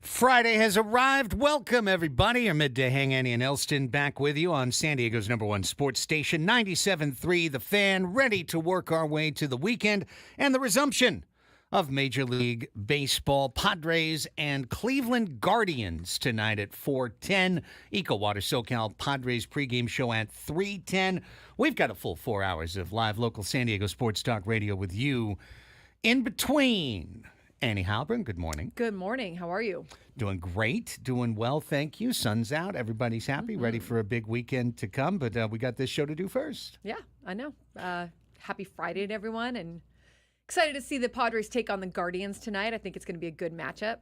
Friday has arrived. Welcome, everybody. Our midday hang, Annie and Elsten, back with you on San Diego's #1 sports station, 97.3 The Fan, ready to work our way to the weekend and the resumption of Major League Baseball. Padres and Cleveland Guardians tonight at 4:10. EcoWater SoCal Padres pregame show at 3:10. We've got a full 4 hours of live local San Diego sports talk radio with you in between. Annie Halbern, good morning. Good morning. How are you? Doing great. Doing well, thank you. Sun's out. Everybody's happy, ready for a big weekend to come. But we got this show to do first. Yeah, I know. Happy Friday to everyone. And excited to see the Padres take on the Guardians tonight. I think it's going to be a good matchup.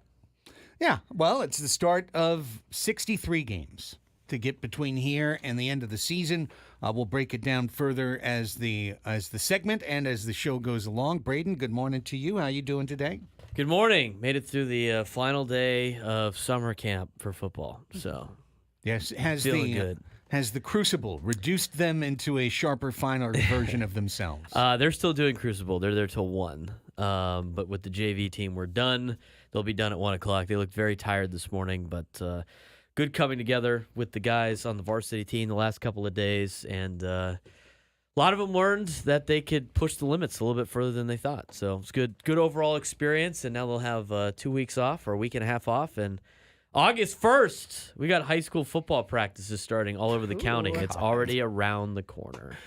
Yeah, well, it's the start of 63 games to get between here and the end of the season. We'll break it down further as the segment and as the show goes along. Braden, good morning to you. How you doing today? Good morning. Made it through the final day of summer camp for football. So, yes, feeling good. Has the Crucible reduced them into a sharper, finer version of themselves? They're still doing Crucible. They're there till 1. But with the JV team, we're done. They'll be done at 1 o'clock. They looked very tired this morning, but good coming together with the guys on the varsity team the last couple of days. And a lot of them learned that they could push the limits a little bit further than they thought. So it's good overall experience. And now they'll have 2 weeks off or a week and a half off. And August 1st, we got high school football practices starting all over the county. It's already around the corner.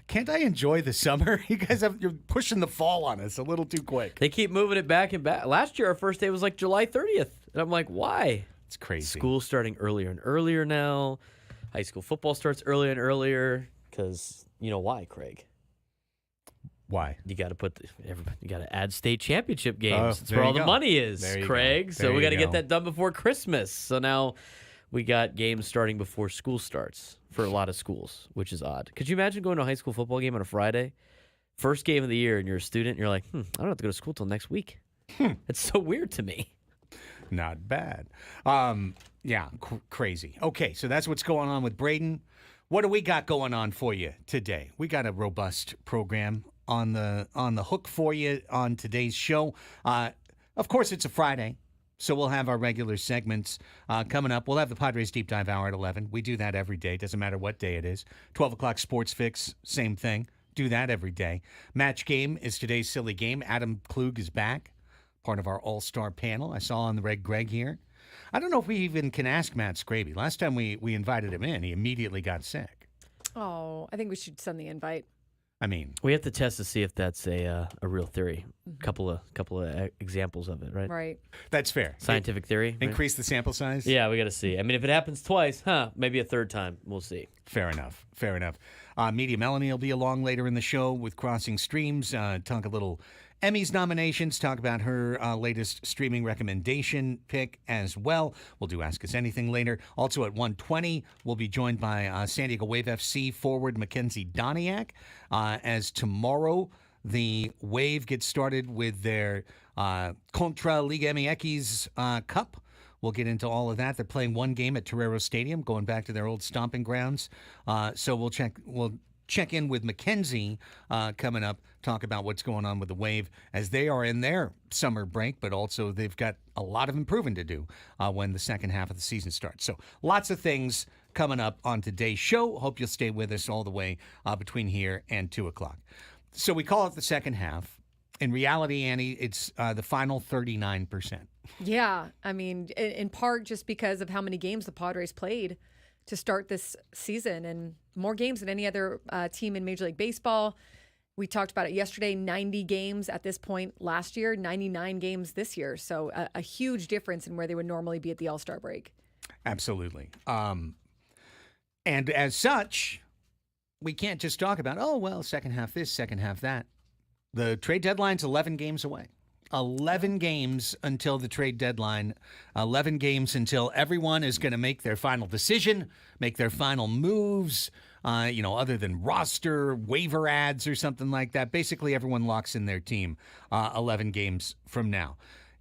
Can't I enjoy the summer? You're pushing the fall on us a little too quick. They keep moving it back and back. Last year, our first day was like July 30th. And I'm like, why? It's crazy. School's starting earlier and earlier now. High school football starts earlier and earlier because you know why, Craig? Why? You got to you got to add state championship games. That's there where all you the go. money is, There you Craig. go. So There we you got to go. get that done before Christmas. So now we got games starting before school starts for a lot of schools, which is odd. Could you imagine going to a high school football game on a Friday? First game of the year, and you're a student, and you're like, I don't have to go to school till next week. It's so weird to me. Not bad. Yeah, crazy. Okay, so that's what's going on with Braden. What do we got going on for you today? We got a robust program on the hook for you on today's show. Of course, it's a Friday, so we'll have our regular segments coming up. We'll have the Padres Deep Dive Hour at 11. We do that every day. Doesn't matter what day it is. 12 o'clock Sports Fix, same thing. Do that every day. Match Game is today's silly game. Adam Klug is back, part of our all-star panel. I saw on the Red Greg here. I don't know if we even can ask Matt Scraby. Last time we invited him in, he immediately got sick. Oh, I think we should send the invite. I mean, We have to test to see if that's a real theory. Couple of examples of it, right? Right. that's fair. Scientific theory. Right? Increase the sample size? Yeah, we got to see. I mean, if it happens twice, maybe a third time. We'll see. Fair enough. Fair enough. Media Melanie will be along later in the show with Crossing Streams. Talk a little Emmys nominations. Talk about her latest streaming recommendation pick as well. We'll do Ask Us Anything later. Also at 1:20, we'll be joined by San Diego Wave FC forward Mackenzie Doniak. As tomorrow, the Wave gets started with their Contra Liga MX Cup. We'll get into all of that. They're playing one game at Torero Stadium, going back to their old stomping grounds. So we'll check in with Mackenzie coming up, talk about what's going on with the Wave as they are in their summer break, but also they've got a lot of improving to do when the second half of the season starts. So lots of things coming up on today's show. Hope you'll stay with us all the way between here and 2 o'clock. So we call it the second half. In reality, Annie, it's the final 39%. Yeah. I mean, in part just because of how many games the Padres played to start this season and more games than any other team in Major League Baseball. We talked about it yesterday, 90 games at this point last year, 99 games this year. So a huge difference in where they would normally be at the All-Star break. Absolutely. And as such, we can't just talk about, second half this, second half that. The trade deadline's 11 games away. 11 games until the trade deadline. 11 games until everyone is going to make their final decision, make their final moves, other than roster, waiver ads or something like that. Basically, everyone locks in their team 11 games from now.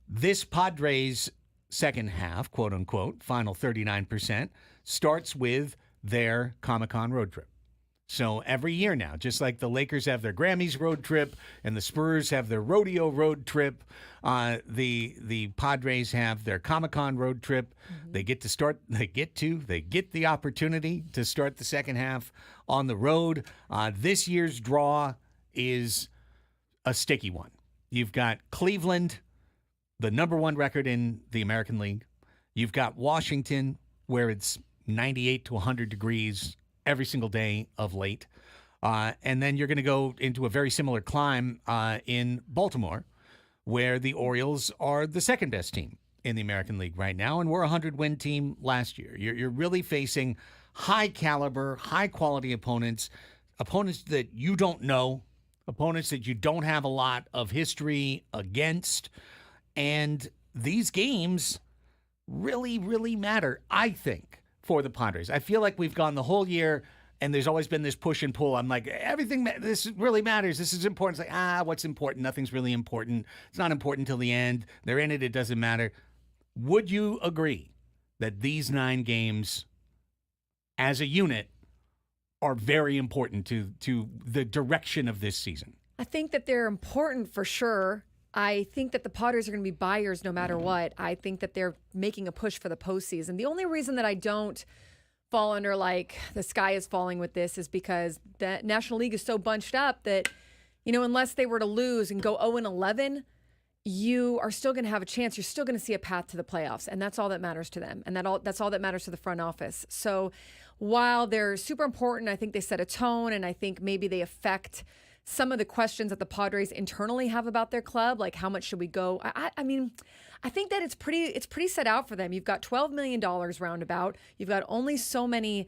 This Padres second half, quote unquote, final 39%, starts with their Comic-Con road trip. So every year now, just like the Lakers have their Grammys road trip and the Spurs have their rodeo road trip, the Padres have their Comic-Con road trip. They get the opportunity to start the second half on the road. This year's draw is a sticky one. You've got Cleveland, the number one record in the American League. You've got Washington, where it's 98 to 100 degrees every single day of late. And then you're going to go into a very similar climb in Baltimore, where the Orioles are the second best team in the American League right now, and we're a 100-win team last year. You're really facing high caliber, high quality opponents that you don't know, opponents that you don't have a lot of history against. And these games really, really matter, I think, for the Padres. I feel like we've gone the whole year and there's always been this push and pull. I'm like, this really matters. This is important. It's like, what's important? Nothing's really important. It's not important till the end. They're in it. It doesn't matter. Would you agree that these 9 games as a unit are very important to the direction of this season? I think that they're important for sure. I think that the Padres are going to be buyers no matter what. I think that they're making a push for the postseason. The only reason that I don't fall under like the sky is falling with this is because the National League is so bunched up that, unless they were to lose and go 0-11, you are still going to have a chance. You're still going to see a path to the playoffs, and that's all that matters to them. And that's all that matters to the front office. So while they're super important, I think they set a tone, and I think maybe they affect some of the questions that the Padres internally have about their club, like how much should we go? I mean, I think that it's pretty set out for them. You've got $12 million roundabout. You've got only so many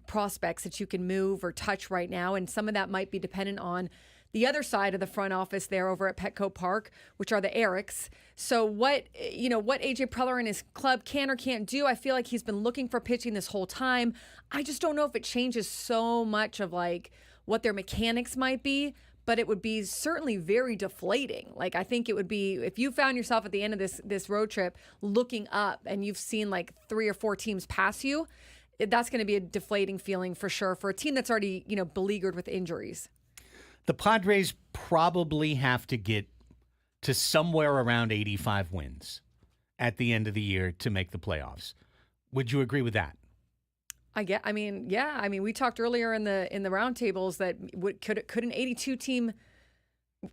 prospects that you can move or touch right now, and some of that might be dependent on the other side of the front office there over at Petco Park, which are the Erics. So what AJ Preller and his club can or can't do, I feel like he's been looking for pitching this whole time. I just don't know if it changes so much of like what their mechanics might be, but it would be certainly very deflating. Like, I think it would be, if you found yourself at the end of this road trip looking up and you've seen like 3 or 4 teams pass you, that's going to be a deflating feeling for sure for a team that's already, beleaguered with injuries. The Padres probably have to get to somewhere around 85 wins at the end of the year to make the playoffs. Would you agree with that? We talked earlier in the roundtables that could an 82 team,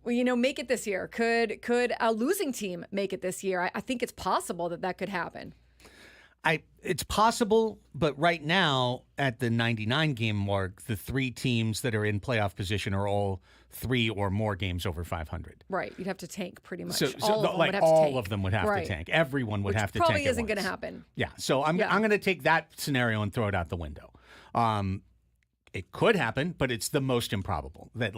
make it this year? Could a losing team make it this year? I think it's possible that could happen. It's possible, but right now at the 99 game mark, the 3 teams that are in playoff position are all 3 or more games over 500. Right, you'd have to tank pretty much. So all of them would have to tank. Everyone would have to probably tank. Probably isn't going to happen. Yeah, so I'm going to take that scenario and throw it out the window. It could happen, but it's the most improbable that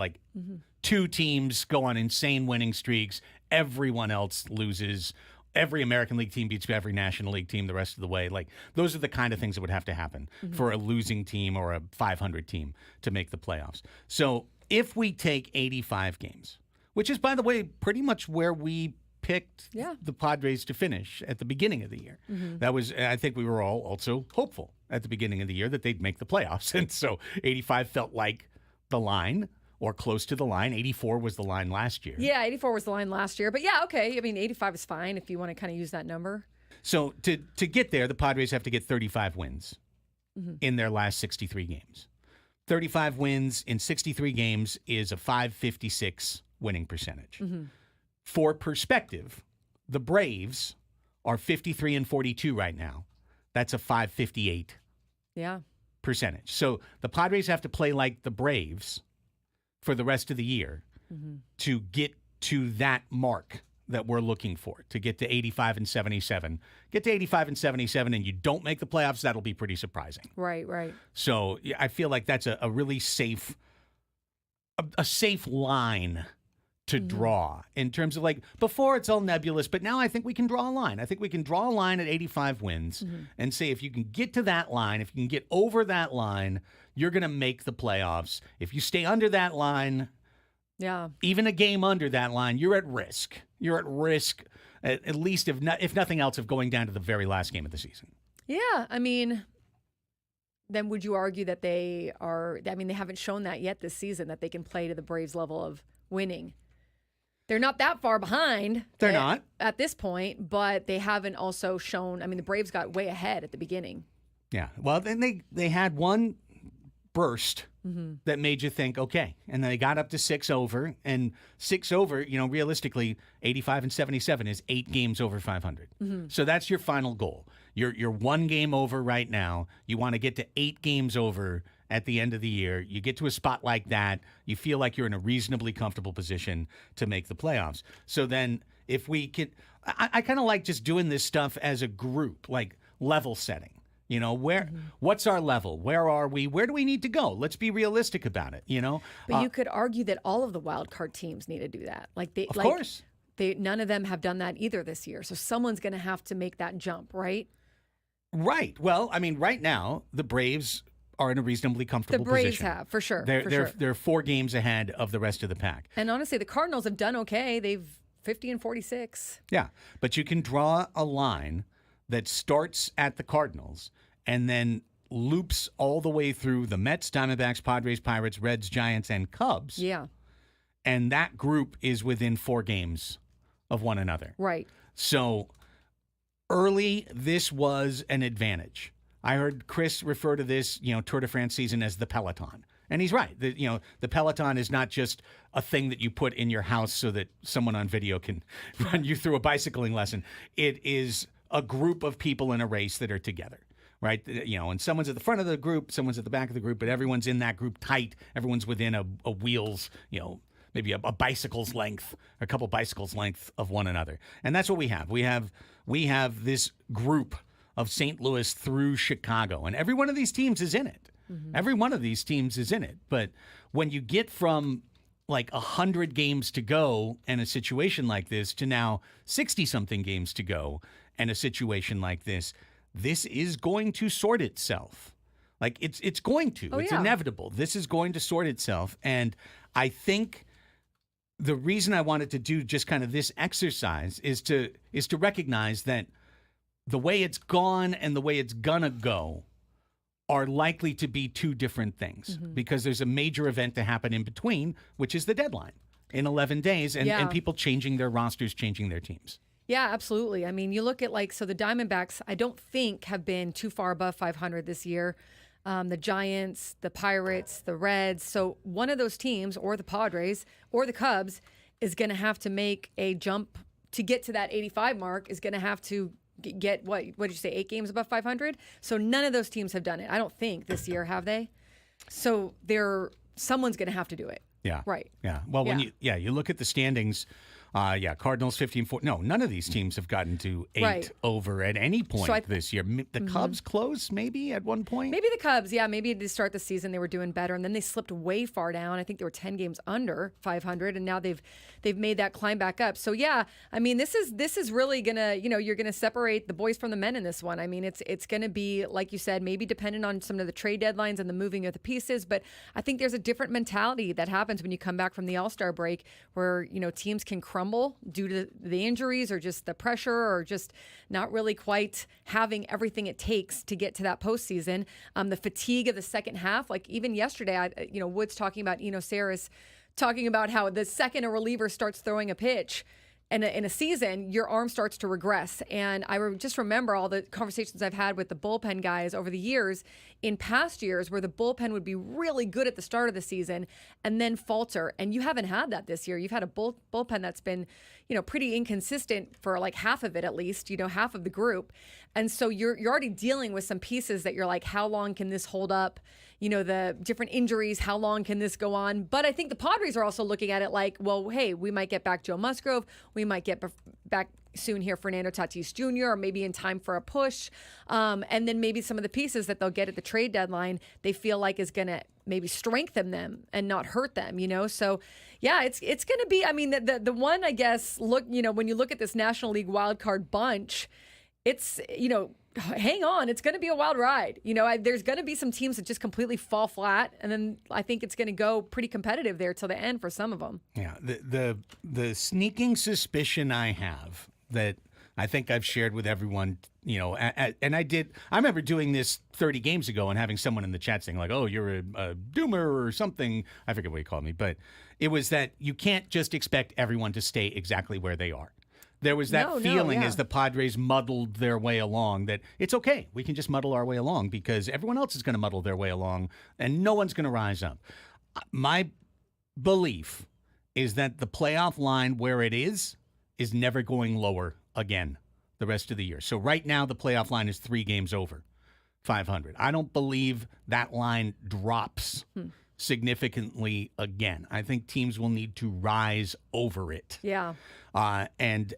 2 teams go on insane winning streaks. Everyone else loses. Every American League team beats every National League team the rest of the way. Like, those are the kind of things that would have to happen for a losing team or a 500 team to make the playoffs. So if we take 85 games, which is, by the way, pretty much where we picked the Padres to finish at the beginning of the year. That was, I think we were all also hopeful at the beginning of the year that they'd make the playoffs. And so 85 felt like the line, or close to the line. 84 was the line last year. Yeah, 84 was the line last year. But yeah, okay. I mean, 85 is fine if you want to kind of use that number. So to get there, the Padres have to get 35 wins in their last 63 games. 35 wins in 63 games is a .556 winning percentage. For perspective, the Braves are 53-42 right now. That's a .558 percentage. So the Padres have to play like the Braves for the rest of the year to get to that mark that we're looking for, to get to 85-77. Get to 85-77 and you don't make the playoffs, that'll be pretty surprising. Right. So I feel like that's a really safe line to draw in terms of, like, before it's all nebulous, but now I think we can draw a line. I think we can draw a line at 85 wins and say, if you can get to that line, if you can get over that line, you're going to make the playoffs. If you stay under that line, even a game under that line, you're at risk. You're at risk, at least if nothing else, of going down to the very last game of the season. Yeah, I mean, then would you argue that they are, I mean, they haven't shown that yet this season, that they can play to the Braves' level of winning? They're not that far behind. They're not. At this point, but they haven't also shown, I mean, the Braves got way ahead at the beginning. Yeah. Well, then they had one burst that made you think, okay. And then they got up to 6 over. And 6 over, realistically, 85 and 77 is 8 games over 500. So that's your final goal. You're 1 game over right now. You want to get to 8 games over at the end of the year. You get to a spot like that, you feel like you're in a reasonably comfortable position to make the playoffs. So then if we can, I kind of like just doing this stuff as a group, like level setting. What's our level? Where are we? Where do we need to go? Let's be realistic about it, But you could argue that all of the wild card teams need to do that. Of course. None of them have done that either this year. So someone's going to have to make that jump, right? Right. Well, I mean, right now, the Braves are in a reasonably comfortable position. The Braves position. have, for sure. They're 4 games ahead of the rest of the pack. And honestly, the Cardinals have done okay. They've 50 and 46. Yeah, but you can draw a line that starts at the Cardinals and then loops all the way through the Mets, Diamondbacks, Padres, Pirates, Reds, Giants, and Cubs. Yeah. And that group is within 4 games of one another. Right. So early, this was an advantage. I heard Chris refer to this, Tour de France season as the Peloton. And he's right. The Peloton is not just a thing that you put in your house so that someone on video can run you through a bicycling lesson. It is a group of people in a race that are together, right? And someone's at the front of the group, someone's at the back of the group, but everyone's in that group tight. Everyone's within a wheel's, maybe a bicycle's length, a couple bicycles length of one another. And that's what we have. We have this group of St. Louis through Chicago, and every one of these teams is in it. Every one of these teams is in it. But when you get from like 100 games to go and a situation like this to now 60-something games to go and a situation like this is going to sort itself. Like it's going to. It's inevitable. This is going to sort itself. And I think the reason I wanted to do just kind of this exercise is to recognize that the way it's gone and the way it's gonna go are likely to be 2 different things because there's a major event to happen in between, which is the deadline in 11 days and people changing their rosters, changing their teams. Yeah, absolutely. I mean, you look at so the Diamondbacks, I don't think have been too far above 500 this year. The Giants, the Pirates, the Reds. So one of those teams, or the Padres, or the Cubs, is going to have to make a jump to get to that 85 mark, is going to have to get, what did you say, 8 games above 500? So none of those teams have done it. I don't think this year, have they? So someone's going to have to do it. Yeah. Right. Yeah. Well, when you look at the standings, Cardinals 50-4. No, none of these teams have gotten to 8 over at any point this year. The Cubs close maybe at one point. Maybe the Cubs, maybe to start the season they were doing better, and then they slipped way far down. I think they were 10 games under 500, and now they've made that climb back up. So I mean, this is really gonna, you're gonna separate the boys from the men in this one. I mean, it's gonna be, like you said, maybe dependent on some of the trade deadlines and the moving of the pieces, but I think there's a different mentality that happens when you come back from the All-Star break, where teams can crumble due to the injuries or just the pressure or just not really quite having everything it takes to get to that postseason. The fatigue of the second half, like even yesterday, Woods talking about Eno Saris, talking about how the second a reliever starts throwing a pitch in a season, your arm starts to regress. And I just remember all the conversations I've had with the bullpen guys over the years, in past years, where the bullpen would be really good at the start of the season and then falter. And you haven't had that this year. You've had a bullpen that's been, pretty inconsistent for like half of it, at least, half of the group. And so you're already dealing with some pieces that you're like, how long can this hold up? The different injuries, how long can this go on? But I think the Padres are also looking at it like, well, hey, we might get back Joe Musgrove. We might get back soon here Fernando Tatis Jr., or maybe in time for a push. And then maybe some of the pieces that they'll get at the trade deadline, they feel like is going to maybe strengthen them and not hurt them, So, it's going to be, I mean, the one, I guess, look, when you look at this National League wildcard bunch, it's, hang on, it's going to be a wild ride. There's going to be some teams that just completely fall flat, and then I think it's going to go pretty competitive there till the end for some of them. Yeah, the sneaking suspicion I have that I think I've shared with everyone, and I remember doing this 30 games ago and having someone in the chat saying like, oh, you're a doomer or something. I forget what he called me, but it was that you can't just expect everyone to stay exactly where they are. There was that feeling as the Padres muddled their way along that it's okay. We can just muddle our way along because everyone else is going to muddle their way along and no one's going to rise up. My belief is that the playoff line where it is never going lower again the rest of the year. So right now the playoff line is 3 games over 500. I don't believe that line drops significantly again. I think teams will need to rise over it. Yeah. And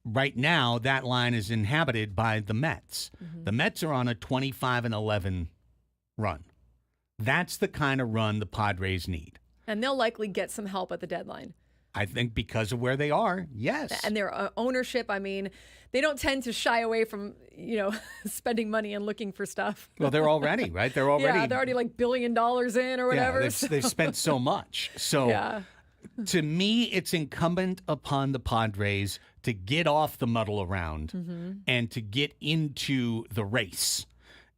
right now that line is inhabited by the Mets. The Mets are on a 25-11 run. That's the kind of run the Padres need. And they'll likely get some help at the deadline. I think because of where they are, yes. And their ownership, I mean, they don't tend to shy away from, spending money and looking for stuff. Well, they're already, right? They're already. Yeah, they're already like $1 billion in or whatever. Yeah, they've spent so much. So to me, it's incumbent upon the Padres to get off the muddle around and to get into the race.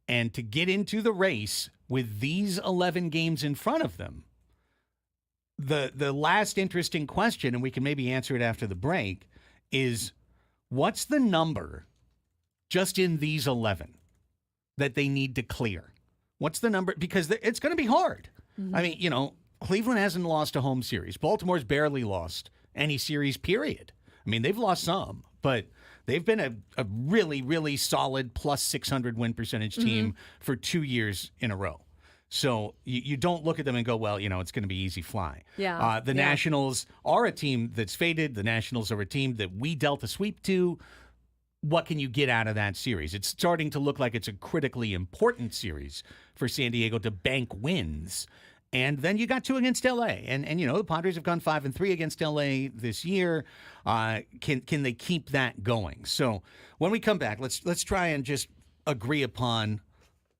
And to get into the race with these 11 games in front of them. The last interesting question, and we can maybe answer it after the break, is what's the number just in these 11 that they need to clear? What's the number? Because it's going to be hard. I mean, Cleveland hasn't lost a home series. Baltimore's barely lost any series, period. I mean, they've lost some, but they've been a really, really solid plus 600 win percentage team for 2 years in a row. So you don't look at them and go, well, it's going to be easy fly. Yeah. The Nationals are a team that's faded. The Nationals are a team that we dealt a sweep to. What can you get out of that series? It's starting to look like it's a critically important series for San Diego to bank wins. And then you got 2 against L.A. And the Padres have gone 5-3 against L.A. this year. Can they keep that going? So when we come back, let's try and just agree upon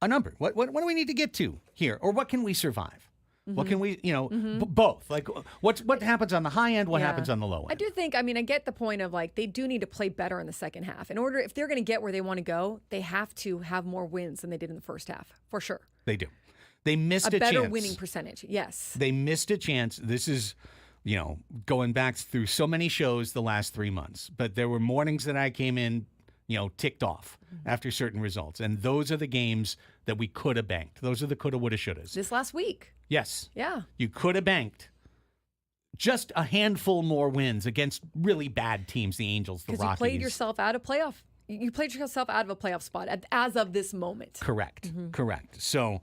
a number. What do we need to get to here? Or what can we survive? What can we, both? Like what happens on the high end? What happens on the low end? I do think, I get the point of like they do need to play better in the second half. If they're going to get where they want to go, they have to have more wins than they did in the first half, for sure. They do. They missed a better chance. Winning percentage, yes. They missed a chance. This is, going back through so many shows the last 3 months. But there were mornings that I came in, ticked off after certain results. And those are the games that we could have banked. Those are the coulda, woulda, shouldas. This last week. Yes. Yeah. You could have banked just a handful more wins against really bad teams, the Angels, the Rockies. Because you played yourself out of playoff. You played yourself out of a playoff spot as of this moment. Correct. Correct. So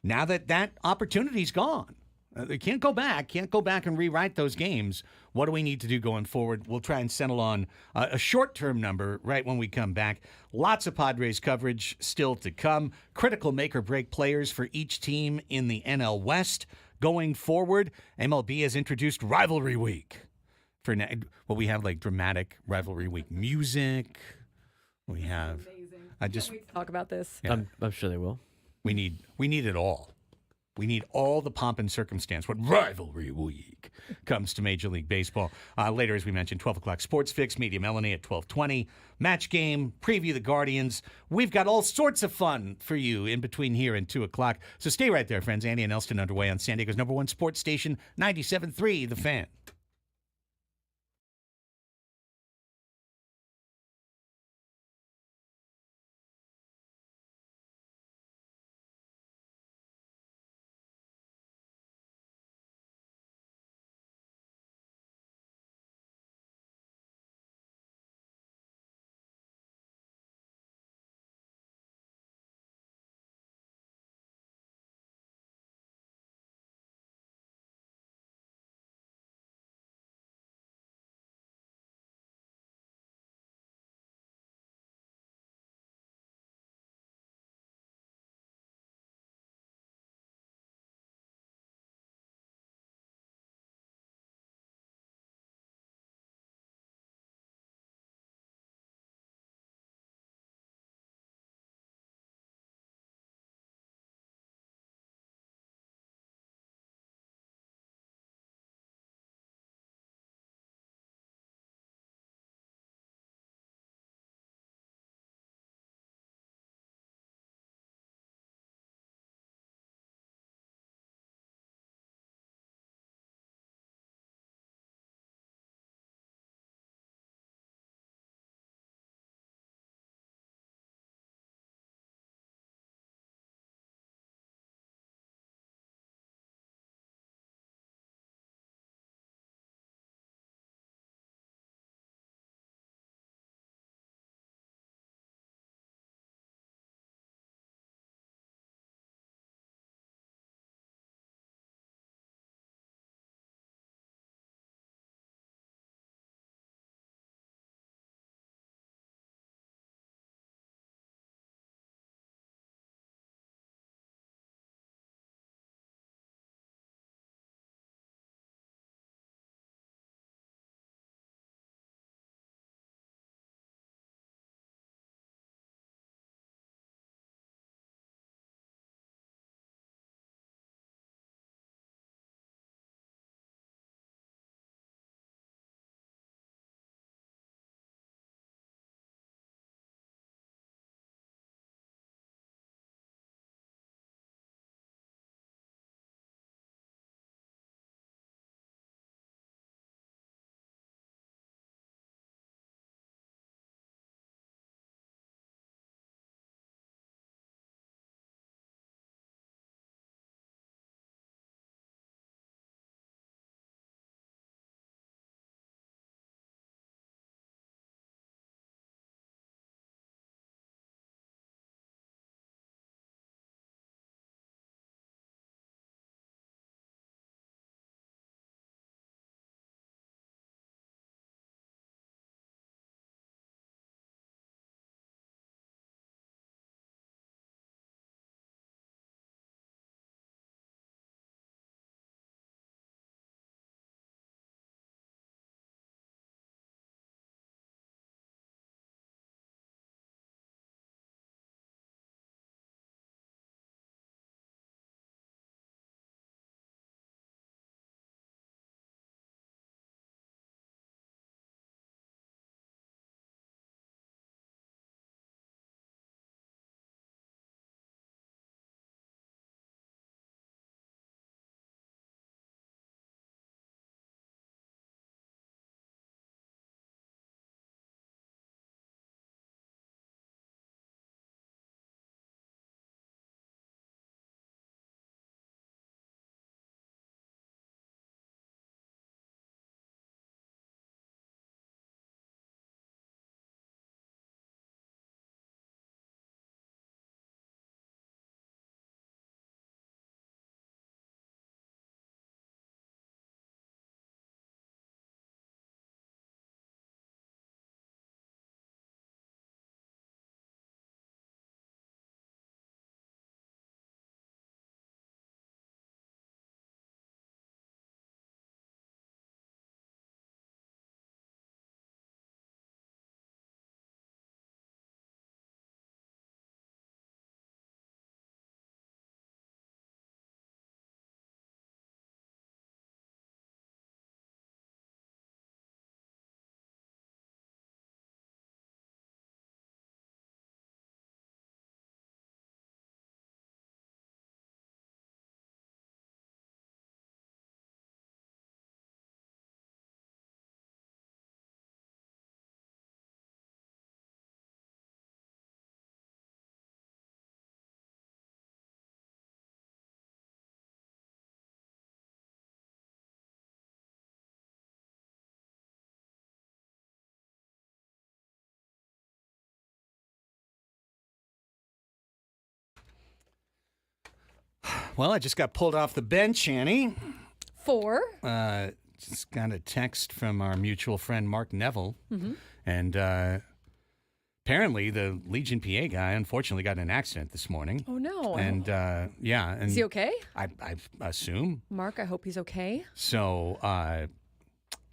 now that opportunity's gone, they can't go back and rewrite those games. What do we need to do going forward? We'll try and settle on a short-term number right when we come back. Lots of Padres coverage still to come. Critical make-or-break players for each team in the NL West. Going forward, MLB has introduced Rivalry Week. We have like dramatic Rivalry Week music. We have. I just Can't wait to talk about this. Yeah. I'm sure they will. We need it all. We need all the pomp and circumstance when Rivalry Week comes to Major League Baseball. Later, as we mentioned, 12 o'clock Sports Fix, Media Melanie at 12:20. Match game, preview the Guardians. We've got all sorts of fun for you in between here and 2 o'clock. So stay right there, friends. Andy and Elsten underway on San Diego's #1 sports station, 97.3 The Fan. Well, I just got pulled off the bench, Annie. 4. Just got a text from our mutual friend Mark Neville, and apparently the Legion PA guy unfortunately got in an accident this morning. Oh no! And yeah, and Is he okay? I assume. Mark, I hope he's okay. So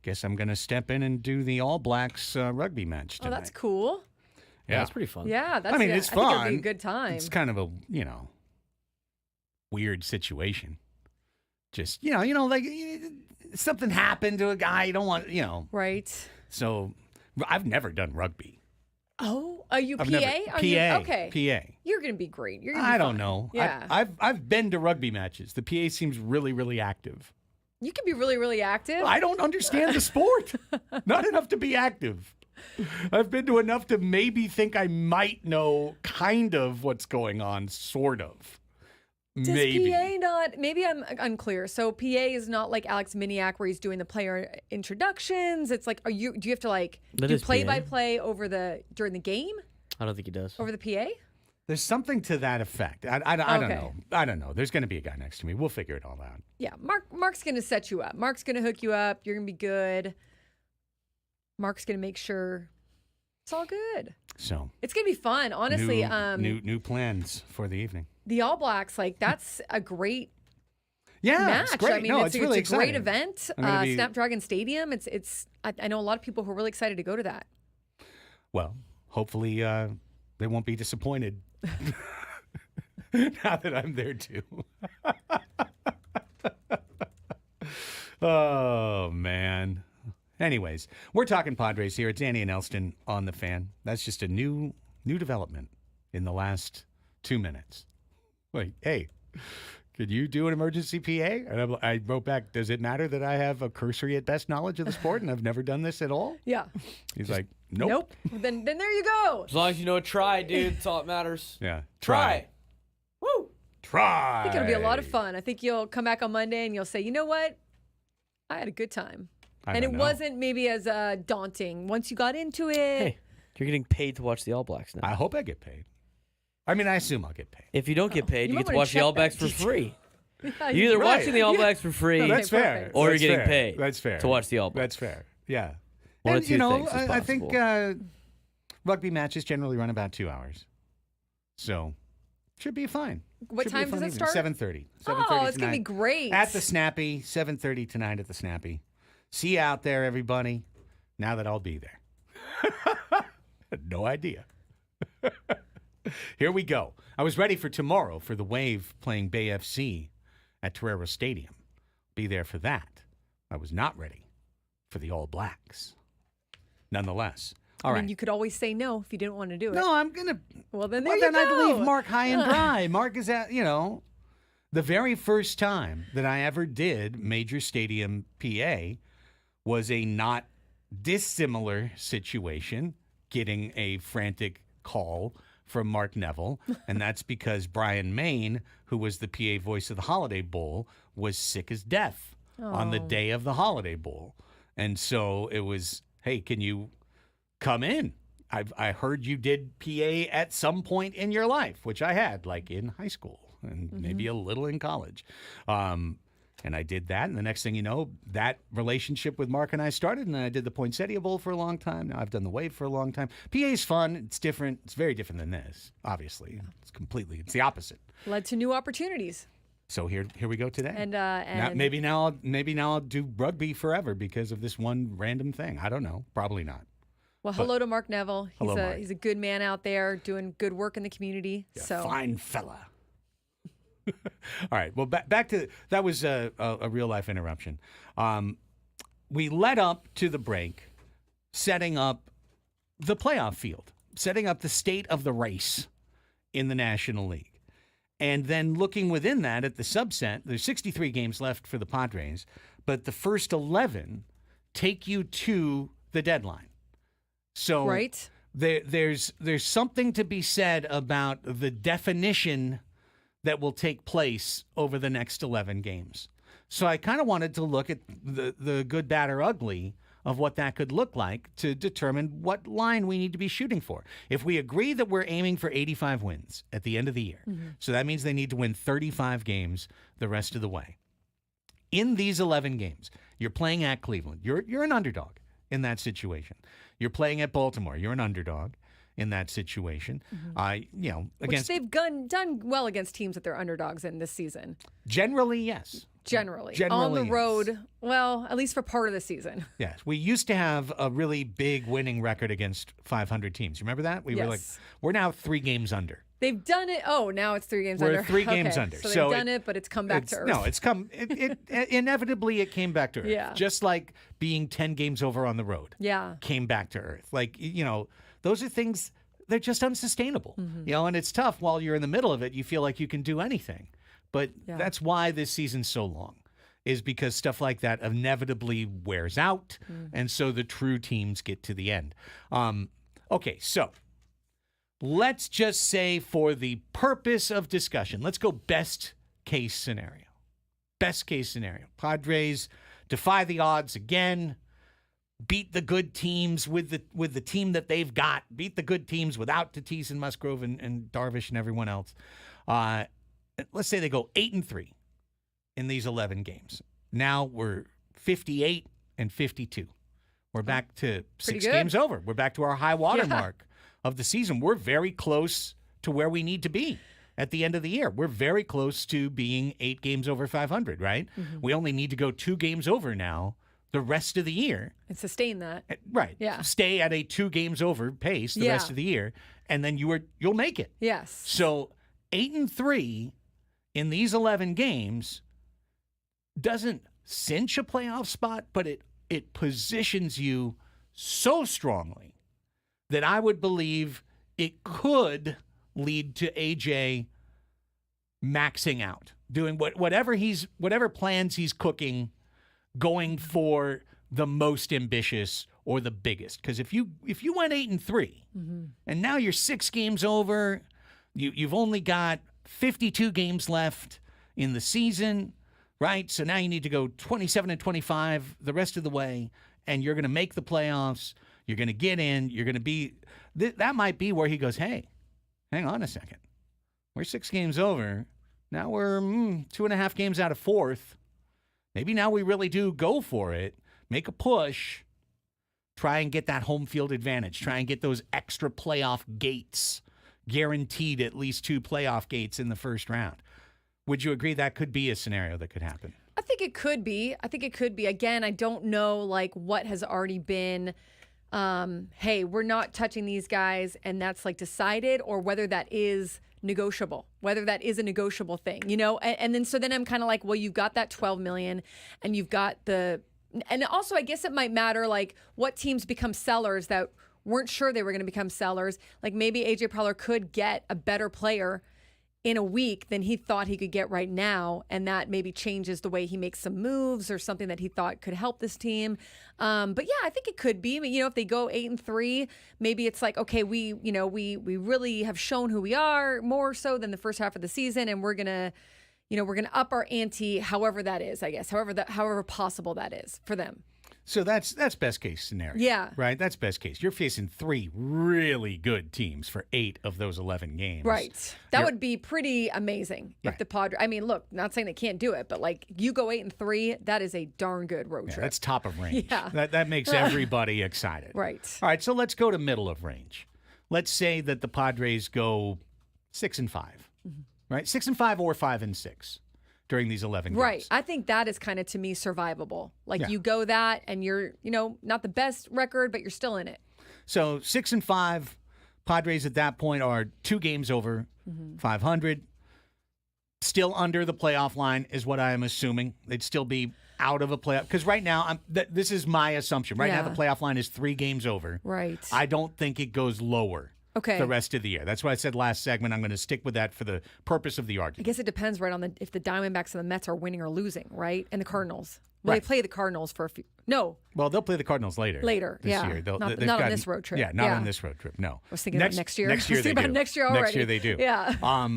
guess I'm gonna step in and do the All Blacks rugby match tonight. Oh, that's cool. Yeah, that's pretty fun. Yeah, that's. I mean, yeah, it's I think it'll fun. be a good time. It's kind of a weird situation. Just like something happened to a guy. You don't want Right. So I've never done rugby. Oh, are you I've PA? never, Are PA. you, okay. PA. You're gonna be great. You're gonna be I don't fine. know. Yeah. I've been to rugby matches. The PA seems really, really active. You can be really, really active. I don't understand the sport. Not enough to be active. I've been to enough to maybe think I might know kind of what's going on, sort of. Does Maybe. PA not? Maybe I'm unclear. So PA is not like Alex Miniak where he's doing the player introductions. It's like, do you have to like That do is play by PA. play during the game I don't think he does. over the PA? There's something to that effect. I don't Okay. know. I don't know. There's going to be a guy next to me. We'll figure it all out. Yeah, Mark's gonna set you up. Mark's gonna hook you up. You're gonna be good. Mark's gonna make sure it's all good. So It's gonna be fun, honestly. new plans for the evening. The All Blacks, like that's a great Yeah, match. it's great. I mean, No, it's really a great exciting. event. I'm gonna be- Snapdragon Stadium. I know a lot of people who are really excited to go to that. Well, hopefully they won't be disappointed. Now that I'm there too. Oh man. Anyways, we're talking Padres here. It's Danny and Elsten on the Fan. That's just a new development in the last 2 minutes. Wait, hey, could you do an emergency PA? And I wrote back, does it matter that I have a cursory at best knowledge of the sport and I've never done this at all? Yeah. He's like, nope. Then there you go. As long as you know try, dude. That's all that matters. Yeah. Try. Woo. Try. I think it'll be a lot of fun. I think you'll come back on Monday and you'll say, you know what? I had a good time. And it wasn't maybe as daunting once you got into it. Hey, you're getting paid to watch the All Blacks now. I hope I get paid. I mean, I assume I'll get paid. If you don't get paid, You you might get to wanna watch the check All that Blacks for detail. free. Yeah, You're either Right. watching the All Blacks for free, No, that's Okay, fair. perfect. or you're That's getting fair. paid. That's fair. to watch the All Blacks. That's fair. Yeah. One and, of two things is I think possible. rugby matches generally run about 2 hours. So, should be fine. What Should be a time fun does it evening. start? 7:30. Oh, it's going to be tonight. great. At the Snappy, 7:30 tonight at the Snappy. See you out there, everybody. Now that I'll be there. No idea. Here we go. I was ready for tomorrow for the Wave playing Bay FC at Torero Stadium. Be there for that. I was not ready for the All Blacks. Nonetheless. All I right. mean, you could always say no if you didn't want to do it. No, I'm going to. Well, then there Well, you then go. I'd leave Mark high and dry. Mark is at, the very first time that I ever did Major Stadium PA was a not dissimilar situation, getting a frantic call from Mark Neville. And that's because Brian Main, who was the PA voice of the Holiday Bowl, was sick as death on the Oh. day of the Holiday Bowl. And so it was, hey, can you come in? I heard you did PA at some point in your life, which I had, like in high school and maybe a little in college. And I did that. And the next thing you know, that relationship with Mark and I started. And I did the Poinsettia Bowl for a long time. Now I've done the Wave for a long time. PA's fun. It's different. It's very different than this, obviously. It's the opposite. Led to new opportunities. So here we go today. And Now, maybe now I'll do rugby forever because of this one random thing. I don't know. Probably not. well, hello to Mark Neville. Hello, Mark. He's a good man out there doing good work in the community. Yeah, So fine fella. All right. Well, back to that was a real life interruption. We led up to the break, setting up the playoff field, setting up the state of the race in the National League, and then looking within that at the subset. There's 63 games left for the Padres, but the first 11 take you to the deadline. So right. there's something to be said about the definition that will take place over the next 11 games. So I kind of wanted to look at the good, bad, or ugly of what that could look like to determine what line we need to be shooting for. If we agree that we're aiming for 85 wins at the end of the year, so that means they need to win 35 games the rest of the way. In these 11 games, you're playing at Cleveland. You're an underdog in that situation. You're playing at Baltimore. You're an underdog in that situation. Against Which they've done well against teams that they're underdogs in this season. generally, yes. Generally on the yes. road, well, at least for part of the season. Yes, we used to have a really big winning record against 500 teams. Remember that? We were like, Yes. we're now 3 games under. They've done it. Oh, now it's 3 games We're under. 3 games Okay, under. So So they've done it, but it's come back to earth. No, it's come. It inevitably it came back to earth. Yeah. Just like being 10 games over on the road. Yeah. Came back to earth. Like, those are things. They're just unsustainable. And it's tough while you're in the middle of it. You feel like you can do anything, but Yeah. that's why this season's so long. Is because stuff like that inevitably wears out, and so the true teams get to the end. Okay, so let's just say for the purpose of discussion, let's go best case scenario. Best case scenario. Padres defy the odds again, beat the good teams with the team that they've got, beat the good teams without Tatis and Musgrove and Darvish and everyone else. Let's say they go 8-3. In these 11 games. Now we're 58 and 52. We're back to 6 good. games over. We're back to our high water mark of the season. We're very close to where we need to be at the end of the year. We're very close to being 8 games over 500, right? We only need to go 2 games over now the rest of the year. And sustain that. Right. Yeah. Stay at a 2 games over pace the rest of the year, and then you'll make it. Yes. So 8-3 in these 11 games doesn't cinch a playoff spot, but it positions you so strongly that I would believe it could lead to AJ maxing out, doing whatever plans he's cooking, going for the most ambitious or the biggest. Because if you went 8-3 and now you're 6 games over, you've only got 52 games left in the season. Right? So now you need to go 27-25 the rest of the way, and you're going to make the playoffs. You're going to get in. You're going to be that might be where he goes, hey, hang on a second. We're 6 games over. Now we're 2.5 games out of 4th. Maybe now we really do go for it, make a push, try and get that home field advantage, try and get those extra playoff gates, guaranteed at least 2 playoff gates in the first round. Would you agree that could be a scenario that could happen? I think it could be. Again, I don't know like what has already been, hey, we're not touching these guys and that's like decided, or whether that is negotiable, whether that is a negotiable thing, and then I'm kind of like, well, you've got that 12 million and you've got and also I guess it might matter like what teams become sellers that weren't sure they were going to become sellers. Like maybe AJ Preller could get a better player in a week than he thought he could get right now, and that maybe changes the way he makes some moves or something that he thought could help this team. But yeah, I think it could be. I mean, if they go 8-3, maybe it's like, okay, we really have shown who we are more so than the first half of the season, and we're gonna up our ante, however that is, I guess, however possible that is for them. So that's best case scenario. Yeah. Right? That's best case. You're facing 3 really good teams for 8 of those 11 games. Right. That would be pretty amazing if the Padres, I mean, look, not saying they can't do it, but like you go 8-3, that is a darn good road trip. That's top of range. Yeah. That makes everybody excited. Right. All right, so let's go to middle of range. Let's say that the Padres go 6-5. Right? 6-5 or 5-6. During these 11 games. Right. I think that is kind of, to me, survivable. Like you go that and you're, not the best record, but you're still in it. So 6-5, Padres at that point are 2 games over 500. Still under the playoff line is what I am assuming. They'd still be out of a playoff. Because right now, this is my assumption. Right now, the playoff line is 3 games over. Right. I don't think it goes lower. Okay. The rest of the year. That's what I said last segment. I'm going to stick with that for the purpose of the I argument. guess it depends, right, on if the Diamondbacks and the Mets are winning or losing, right? And the Cardinals. Well, they play the Cardinals for a few. No. Well, they'll play the Cardinals later. This year. Not they've on this road trip. Yeah, not on this road trip. No. I was thinking about next year. Next year they do. Next year already. Next year they do. Yeah.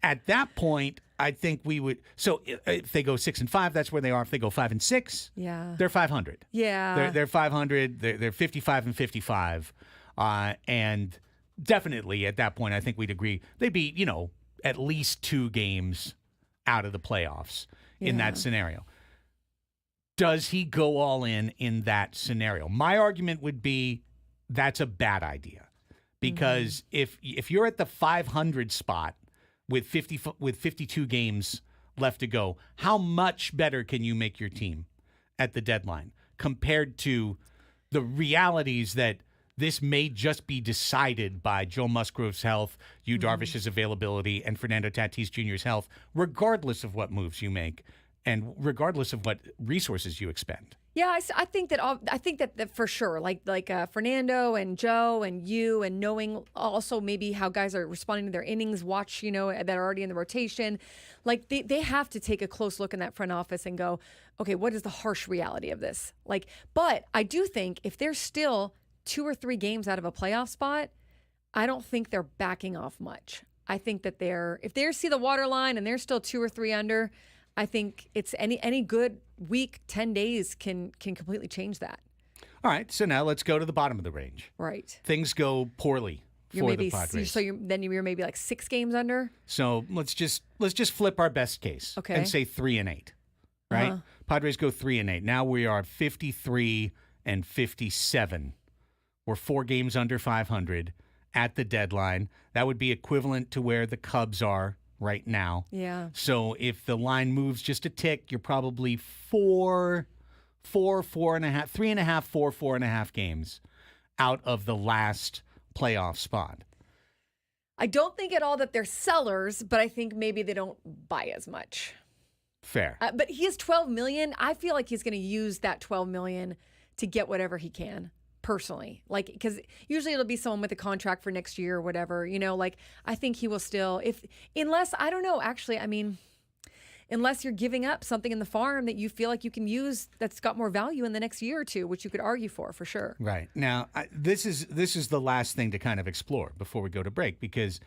At that point, I think we would. So if they go 6-5, that's where they are. If they go 5-6, Yeah. they're 500. Yeah. They're 500. They're 55-55, and definitely at that point, I think we'd agree they'd be at least 2 games out of the playoffs in that scenario. Does he go all in that scenario? My argument would be that's a bad idea, because if you're at the 500 spot with 52 games left to go, how much better can you make your team at the deadline compared to the realities that this may just be decided by Joe Musgrove's health, Yu Darvish's availability, and Fernando Tatis Jr.'s health, regardless of what moves you make and regardless of what resources you expend? Yeah, I think that for sure, like Fernando and Joe and you, and knowing also maybe how guys are responding to their innings, watch that are already in the rotation, like they have to take a close look in that front office and go, okay, what is the harsh reality of this? But I do think if they're still 2 or 3 games out of a playoff spot, I don't think they're backing off much. I think that if they see the water line and they're still 2 or 3 under, I think it's any good week, 10 days can completely change that. All right, so now let's go to the bottom of the range. Right. Things go poorly for the Padres. So you're maybe like 6 games under. So let's just flip our best case and say 3-8, right? Uh-huh. Padres go 3-8. Now we are 53-57. We're 4 games under 500 at the deadline. That would be equivalent to where the Cubs are right now. Yeah. So if the line moves just a tick, you're probably 4.5, 4.5 games out of the last playoff spot. I don't think at all that they're sellers, but I think maybe they don't buy as much. Fair. But he has $12 million. I feel like he's going to use that $12 million to get whatever he can. Personally, because usually it'll be someone with a contract for next year or whatever, I think he will still, unless you're giving up something in the farm that you feel like you can use that's got more value in the next year or two, which you could argue for sure. Right. Now, this is the last thing to kind of explore before we go to break, because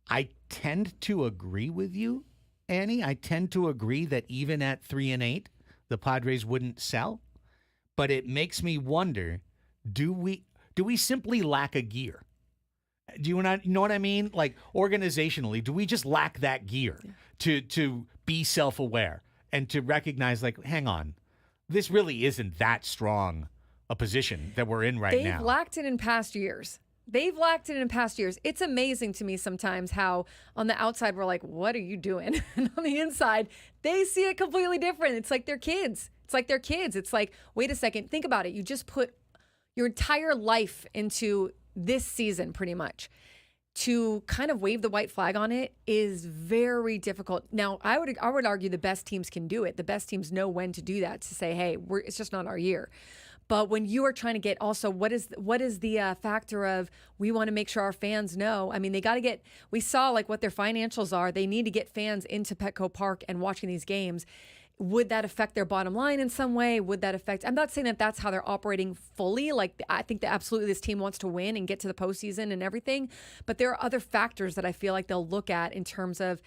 I tend to agree with you, Annie. I tend to agree that even at 3-8, the Padres wouldn't sell, but it makes me wonder, do we simply lack a gear? Do you know what I mean? Like, organizationally, do we just lack that gear to be self-aware and to recognize, like, hang on, this really isn't that strong a position that we're in right now. They've lacked it in past years. It's amazing to me sometimes how on the outside we're like, what are you doing? And on the inside, they see it completely different. It's like they're kids. It's like, wait a second, think about it. You just put your entire life into this season, pretty much. To kind of wave the white flag on it is very difficult. Now, I would argue the best teams can do it. The best teams know when to do that, to say, hey, it's just not our year. But when you are trying to get also, what is the factor of, we want to make sure our fans know? I mean, they got to get, we saw like what their financials are. They need to get fans into Petco Park and watching these games. Would that affect their bottom line in some way? I'm not saying that that's how they're operating fully. Like, I think that absolutely this team wants to win and get to the postseason and everything. But there are other factors that I feel like they'll look at in terms of,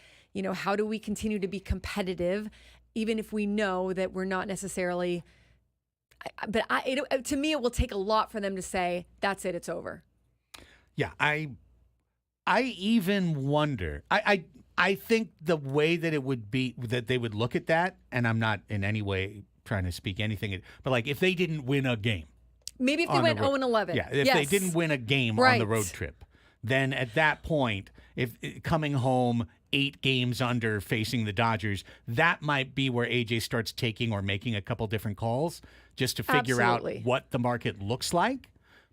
how do we continue to be competitive, even if we know that we're not necessarily. But to me, it will take a lot for them to say, that's it, it's over. Yeah, I even wonder. I think the way that it would be, that they would look at that, and I'm not in any way trying to speak anything, but like if they didn't win a game. Maybe if they went 0-11. Yeah, if they didn't win a game on the road trip, then at that point, if coming home 8 games under facing the Dodgers, that might be where AJ starts taking or making a couple different calls just to figure out what the market looks like.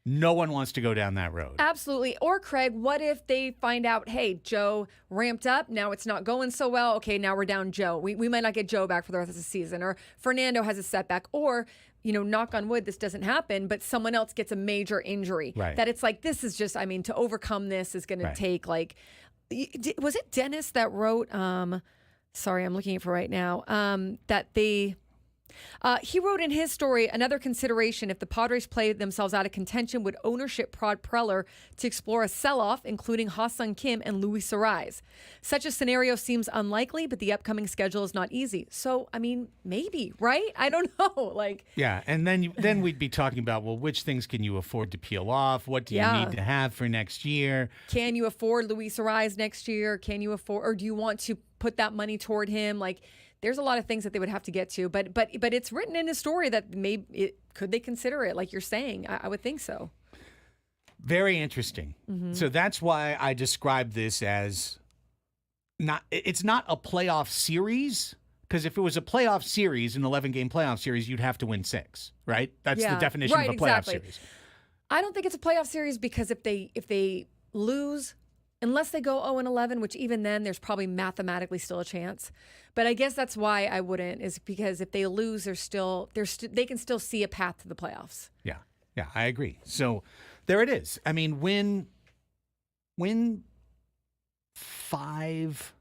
No one wants to go down that road. Absolutely. Or, Craig, what if they find out, hey, Joe ramped up, now it's not going so well. Okay, now we're down Joe. We might not get Joe back for the rest of the season. Or Fernando has a setback. Or, knock on wood, this doesn't happen, but someone else gets a major injury. Right. That it's like, this is just, to overcome this is going to take, like, was it Dennis that wrote, sorry, I'm looking for right now, that He wrote in his story, another consideration if the Padres play themselves out of contention would ownership prod Preller to explore a sell-off, including Ha-Sung Kim and Luis Arise. Such a scenario seems unlikely, but the upcoming schedule is not easy. So, I mean, maybe, right? I don't know. Yeah, and then we'd be talking about, well, which things can you afford to peel off? What do you need to have for next year? Can you afford Luis Arise next year? Can you afford, or do you want to put that money toward him? There's a lot of things that they would have to get to, but it's written in his story that could they consider it, like you're saying? I would think so. Very interesting. So that's why I described this as it's not a playoff series, because if it was a playoff series, an 11-game playoff series, you'd have to win 6, right? That's the definition of a playoff series. I don't think it's a playoff series because if they lose, unless they go 0-11, which even then there's probably mathematically still a chance. But I guess that's why I wouldn't, is because if they lose, they can still see a path to the playoffs. Yeah, I agree. So there it is. I mean, win 5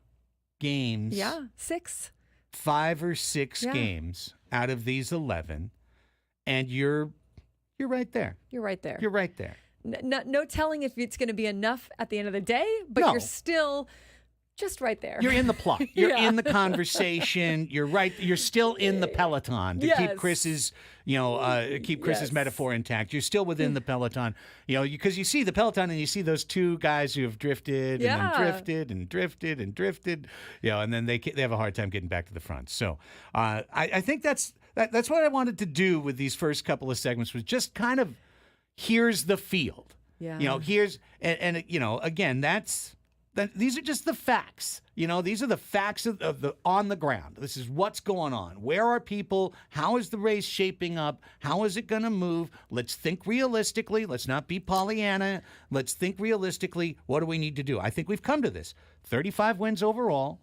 games. Yeah, 6. 5 or 6 games out of these 11, and you're right there. You're right there. You're right there. No telling if it's going to be enough at the end of the day, but you're still just right there. You're in the plot. You're in the conversation. You're right. You're still in the peloton to keep Chris's, metaphor intact. You're still within the peloton, because you see the peloton and you see those 2 guys who have drifted and then drifted and drifted and drifted, and then they have a hard time getting back to the front. So I think that's what I wanted to do with these first couple of segments, was just kind of, here's the field. Yeah. Here's again, these are just the facts. These are the facts of the on the ground. This is what's going on. Where are people? How is the race shaping up? How is it going to move? Let's think realistically. Let's not be Pollyanna. Let's think realistically. What do we need to do? I think we've come to this. 35 wins overall.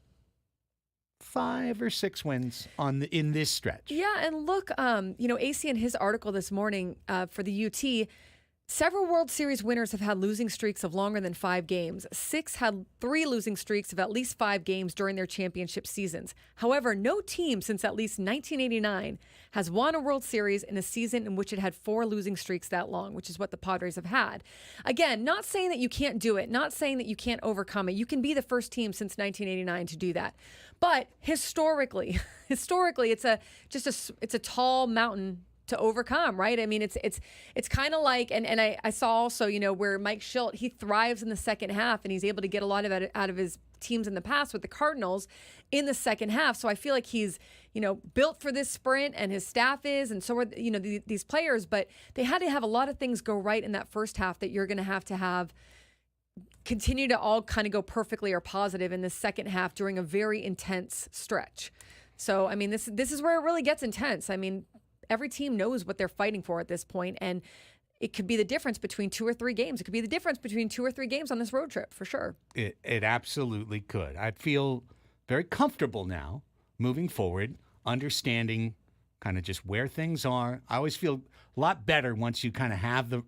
5 or 6 wins in this stretch. Yeah, and look, AC in his article this morning for the UT, several World Series winners have had losing streaks of longer than 5 games. 6 had 3 losing streaks of at least 5 games during their championship seasons. However, no team since at least 1989 has won a World Series in a season in which it had 4 losing streaks that long, which is what the Padres have had. Again, not saying that you can't do it, not saying that you can't overcome it. You can be the first team since 1989 to do that. But historically, it's a tall mountain to overcome, right? I mean, it's kind of like, and I saw also, where Mike Schilt, he thrives in the second half, and he's able to get a lot of it out of his teams in the past with the Cardinals in the second half. So I feel like he's, built for this sprint, and his staff is, and so are, these players, but they had to have a lot of things go right in that first half that you're going to have continue to all kind of go perfectly or positive in the second half during a very intense stretch. So, I mean, this is where it really gets intense. I mean, every team knows what they're fighting for at this point, and it could be the difference between 2 or 3 games. It could be the difference between 2 or 3 games on this road trip, for sure. It absolutely could. I feel very comfortable now, moving forward, understanding kind of just where things are. I always feel a lot better once you kind of have the,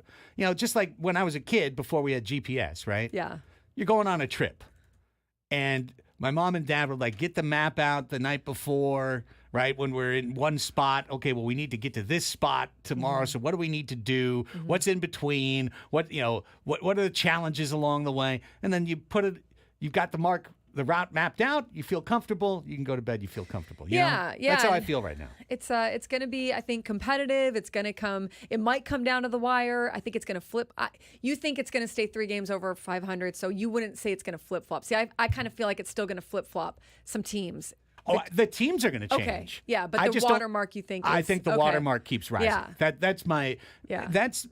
just like when I was a kid before we had GPS, right? Yeah. You're going on a trip, and my mom and dad would get the map out the night before, right? When we're in one spot, okay, well, we need to get to this spot tomorrow. So what do we need to do? What's in between? What are the challenges along the way? And then you've got the route mapped out. You feel comfortable. You can go to bed. You feel comfortable. Yeah. That's how I feel right now. It's going to be, I think, competitive. It might come down to the wire. I think it's going to flip. You think it's going to stay 3 games over 500, so you wouldn't say it's going to flip flop. See, I kind of feel like it's still going to flip flop some teams. The teams are going to change. Okay, yeah, but the watermark you think I think the watermark keeps rising. Yeah. That's my. Yeah. That's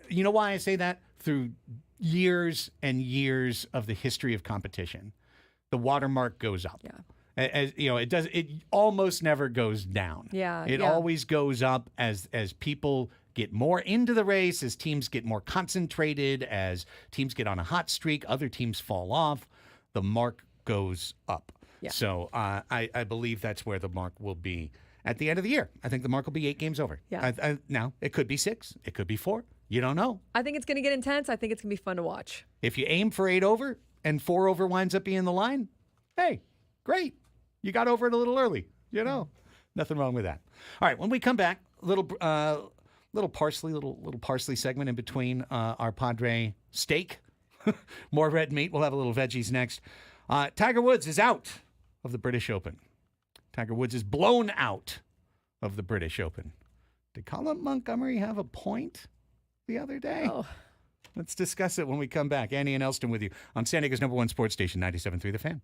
you know why I say that? Through years and years of the history of competition, the watermark goes up. Yeah. As it almost never goes down. Yeah. It always goes up as people get more into the race, as teams get more concentrated, as teams get on a hot streak, other teams fall off, the mark goes up. Yeah. So I believe that's where the mark will be at the end of the year. I think the mark will be 8 games over. Yeah. Now, it could be 6. It could be 4. You don't know. I think it's going to get intense. I think it's going to be fun to watch. If you aim for 8 over and 4 over winds up being the line, hey, great. You got over it a little early, Nothing wrong with that. All right, when we come back, little parsley segment in between our Padre steak. More red meat. We'll have a little veggies next. Tiger Woods is out of the British Open. Tiger Woods is blown out of the British Open. Did Colin Montgomery have a point the other day? Oh. Let's discuss it when we come back. Annie and Elsten with you on San Diego's #1 sports station, 97.3 The Fan.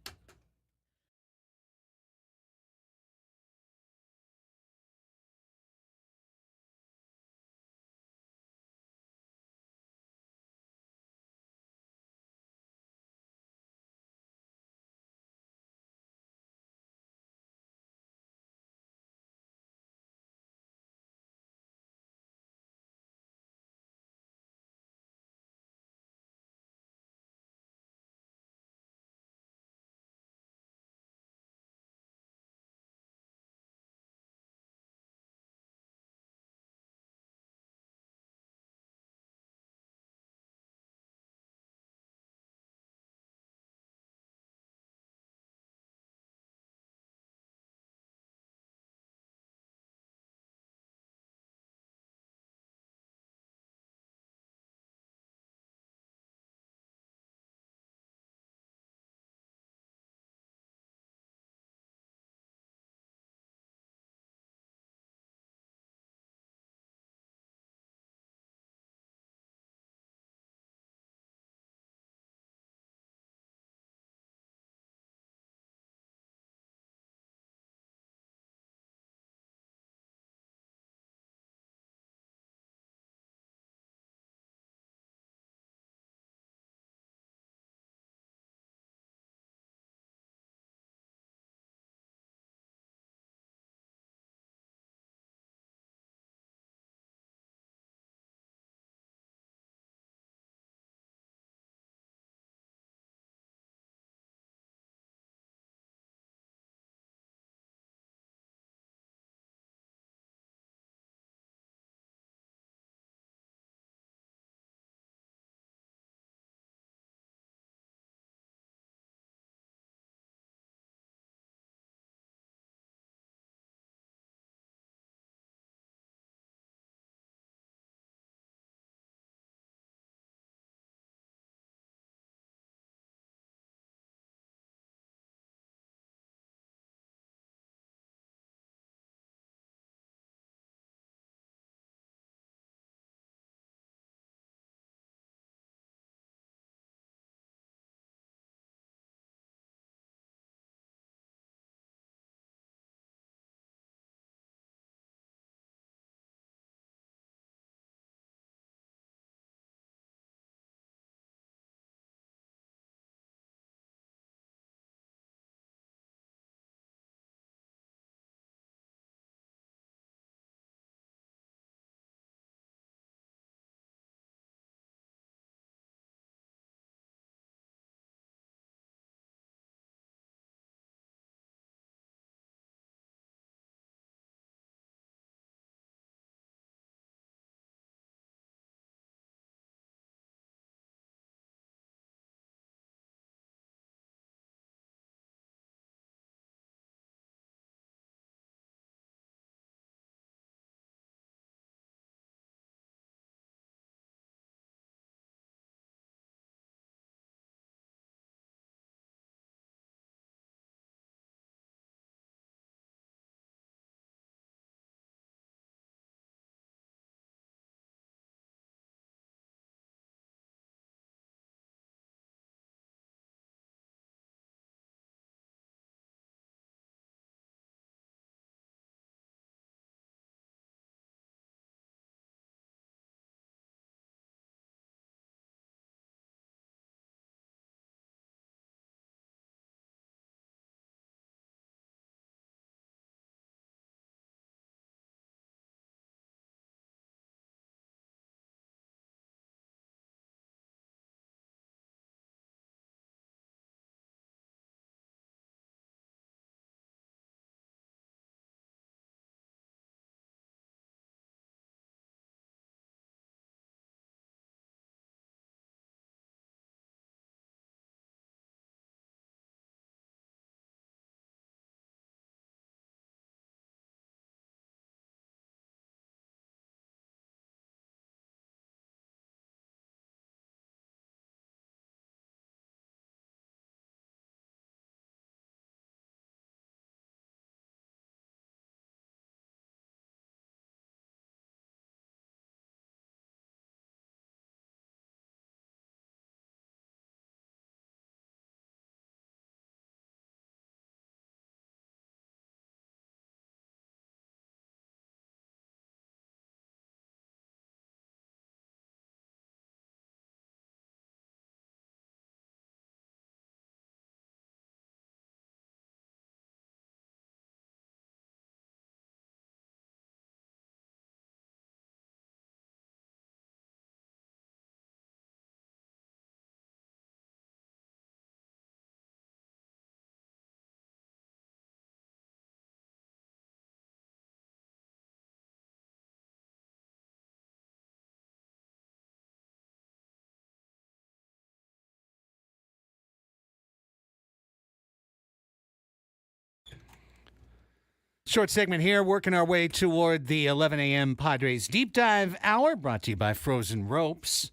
Short segment here, working our way toward the 11 a.m. Padres Deep Dive Hour, brought to you by Frozen Ropes.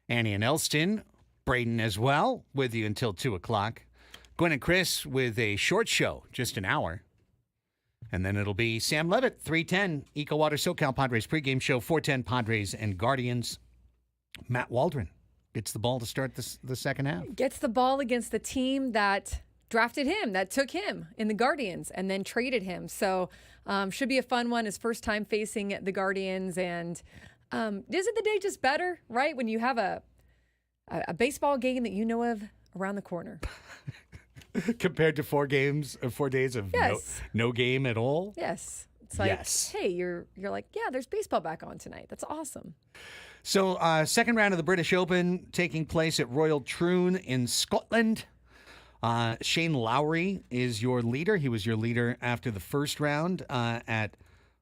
Annie and Elsten, Braden as well, with you until 2 o'clock. Gwen and Chris with a short show, just an hour. And then it'll be Sam Levitt, 310, Eco Water SoCal Padres pregame show, 410 Padres and Guardians. Matt Waldron gets the ball to start the second half. Gets the ball against the team that drafted him, that took him in the Guardians and then traded him. So should be a fun one. His first time facing the Guardians. And isn't the day just better, right? When you have a baseball game that you know of around the corner. Compared to 4 days of Yes. no game at all? Yes. It's like, Yes. hey, you're like, yeah, there's baseball back on tonight. That's awesome. So, second round of the British Open taking place at Royal Troon in Scotland. Shane Lowry is your leader. He was your leader after the first round at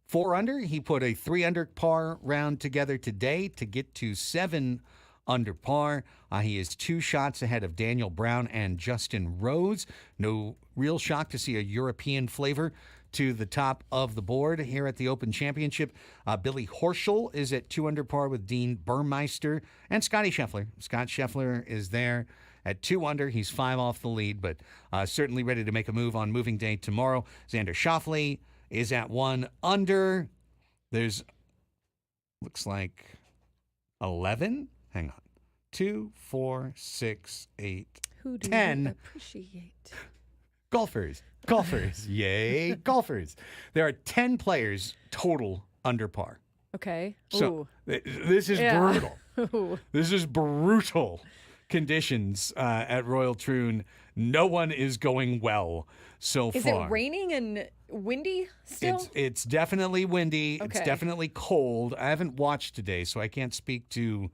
4 under. He put a 3 under par round together today to get to 7 under par. He is 2 shots ahead of Daniel Brown and Justin Rose. No real shock to see a European flavor to the top of the board here at the Open Championship. Billy Horschel is at 2 under par with Dean Burmeister and Scotty Scheffler. Scott Scheffler is there at 2 under. He's 5 off the lead, but certainly ready to make a move on moving day tomorrow. Xander Schauffele is at 1 under. There's, looks like 11. Hang on. 2, 4, 6, 8, Who do 10. you appreciate? Golfers. Yay, golfers. There are 10 players total under par. Okay. So this is Yeah. brutal. Ooh. This is brutal conditions at Royal Troon. No one is going well so Is far. it raining and windy still? It's definitely windy. It's Okay. definitely cold. I haven't watched today, so I can't speak to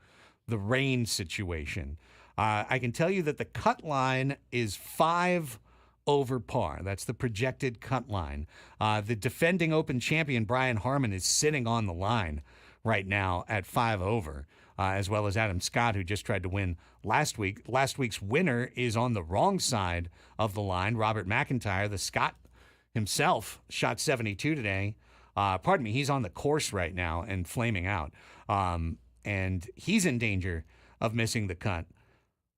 the rain situation. I can tell you that the cut line is 5 over par. That's the projected cut line. The defending Open champion, Brian Harmon, is sitting on the line right now at 5 over, as well as Adam Scott, who just tried to win last week. Last week's winner is on the wrong side of the line. Robert McIntyre, the Scot himself, shot 72 today. He's on the course right now and flaming out. And he's in danger of missing the cut.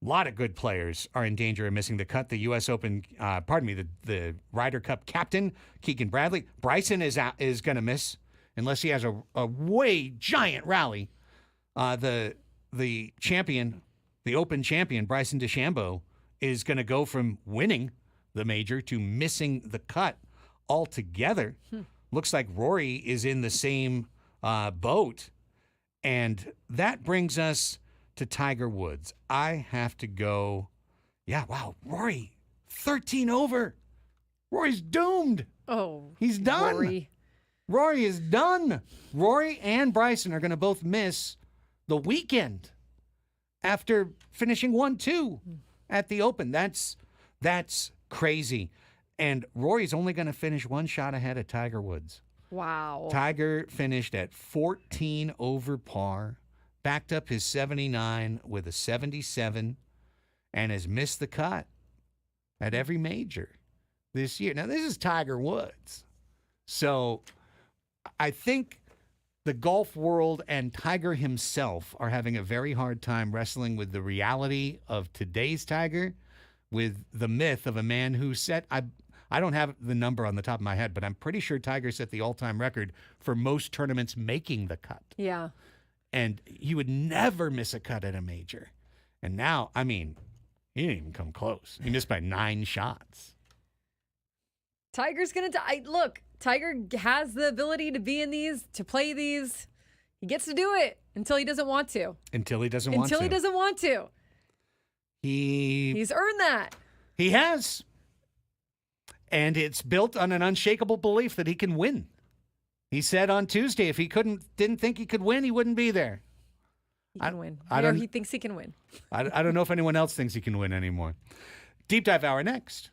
A lot of good players are in danger of missing the cut. The U.S. Open, the Ryder Cup captain, Keegan Bradley. Bryson is going to miss unless he has a way giant rally. The champion, the Open champion, Bryson DeChambeau, is going to go from winning the major to missing the cut altogether. Looks like Rory is in the same boat. And that brings us to Tiger Woods. I have to go. Yeah, wow. Rory, 13 over. Rory's doomed. Oh, He's done. Rory. Rory is done. Rory and Bryson are going to both miss the weekend after finishing 1-2 at the Open. That's crazy. And Rory's only going to finish 1 shot ahead of Tiger Woods. Wow. Tiger finished at 14 over par, backed up his 79 with a 77, and has missed the cut at every major this year. Now, this is Tiger Woods. So I think the golf world and Tiger himself are having a very hard time wrestling with the reality of today's Tiger, with the myth of a man who set, I don't have the number on the top of my head, but I'm pretty sure Tiger set the all-time record for most tournaments making the cut. Yeah. And he would never miss a cut at a major. And now, I mean, he didn't even come close. He missed by 9 shots. Tiger's going to die. Look, Tiger has the ability to be in these, to play these. He gets to do it until he doesn't want to. Until he doesn't want to. Until he doesn't want to. He's earned that. He has. And it's built on an unshakable belief that he can win. He said on Tuesday if he didn't think he could win, he wouldn't be there. He can win. I Or don't- he thinks he can win. I don't know if anyone else thinks he can win anymore. Deep Dive Hour next.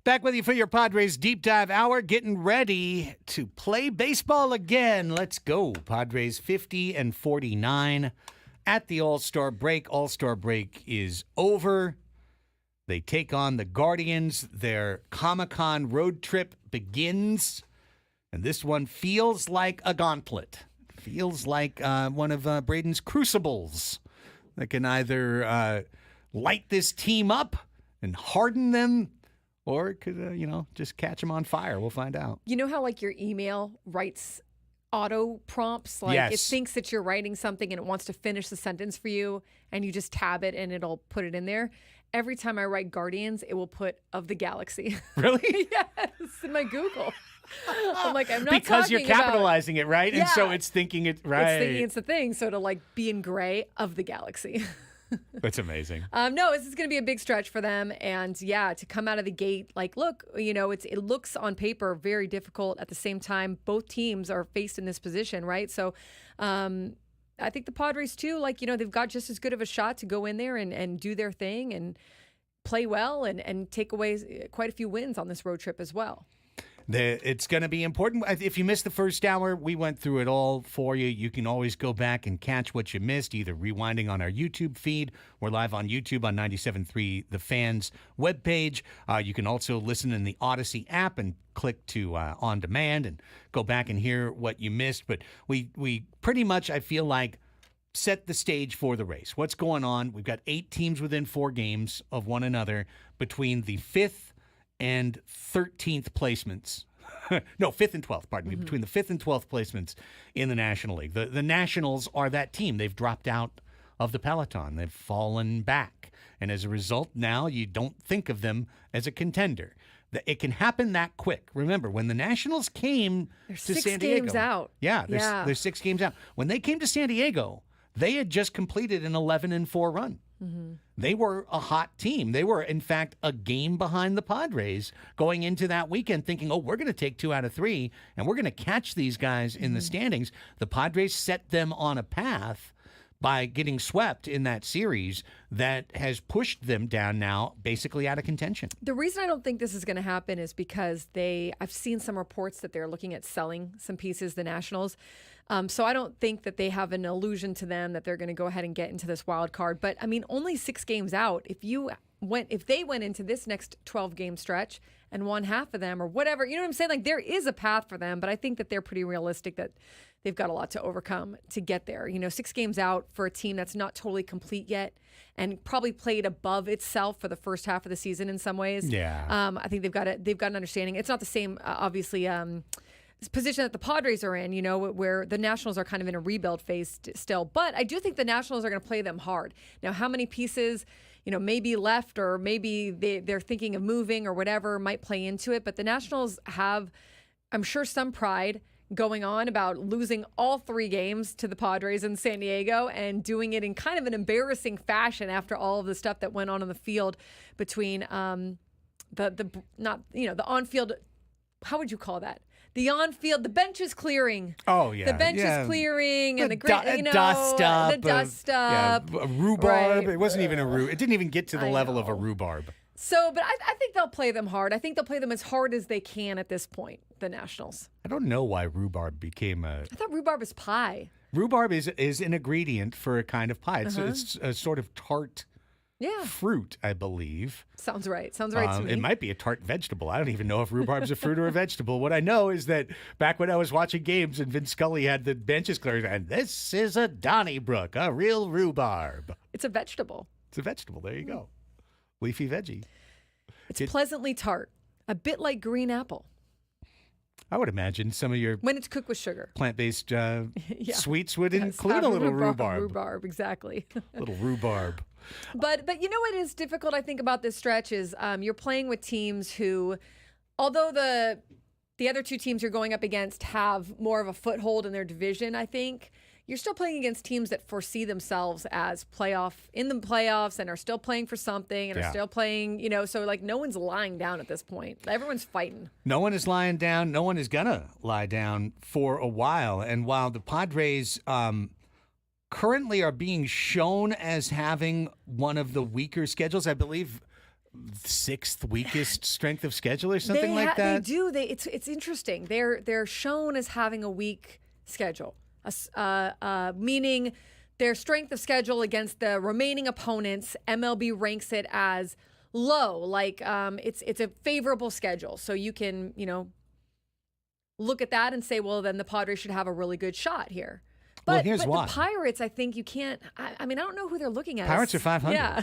Back with you for your Padres Deep Dive Hour, getting ready to play baseball again. Let's go. Padres 50-49 at the All-Star break. All-Star break is over. They take on the Guardians. Their Comic-Con road trip begins. And this one feels like a gauntlet. Feels like one of Braden's crucibles that can either light this team up and harden them, or it could, just catch them on fire. We'll find out. You know how like your email writes auto prompts? Like Yes. it thinks that you're writing something and it wants to finish the sentence for you, and you just tab it and it'll put it in there. Every time I write Guardians, it will put of the galaxy. Really? Yes, in my Google. I'm like, I'm not Because you're talking about- capitalizing it, right? And so Yeah. it's thinking it, right? It's thinking it's the thing. So to like be in gray of the galaxy. That's amazing. No, this is going to be a big stretch for them. And yeah, to come out of the gate, like, look, it looks on paper very difficult. At the same time, both teams are faced in this position, right? So I think the Padres too, they've got just as good of a shot to go in there and do their thing and play well and take away quite a few wins on this road trip as well. It's going to be important. If you missed the first hour, we went through it all for you. You can always go back and catch what you missed, either rewinding on our YouTube feed. We're live on YouTube on 97.3 The Fans webpage. You can also listen in the Odyssey app and click to On Demand and go back and hear what you missed. But we pretty much, I feel like, set the stage for the race. What's going on? We've got 8 teams within 4 games of one another between the 5th and 13th placements. No, 5th and 12th, pardon me, between the 5th and 12th placements in the National League. The Nationals are that team. They've dropped out of the peloton. They've fallen back. And as a result, now you don't think of them as a contender. It can happen that quick. Remember, when the Nationals came They're to 6 San Diego. games out. Yeah, they're 6 games out. When they came to San Diego, they had just completed an 11-4 run. They were a hot team. They were, in fact, a game behind the Padres going into that weekend thinking, we're going to take 2 out of 3, and we're going to catch these guys in the standings. The Padres set them on a path by getting swept in that series that has pushed them down now basically out of contention. The reason I don't think this is going to happen is because I've seen some reports that they're looking at selling some pieces, the Nationals. So I don't think that they have an illusion to them that they're going to go ahead and get into this wild card. But I mean, only 6 games out. If they went into this next 12-game stretch and won half of them or whatever, you know what I'm saying? Like there is a path for them, but I think that they're pretty realistic that they've got a lot to overcome to get there. 6 games out for a team that's not totally complete yet and probably played above itself for the first half of the season in some ways. Yeah. I think they've got an understanding. It's not the same, obviously. Position that the Padres are in, where the Nationals are kind of in a rebuild phase still. But I do think the Nationals are going to play them hard. Now, how many pieces, maybe left or maybe they're thinking of moving or whatever might play into it. But the Nationals have, I'm sure, some pride going on about losing all 3 games to the Padres in San Diego and doing it in kind of an embarrassing fashion after all of the stuff that went on the field between the on-field, how would you call that? The on-field, the bench is clearing. Oh, yeah. The bench is clearing and the dust up. The dust up. Yeah, a rhubarb. Right. It wasn't even a rhubarb. It didn't even get to the level of a rhubarb. So, but I think they'll play them hard. I think they'll play them as hard as they can at this point, the Nationals. I don't know why rhubarb became a... I thought rhubarb is pie. Rhubarb is an ingredient for a kind of pie. It's a sort of tart fruit, I believe. Sounds right. Sounds right to me. It might be a tart vegetable. I don't even know if rhubarb's a fruit or a vegetable. What I know is that back when I was watching games and Vince Scully had the benches cleared, and this is a Donnybrook, a real rhubarb. It's a vegetable. It's a vegetable. There you go. Leafy veggie. It's pleasantly tart, a bit like green apple. I would imagine some of your when it's cooked with sugar, plant-based sweets would include have a little rhubarb. Rhubarb, exactly. A little rhubarb. But what is difficult, I think, about this stretch is you're playing with teams who, although the other 2 teams you're going up against have more of a foothold in their division, I think, you're still playing against teams that foresee themselves as in the playoffs and are still playing for something and are still playing, so like no one's lying down at this point. Everyone's fighting. No one is lying down. No one is going to lie down for a while. And while the Padres currently are being shown as having one of the weaker schedules, I believe 6th weakest strength of schedule or something like They that. do. It's interesting. They're shown as having a weak schedule, meaning their strength of schedule against the remaining opponents. MLB ranks it as low, like it's a favorable schedule. So you can look at that and say, well, then the Padres should have a really good shot here. But here's why. The Pirates, I think you can't. I mean, I don't know who they're looking at. Pirates are 500. Yeah.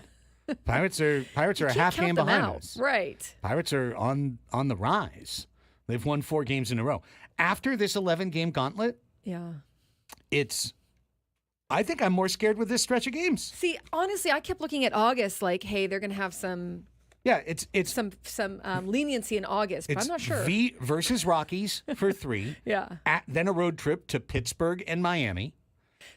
Pirates are a half game behind us. Right. Pirates are on the rise. They've won 4 games in a row. After this 11-game gauntlet, Yeah. I think I'm more scared with this stretch of games. See, honestly, I kept looking at August like, hey, they're going to have some some leniency in August, but I'm not sure. V versus Rockies for 3. Yeah. Then a road trip to Pittsburgh and Miami.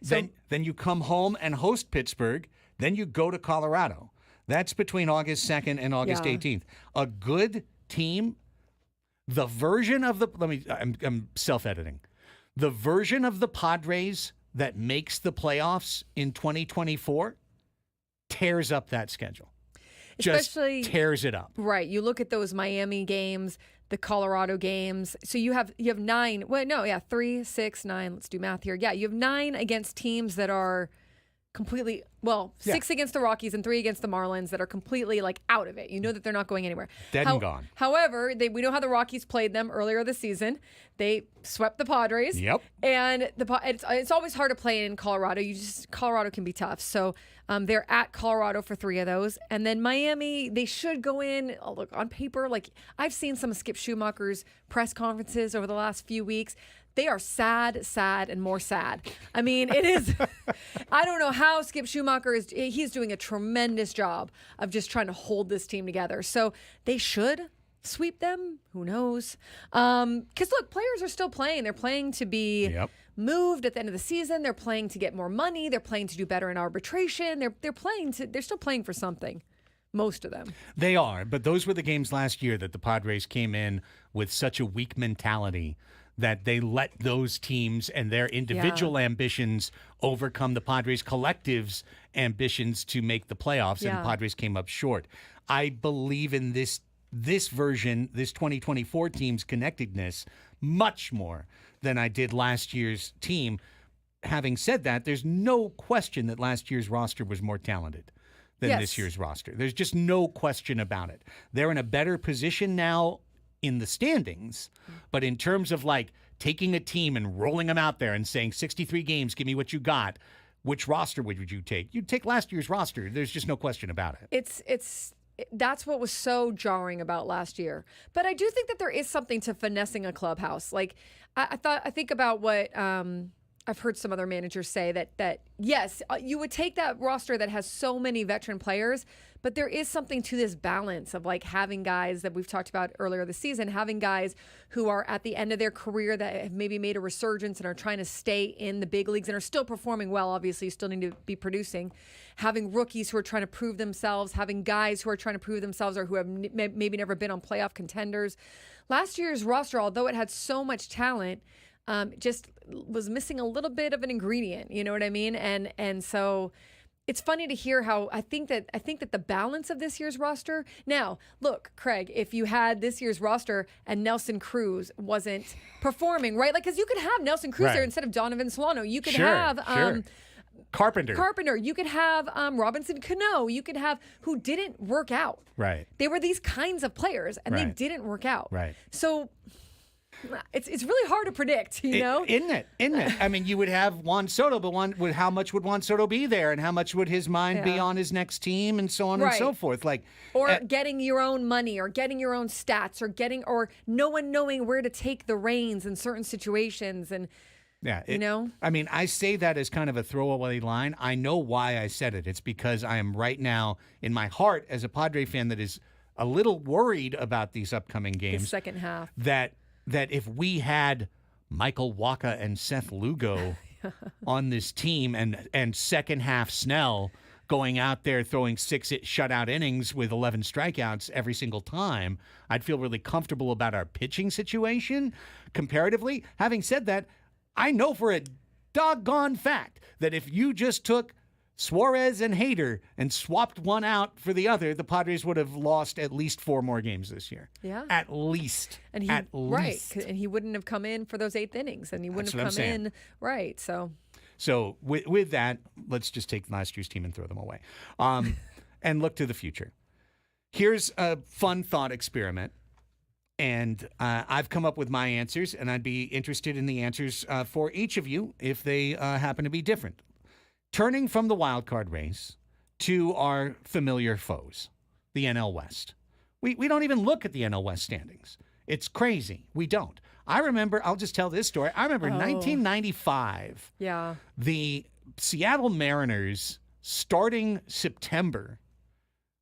Then you come home and host Pittsburgh. Then you go to Colorado. That's between August 2nd and August 18th. A good team, the version of the I'm self-editing. The version of the Padres that makes the playoffs in 2024 tears up that schedule. Especially, just tears it up. Right. You look at those Miami games, the Colorado games. So you have 9. Well, no, yeah, 3, 6, 9. Let's do math here. Yeah, you have 9 against teams that are completely 6 against the Rockies and 3 against the Marlins that are completely like out of it. You know that they're not going anywhere. Dead and gone. However, we know how the Rockies played them earlier this season. They swept the Padres. Yep. And it's always hard to play in Colorado. Colorado can be tough. So they're at Colorado for 3 of those. And then Miami, they should go in. Oh, look, on paper, like I've seen some of Skip Schumacher's press conferences over the last few weeks. They are sad, and more sad. I mean, it is. I don't know how Skip Schumacher he's doing a tremendous job of just trying to hold this team together. So they should sweep them. Who knows? Because look, players are still playing. They're playing to be moved at the end of the season. They're playing to get more money. They're playing to do better in arbitration. They're still playing for something. Most of them. They are, but those were the games last year that the Padres came in with such a weak mentality that they let those teams and their individual ambitions overcome the Padres' collective's ambitions to make the playoffs, and the Padres came up short. I believe in this version, this 2024 team's connectedness, much more than I did last year's team. Having said that, there's no question that last year's roster was more talented than this year's roster. There's just no question about it. They're in a better position now in the standings, but in terms of like taking a team and rolling them out there and saying 63 games, give me what you got, which roster would you take? You'd take last year's roster. There's just no question about it. That's what was so jarring about last year. But I do think that there is something to finessing a clubhouse. Like I think about what I've heard some other managers say that yes, you would take that roster that has so many veteran players, but there is something to this balance of like having guys that we've talked about earlier this season, having guys who are at the end of their career that have maybe made a resurgence and are trying to stay in the big leagues and are still performing well. Obviously, you still need to be producing. Having rookies who are trying to prove themselves, having guys who are trying to prove themselves or who have maybe never been on playoff contenders. Last year's roster, although it had so much talent, just was missing a little bit of an ingredient. You know what I mean? And so it's funny to hear how I think that the balance of this year's roster. Now, look, Craig, if you had this year's roster and Nelson Cruz wasn't performing, right? Like, because you could have Nelson Cruz there instead of Donovan Solano. You could have Carpenter. You could have Robinson Cano. You could have who didn't work out. Right. They were these kinds of players, and they didn't work out. Right. So it's really hard to predict, you know? Isn't it? I mean, you would have Juan Soto, but how much would Juan Soto be there, and how much would his mind be on his next team, and so on and so forth? Like, or getting your own money, or getting your own stats, or no one knowing where to take the reins in certain situations, and you know. I mean, I say that as kind of a throwaway line. I know why I said it. It's because I am right now in my heart as a Padre fan that is a little worried about these upcoming games. The second half. That if we had Michael Wacha and Seth Lugo on this team and second half Snell going out there throwing 6 shutout innings with 11 strikeouts every single time, I'd feel really comfortable about our pitching situation comparatively. Having said that, I know for a doggone fact that if you just took Suarez and Hader and swapped one out for the other, the Padres would have lost at least 4 more games this year. Yeah. At least. And at least. And he wouldn't have come in for those 8th innings, and he wouldn't That's what have I'm come saying. in. Right. So with that, let's just take last year's team and throw them away, and look to the future. Here's a fun thought experiment, and I've come up with my answers, and I'd be interested in the answers for each of you if they happen to be different. Turning from the wild card race to our familiar foes, the NL West. We don't even look at the NL West standings. It's crazy. We don't. I remember, I'll just tell this story. I remember 1995. Yeah. The Seattle Mariners starting September,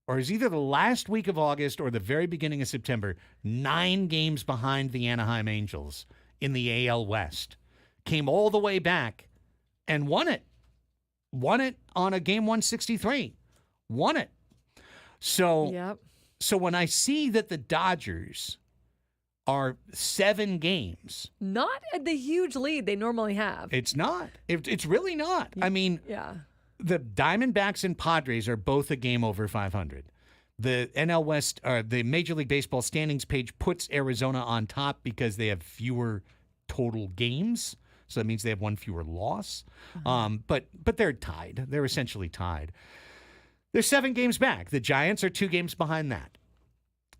or it was either the last week of August or the very beginning of September, 9 games behind the Anaheim Angels in the AL West. Came all the way back and won it. Won it on a game 163. Won it. So when I see that the Dodgers are 7 games. Not at the huge lead they normally have. It's not. It's really not. I mean, the Diamondbacks and Padres are both a game over 500. The NL West, or the Major League Baseball standings page, puts Arizona on top because they have fewer total games. So that means they have 1 fewer loss. But they're tied. They're essentially tied. They're 7 games back. The Giants are 2 games behind that.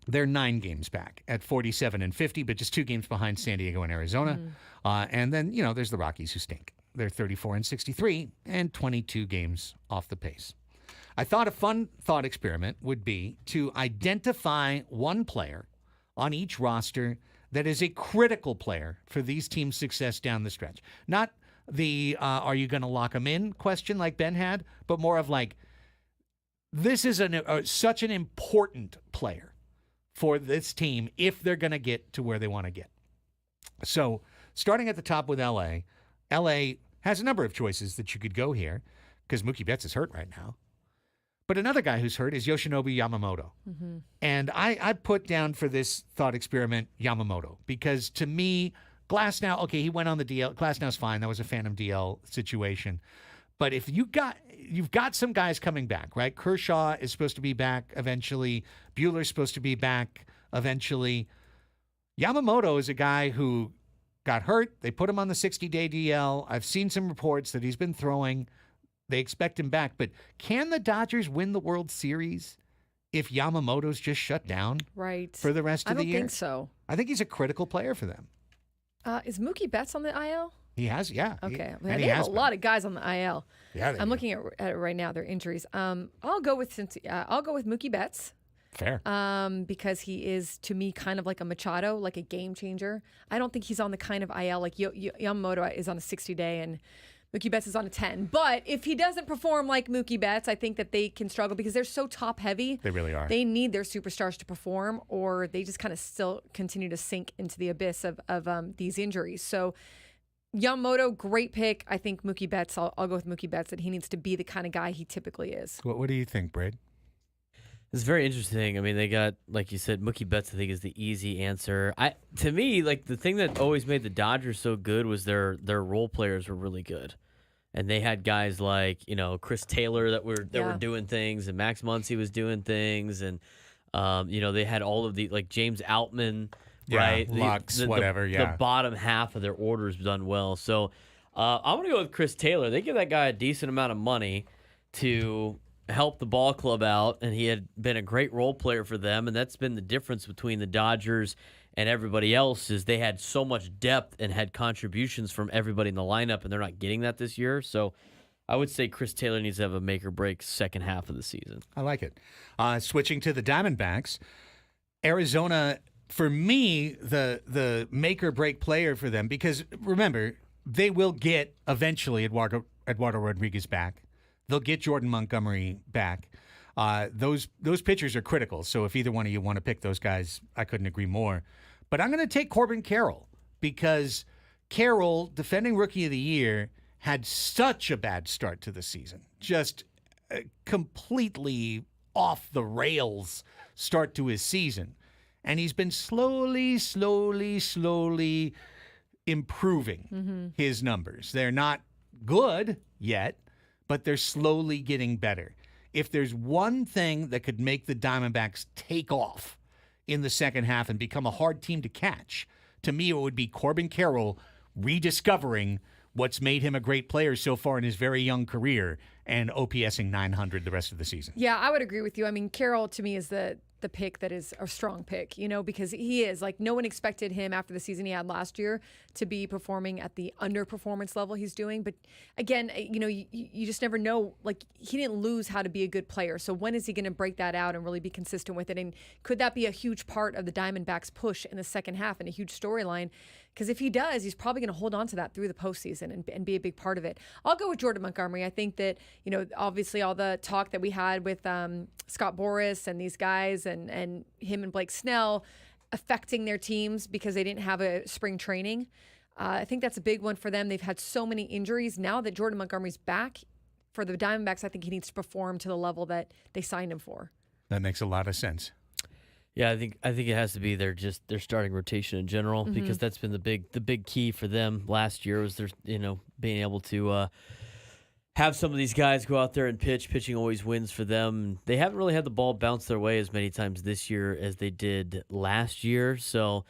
They're 9 games back at 47 and 50, but just 2 games behind San Diego and Arizona. And then, there's the Rockies who stink. They're 34 and 63 and 22 games off the pace. I thought a fun thought experiment would be to identify one player on each roster that is a critical player for these teams' success down the stretch. Not the are you going to lock them in question like Ben had, but more of like, this is such an important player for this team if they're going to get to where they want to get. So starting at the top with L.A., L.A. has a number of choices that you could go here because Mookie Betts is hurt right now. But another guy who's hurt is Yoshinobu Yamamoto. And I put down for this thought experiment Yamamoto because to me, Glasnow, okay, he went on the DL. Glasnow's fine. That was a phantom DL situation. But if you've got some guys coming back, right? Kershaw is supposed to be back eventually. Buehler's supposed to be back eventually. Yamamoto is a guy who got hurt. They put him on the 60-day DL. I've seen some reports that he's been throwing. They expect him back. But can the Dodgers win the World Series if Yamamoto's just shut down for the rest of the year? I don't think so. I think he's a critical player for them. Is Mookie Betts on the IL? He has, yeah. Okay. They have a lot of guys on the IL. Yeah, I'm looking at it right now. Their injuries. I'll go with Mookie Betts. Fair. Because he is, to me, kind of like a Machado, like a game changer. I don't think he's on the kind of IL like Yamamoto is on a 60-day and Mookie Betts is on a 10. But if he doesn't perform like Mookie Betts, I think that they can struggle because they're so top heavy. They really are. They need their superstars to perform, or they just kind of still continue to sink into the abyss of these injuries. So Yamamoto, great pick. I think Mookie Betts, I'll go with Mookie Betts, that he needs to be the kind of guy he typically is. What do you think, Braid? It's very interesting. I mean, they got, like you said, Mookie Betts, I think, is the easy answer. To me, like, the thing that always made the Dodgers so good was their role players were really good. And they had guys like, Chris Taylor that were doing things, and Max Muncy was doing things, and they had all of the, like, James Outman, right? Lux, whatever, The bottom half of their orders done well. So I'm going to go with Chris Taylor. They give that guy a decent amount of money to help the ball club out, and he had been a great role player for them, and that's been the difference between the Dodgers and everybody else is they had so much depth and had contributions from everybody in the lineup, and they're not getting that this year. So I would say Chris Taylor needs to have a make-or-break second half of the season. I like it. Switching to the Diamondbacks, Arizona, for me, the make-or-break player for them, because remember, they will get eventually Eduardo Rodriguez back. They'll get Jordan Montgomery back. Those pitchers are critical. So if either one of you want to pick those guys, I couldn't agree more. But I'm going to take Corbin Carroll because Carroll, defending Rookie of the Year, had such a bad start to the season. Just a completely off the rails start to his season. And he's been slowly improving his numbers. They're not good yet, but they're slowly getting better. If there's one thing that could make the Diamondbacks take off in the second half and become a hard team to catch, to me it would be Corbin Carroll rediscovering what's made him a great player so far in his very young career and OPSing 900 the rest of the season. Yeah, I would agree with you. I mean, Carroll to me is the pick that is a strong pick, because he is like, no one expected him after the season he had last year to be performing at the underperformance level he's doing. But again, you just never know. Like, he didn't lose how to be a good player. So when is he going to break that out and really be consistent with it? And could that be a huge part of the Diamondbacks push in the second half and a huge storyline? Because if he does, he's probably going to hold on to that through the postseason and be a big part of it. I'll go with Jordan Montgomery. I think that, obviously all the talk that we had with Scott Boras and these guys and him and Blake Snell affecting their teams because they didn't have a spring training. I think that's a big one for them. They've had so many injuries. Now that Jordan Montgomery's back for the Diamondbacks, I think he needs to perform to the level that they signed him for. That makes a lot of sense. Yeah, I think it has to be their starting rotation in general, because that's been the big key for them last year was their being able to have some of these guys go out there and pitch. Pitching always wins for them. They haven't really had the ball bounce their way as many times this year as they did last year. So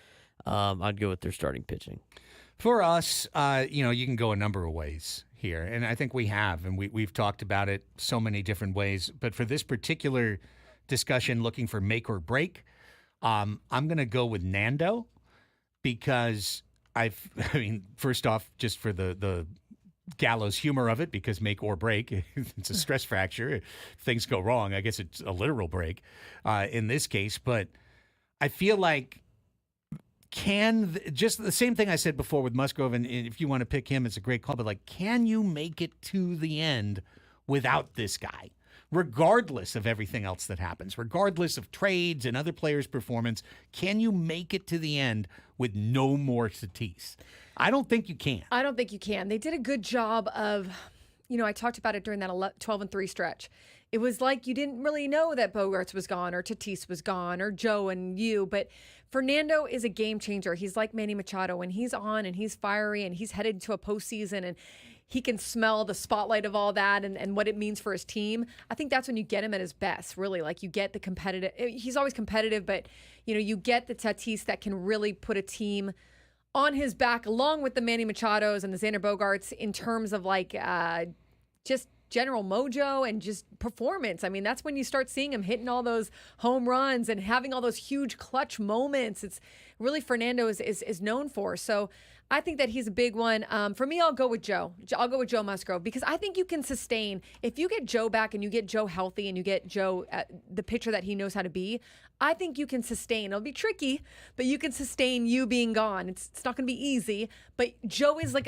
I'd go with their starting pitching. For us, you can go a number of ways here, and I think we have, and we've talked about it so many different ways. But for this particular discussion, looking for make or break, I'm going to go with Nando because first off, just for the gallows humor of it, because make or break, it's a stress fracture. If things go wrong, I guess it's a literal break in this case. But I feel like just the same thing I said before with Musgrove, and if you want to pick him, it's a great call. But can you make it to the end without this guy? Regardless of everything else that happens, regardless of trades and other players' performance, can you make it to the end with no more Tatis? I don't think you can. I don't think you can. They did a good job of, I talked about it during that 12-3 stretch. It was like you didn't really know that Bogarts was gone or Tatis was gone or Joe and you, but Fernando is a game changer. He's like Manny Machado. When he's on and he's fiery and he's headed to a postseason and he can smell the spotlight of all that and what it means for his team, I think that's when you get him at his best, really. Like, you get the competitive. He's always competitive, but, you get the Tatis that can really put a team on his back, along with the Manny Machados and the Xander Bogarts, in terms of, just general mojo and just performance. I mean, that's when you start seeing him hitting all those home runs and having all those huge clutch moments. It's really Fernando is known for. So I think that he's a big one. For me, I'll go with Joe. I'll go with Joe Musgrove, because I think you can sustain, if you get Joe back and you get Joe healthy and you get Joe the pitcher that he knows how to be, I think you can sustain. It'll be tricky, but you can sustain you being gone. It's not going to be easy, but Joe is like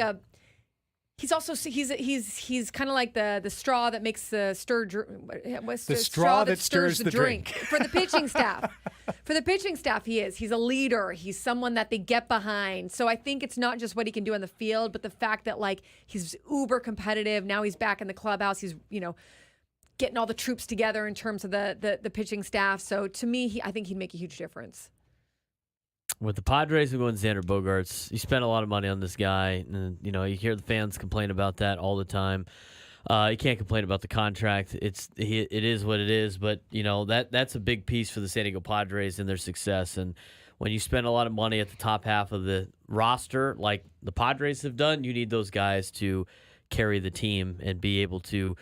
he's also he's kind of like the straw that makes the straw that stirs the drink for the pitching staff. For the pitching staff, he's a leader. He's someone that they get behind. So I think it's not just what he can do on the field, but the fact that he's uber competitive. Now he's back in the clubhouse. He's getting all the troops together in terms of the pitching staff. So to me, I think he'd make a huge difference. With the Padres, we're going Xander Bogarts. You spent a lot of money on this guy, and you hear the fans complain about that all the time. You can't complain about the contract. It is what it is, but that's a big piece for the San Diego Padres and their success. And when you spend a lot of money at the top half of the roster, like the Padres have done, you need those guys to carry the team and be able to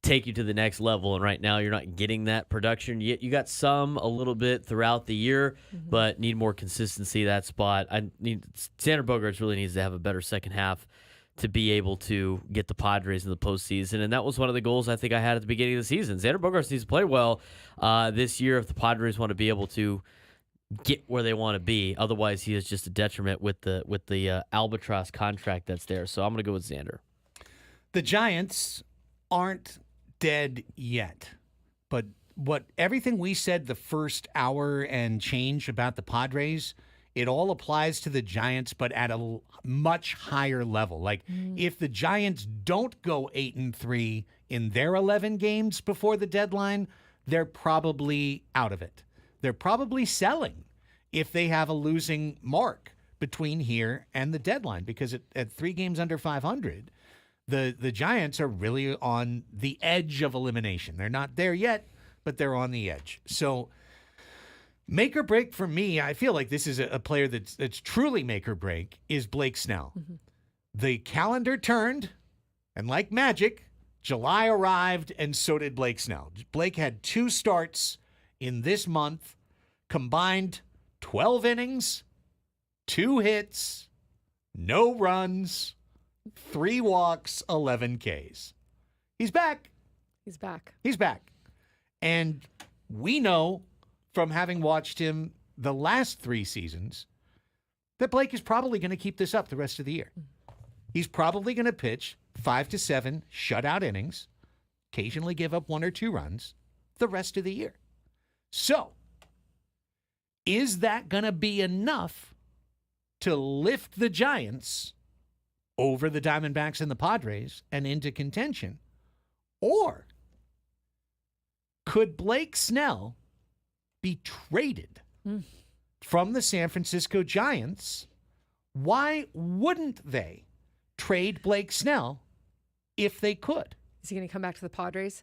take you to the next level. And right now you're not getting that production yet. You got some a little bit throughout the year, but need more consistency that spot. Xander Bogaerts really needs to have a better second half to be able to get the Padres in the postseason. And that was one of the goals I think I had at the beginning of the season. Xander Bogaerts needs to play well this year if the Padres want to be able to get where they want to be. Otherwise, he is just a detriment with the albatross contract that's there. So I'm going to go with Xander. The Giants aren't dead yet, but everything we said the first hour and change about the Padres, it all applies to the Giants, but at a much higher level. If the Giants don't go 8-3 in their 11 games before the deadline, they're probably out of it. They're probably selling if they have a losing mark between here and the deadline, because at 3 games under 500, The Giants are really on the edge of elimination. They're not there yet, but they're on the edge. So make or break for me, I feel like this is a player that's truly make or break, is Blake Snell. Mm-hmm. The calendar turned, and like magic, July arrived, and so did Blake Snell. Blake had 2 starts in this month, combined 12 innings, 2 hits, no runs, 3 walks, 11 Ks. He's back. He's back. He's back. And we know from having watched him the last 3 seasons that Blake is probably going to keep this up the rest of the year. He's probably going to pitch 5 to 7 shutout innings, occasionally give up 1 or 2 runs the rest of the year. So, is that going to be enough to lift the Giants over the Diamondbacks and the Padres and into contention? Or could Blake Snell be traded from the San Francisco Giants? Why wouldn't they trade Blake Snell if they could? Is he going to come back to the Padres?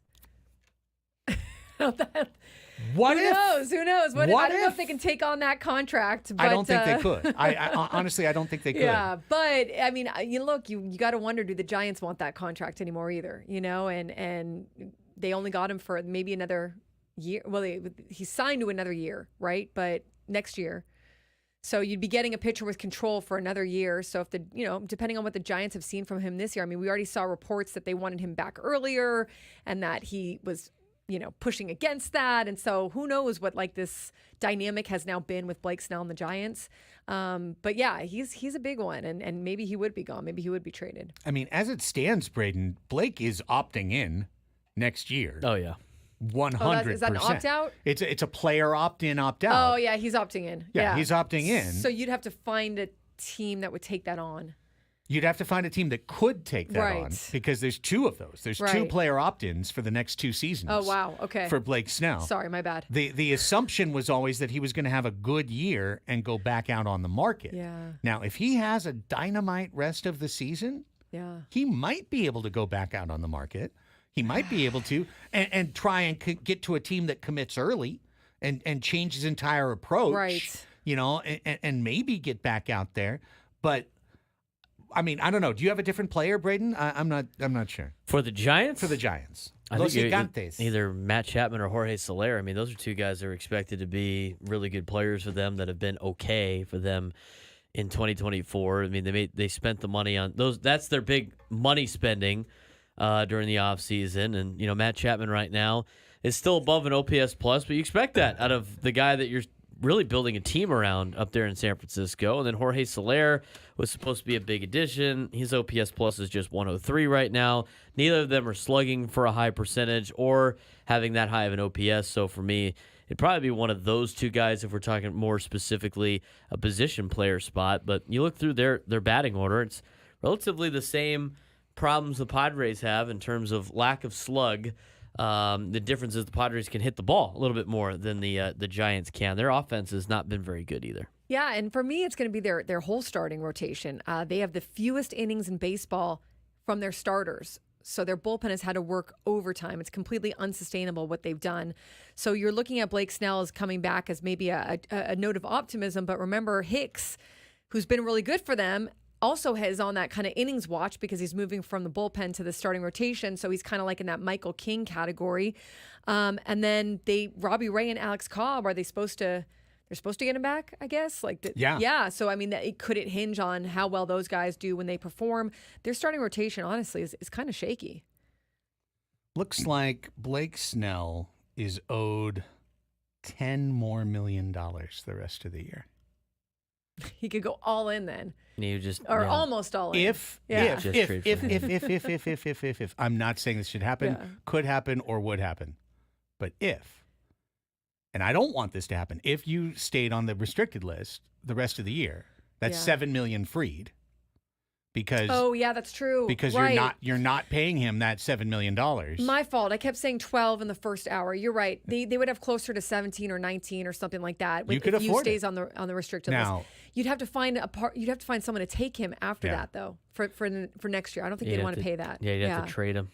What Who if? knows? Who knows? I don't know if they can take on that contract. But, I don't think they could. I honestly, I don't think they could. Yeah, but I mean, you got to wonder, do the Giants want that contract anymore either? And they only got him for maybe another year. Well, he signed to another year, right? But next year. So you'd be getting a pitcher with control for another year. So if depending on what the Giants have seen from him this year, I mean, we already saw reports that they wanted him back earlier and that he was, pushing against that. And so who knows what this dynamic has now been with Blake Snell and the Giants. But yeah, he's a big one, and maybe he would be gone. Maybe he would be traded. I mean, as it stands, Braden, Blake is opting in next year. Oh, yeah. 100%. Is that an opt-out? It's a player opt-in, opt-out. Oh, yeah, he's opting in. Yeah, he's opting in. So you'd have to find a team that would take that on. You'd have to find a team that could take that on, because there's 2 of those. There's 2 player opt-ins for the next 2 seasons. Oh, wow. Okay. For Blake Snell. Sorry, my bad. The assumption was always that he was going to have a good year and go back out on the market. Yeah. Now, if he has a dynamite rest of the season, he might be able to go back out on the market. He might be able to and try and get to a team that commits early and change his entire approach. Right. And maybe get back out there. But I mean, I don't know. Do you have a different player, Braden? I'm not sure. For the Giants? For the Giants. I Los think Gigantes. Either Matt Chapman or Jorge Soler. I mean, those are 2 guys that are expected to be really good players for them, that have been okay for them in 2024. I mean, they spent the money on those. That's their big money spending during the offseason. And, Matt Chapman right now is still above an OPS plus, but you expect that out of the guy that you're really building a team around up there in San Francisco. And then Jorge Soler was supposed to be a big addition. His OPS plus is just 103 right now. Neither of them are slugging for a high percentage or having that high of an OPS. So for me, it'd probably be one of those 2 guys if we're talking more specifically a position player spot. But you look through their batting order, it's relatively the same problems the Padres have in terms of lack of slug. The difference is the Padres can hit the ball a little bit more than the Giants can. Their offense has not been very good either. Yeah, and for me, it's going to be their whole starting rotation. They have the fewest innings in baseball from their starters. So their bullpen has had to work overtime. It's completely unsustainable what they've done. So you're looking at Blake Snell as coming back as maybe a note of optimism. But remember, Hicks, who's been really good for them, also is on that kind of innings watch because he's moving from the bullpen to the starting rotation. So he's kind of like in that Michael King category. And then Robbie Ray and Alex Cobb, they're supposed to get him back, I guess? Yeah. So, I mean, could it hinge on how well those guys do when they perform? Their starting rotation, honestly, is kind of shaky. Looks like Blake Snell is owed $10 more million the rest of the year. He could go all in then. And you just almost all in. If I'm not saying this should happen, could happen, or would happen, but if, and I don't want this to happen, if you stayed on the restricted list the rest of the year, that's $7 million freed. Because that's true. Because you're not paying him that $7 million. My fault. I kept saying 12 in the first hour. You're right. They would have closer to 17 or 19 or something like that. You could afford stays on the restricted list. You'd have to find You'd have to find someone to take him after that, though, for next year. I don't think they'd want to pay that. Yeah, you'd have to trade him.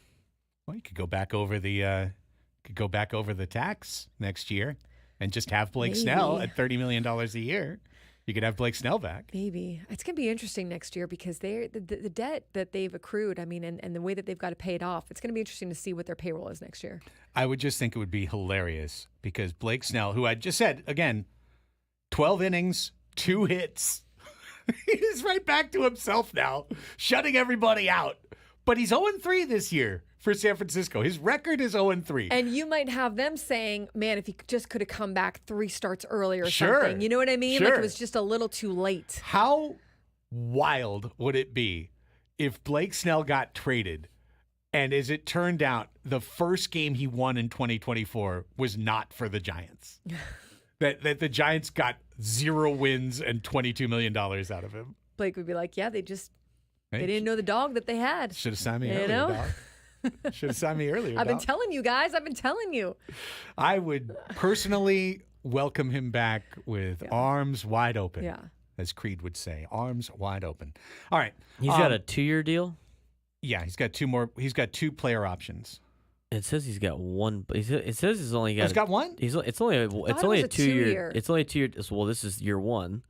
Well, you could go back over the tax next year and just have Blake Snell at $30 million a year. You could have Blake Snell back. Maybe. It's going to be interesting next year because the debt that they've accrued, I mean, and the way that they've got to pay it off, it's going to be interesting to see what their payroll is next year. I would just think it would be hilarious because Blake Snell, who I just said, again, 12 innings, 2 hits. He's right back to himself now, shutting everybody out. But he's 0-3 this year for San Francisco. His record is 0-3. And you might have them saying, man, if he just could have come back 3 starts earlier or something. You know what I mean? Sure. Like it was just a little too late. How wild would it be if Blake Snell got traded and, as it turned out, the first game he won in 2024 was not for the Giants? that the Giants got 0 wins and $22 million out of him. Blake would be like, yeah, they didn't know the dog that they had. Should have signed me earlier, dog. Should have signed me earlier, I've been telling you guys. I've been telling you. I would personally welcome him back with arms wide open. Yeah. As Creed would say, arms wide open. All right. He's got a 2-year deal? Yeah, he's got 2 more. He's got 2 player options. It says he's got 1. It says he's only got. He's got 1? It's only a 2-year. It's only a 2 year. Well, this is year 1.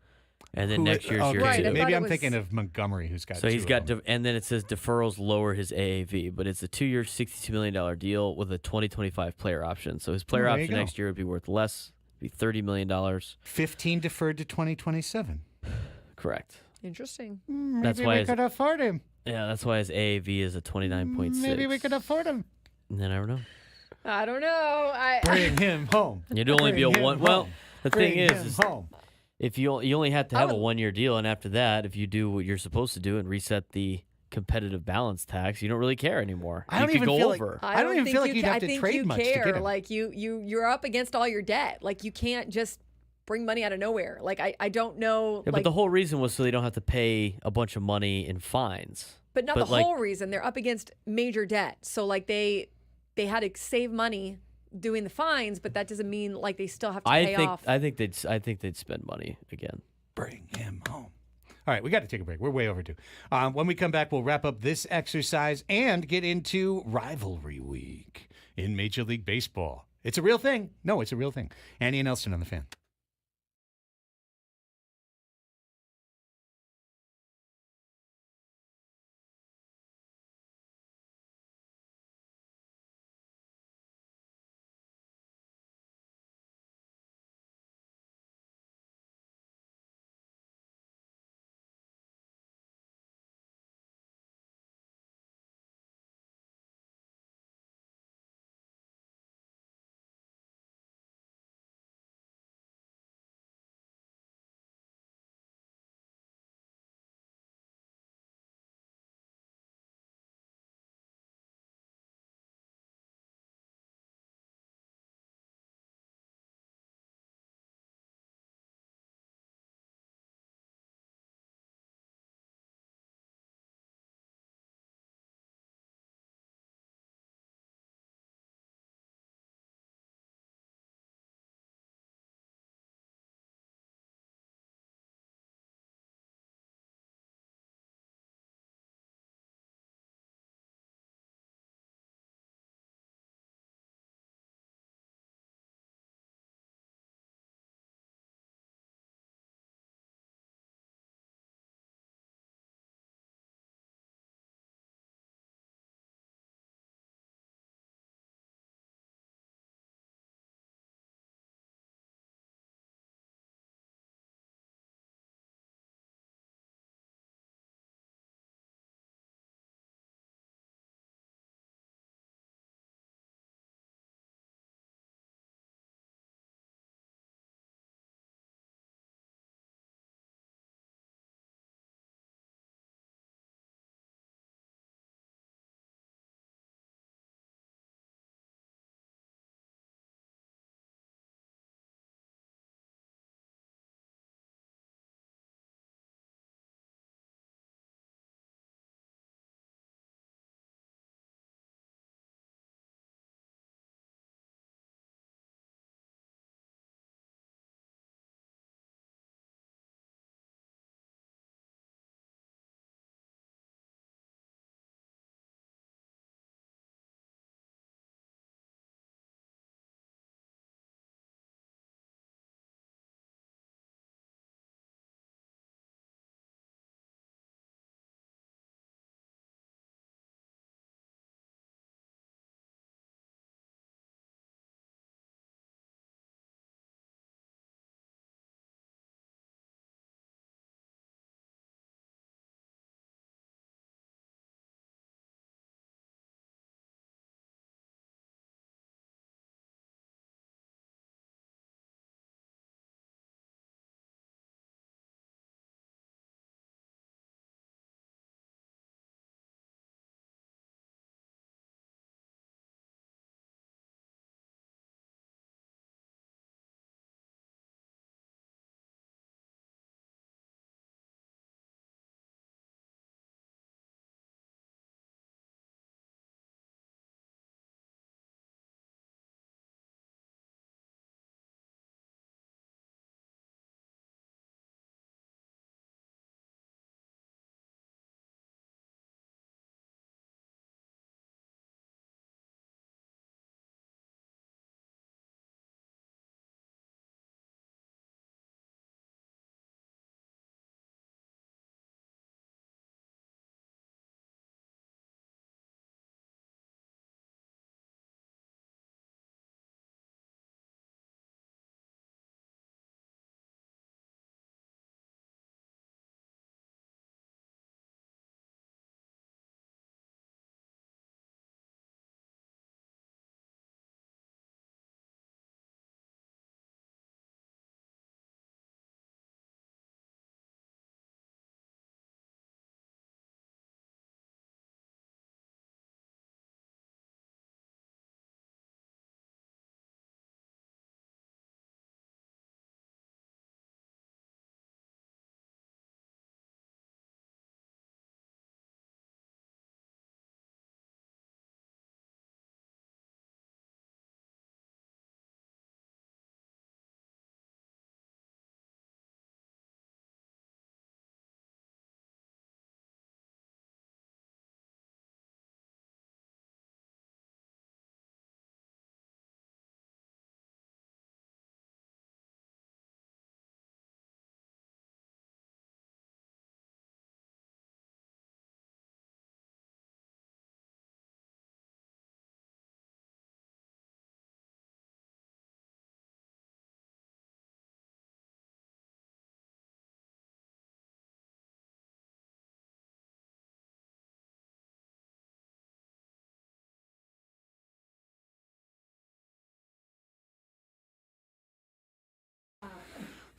And then next year's year 2. Right, maybe I'm thinking of Montgomery, who's got 2. So he's got, and then it says deferrals lower his AAV, but it's a 2-year, $62 million deal with a 2025 player option. So his player option next year would be worth less, be $30 million. 15 deferred to 2027. Correct. Interesting. Maybe we could afford him. Yeah, that's why his AAV is a 29.6. Maybe we could afford him. And then I don't know. I don't know. Bring him home. It'd only be a one. Well, the thing is home. If you only have to have a 1-year deal, and after that, if you do what you're supposed to do and reset the competitive balance tax, you don't really care anymore. I don't you even could feel go over. I don't even feel like you'd have to trade much to get him. Like you're up against all your debt. Like you can't just bring money out of nowhere. Like I don't know. Yeah, but the whole reason was so they don't have to pay a bunch of money in fines. But not the whole reason. They're up against major debt. So like they had to save money doing the fines, but that doesn't mean like they still have to pay off. I think they'd spend money again. Bring him home. All right, we got to take a break. We're way overdue. When we come back, we'll wrap up this exercise and get into Rivalry Week in Major League Baseball. It's a real thing. No, it's a real thing. Andy and Elsten on the Fan.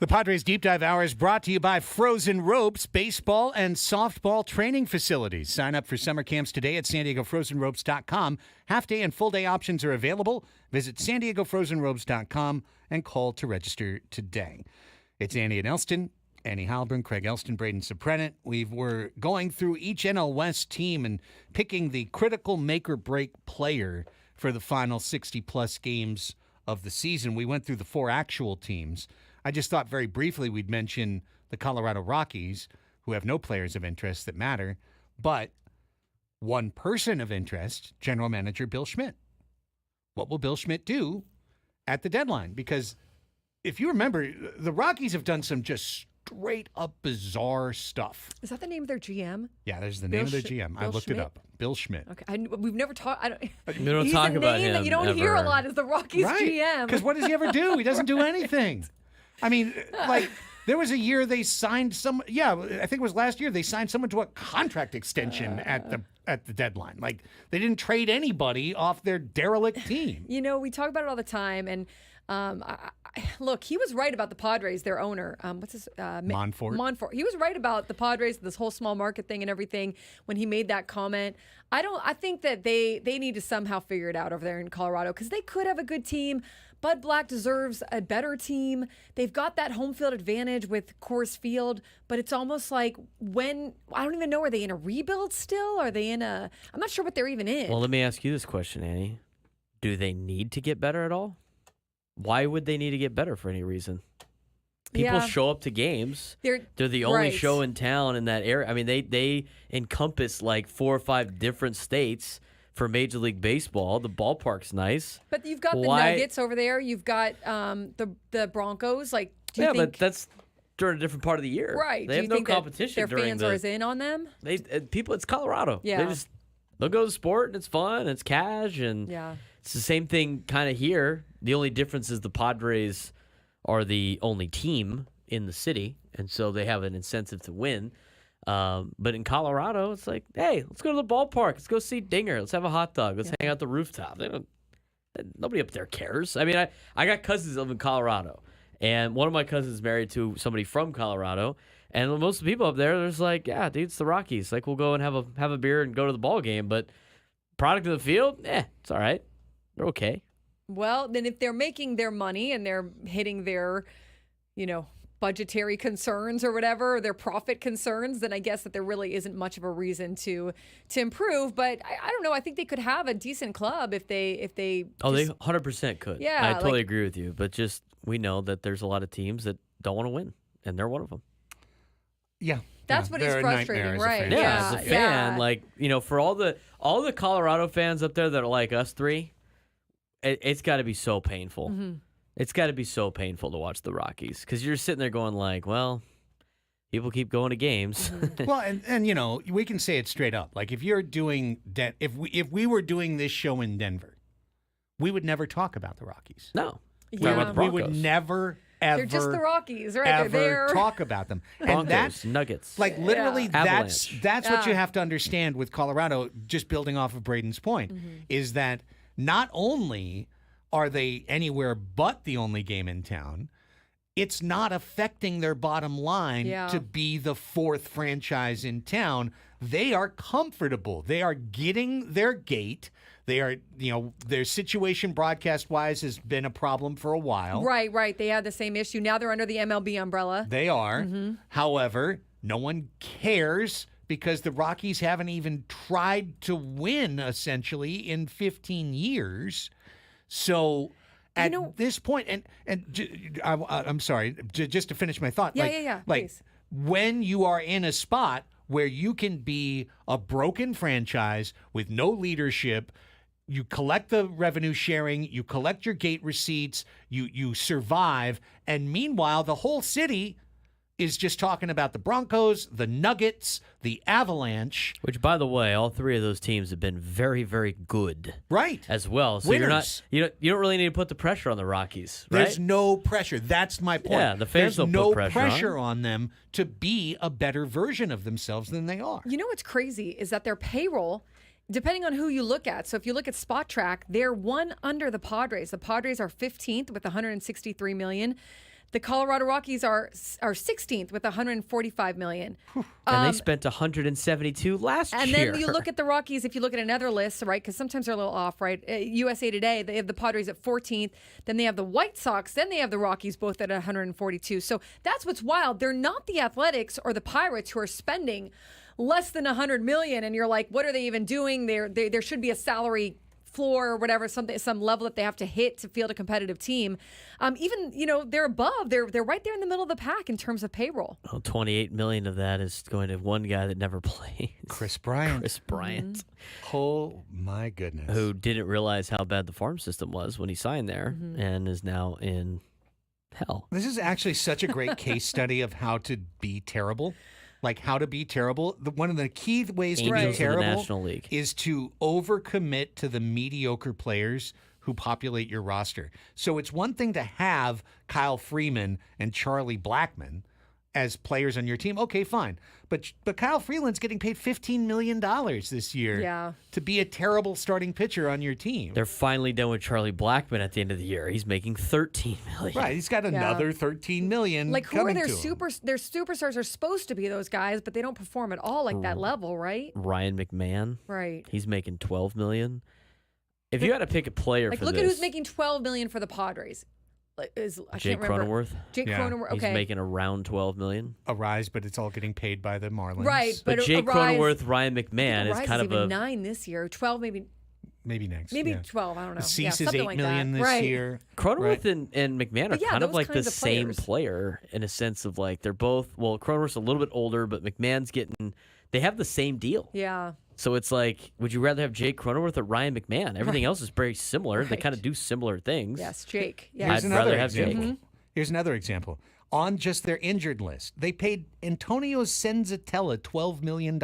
The Padres Deep Dive Hour is brought to you by Frozen Ropes, baseball and softball training facilities. Sign up for summer camps today at SanDiegoFrozenRopes.com. Half-day and full-day options are available. Visit SanDiegoFrozenRopes.com and call to register today. It's Andy and Elsten, Annie Halbern, Craig Elsten, Braden Soprenet. We're going through each NL West team and picking the critical make-or-break player for the final 60-plus games of the season. We went through the 4 actual teams. I just thought very briefly we'd mention the Colorado Rockies, who have no players of interest that matter, but one person of interest, General Manager Bill Schmidt. What will Bill Schmidt do at the deadline? Because if you remember, the Rockies have done some just straight-up bizarre stuff. Is that the name of their GM? Yeah, there's the name of their GM. I looked it up. Bill Schmidt. Okay, we've never talked. We don't talk about him. That you don't hear a lot is the Rockies GM. Because what does he ever do? He doesn't do anything. I mean, like, there was a year they signed I think it was last year, they signed someone to a contract extension at the deadline. Like, they didn't trade anybody off their derelict team. You know, we talk about it all the time, and look, he was right about the Padres, their owner. What's his Monfort. He was right about the Padres, this whole small market thing and everything when he made that comment. I think that they need to somehow figure it out over there in Colorado, because they could have a good team. Bud Black deserves a better team. They've got that home field advantage with Coors Field, but it's almost like I don't even know, are they in a rebuild still? Are they I'm not sure what they're even in. Well, let me ask you this question, Annie. Do they need to get better at all? Why would they need to get better for any reason? People show up to games. They're the only show in town in that area. I mean, they encompass like 4 or 5 different states for Major League Baseball. The ballpark's nice. But you've got the Nuggets over there. You've got the Broncos. Like, but that's during a different part of the year. Right. They have no competition their during fans are as in on them? It's Colorado. Yeah. They'll go to sport, and it's fun, and it's cash, and it's the same thing kind of here. The only difference is the Padres are the only team in the city, and so they have an incentive to win. But in Colorado, it's like, hey, let's go to the ballpark. Let's go see Dinger. Let's have a hot dog. Let's hang out the rooftop. Nobody up there cares. I mean, I got cousins that live in Colorado, and one of my cousins is married to somebody from Colorado, and most of the people up there, they're just like, yeah, dude, it's the Rockies. Like, we'll go and have a beer and go to the ball game, but product of the field, it's all right. They're okay. Well, then if they're making their money and they're hitting their, budgetary concerns or whatever, or their profit concerns, then I guess that there really isn't much of a reason to improve. But I don't know. I think they could have a decent club if they. They 100% could. Yeah, I totally agree with you. But just we know that there's a lot of teams that don't want to win, and they're one of them. Yeah. That's what is frustrating, right? As a fan, for all the Colorado fans up there that are like us three, it's got to be so painful. Mm-hmm. It's got to be so painful to watch the Rockies, because you're sitting there going like, well, people keep going to games. Mm-hmm. Well, and we can say it straight up. Like, if you're doing if we were doing this show in Denver, we would never talk about the Rockies. No. We would never ever. They're just the Rockies, right? They're there. Talk about them. Broncos, and that's Nuggets. Like, literally, that's what you have to understand with Colorado, just building off of Braden's point, is that not only are they anywhere but the only game in town, it's not affecting their bottom line to be the 4th franchise in town. They are comfortable. They are getting their gate. They are, their situation broadcast-wise has been a problem for a while. Right. They had the same issue. Now they're under the MLB umbrella. They are. Mm-hmm. However, no one cares because the Rockies haven't even tried to win, essentially, in 15 years. So at this point, I'm sorry, just to finish my thought. Yeah. Like, please. When you are in a spot where you can be a broken franchise with no leadership, you collect the revenue sharing, you collect your gate receipts, you survive, and meanwhile, the whole city is just talking about the Broncos, the Nuggets, the Avalanche. Which, by the way, all 3 of those teams have been very, very good. Right. As well. So Winners. you don't really need to put the pressure on the Rockies, right? There's no pressure. That's my point. Yeah, the fans There's don't put pressure on them to be a better version of themselves than they are. You know what's crazy is that their payroll, depending on who you look at. So if you look at Spot Track, they're one under the Padres. The Padres are 15th with $163 million. The Colorado Rockies are 16th with $145 million. And they spent 172 last year. And then you look at the Rockies, if you look at another list, right, because sometimes they're a little off, right? USA Today, they have the Padres at 14th. Then they have the White Sox. Then they have the Rockies both at 142. So that's what's wild. They're not the Athletics or the Pirates who are spending less than $100 million. And you're like, what are they even doing? There should be a salary floor or whatever, some level that they have to hit to field a competitive team. Even, they're above. They're right there in the middle of the pack in terms of payroll. Well, $28 million of that is going to one guy that never plays. Chris Bryant. Oh, my goodness. Who didn't realize how bad the farm system was when he signed there and is now in hell. This is actually such a great case study of how to be terrible. Like how to be terrible. One of the key ways to be terrible National League is to overcommit to the mediocre players who populate your roster. So it's one thing to have Kyle Freeman and Charlie Blackmon as players on your team. Okay, fine. But Kyle Freeland's getting paid $15 million this year to be a terrible starting pitcher on your team. They're finally done with Charlie Blackmon at the end of the year. He's making $13 million. Right, he's got another $13 million. Like who are their their superstars are supposed to be those guys, but they don't perform at all like that level, right? Ryan McMahon. Right. He's making $12 million. If you had to pick a player for look this, at who's making $12 million for the Padres. Jake Cronenworth. Jake Cronenworth. Okay. He's making around $12 million. A rise, but it's all getting paid by the Marlins. Right, but Jake Cronenworth, Ryan McMahon is kind of even 9 this year. 12 maybe. Maybe next. Maybe 12. I don't know. Cease is $8 million this year. Cronenworth and McMahon are kind of like the same players. player in a sense of like they're both. Well, Cronenworth's a little bit older, but McMahon's getting. They have the same deal. Yeah. So it's like, would you rather have Jake Cronenworth or Ryan McMahon? Everything else is very similar. They kind of do similar things. Yes, Jake. Yes. Here's I'd another rather have example. Jake. Here's another example. On just their injured list, they paid Antonio Senzatella $12 million.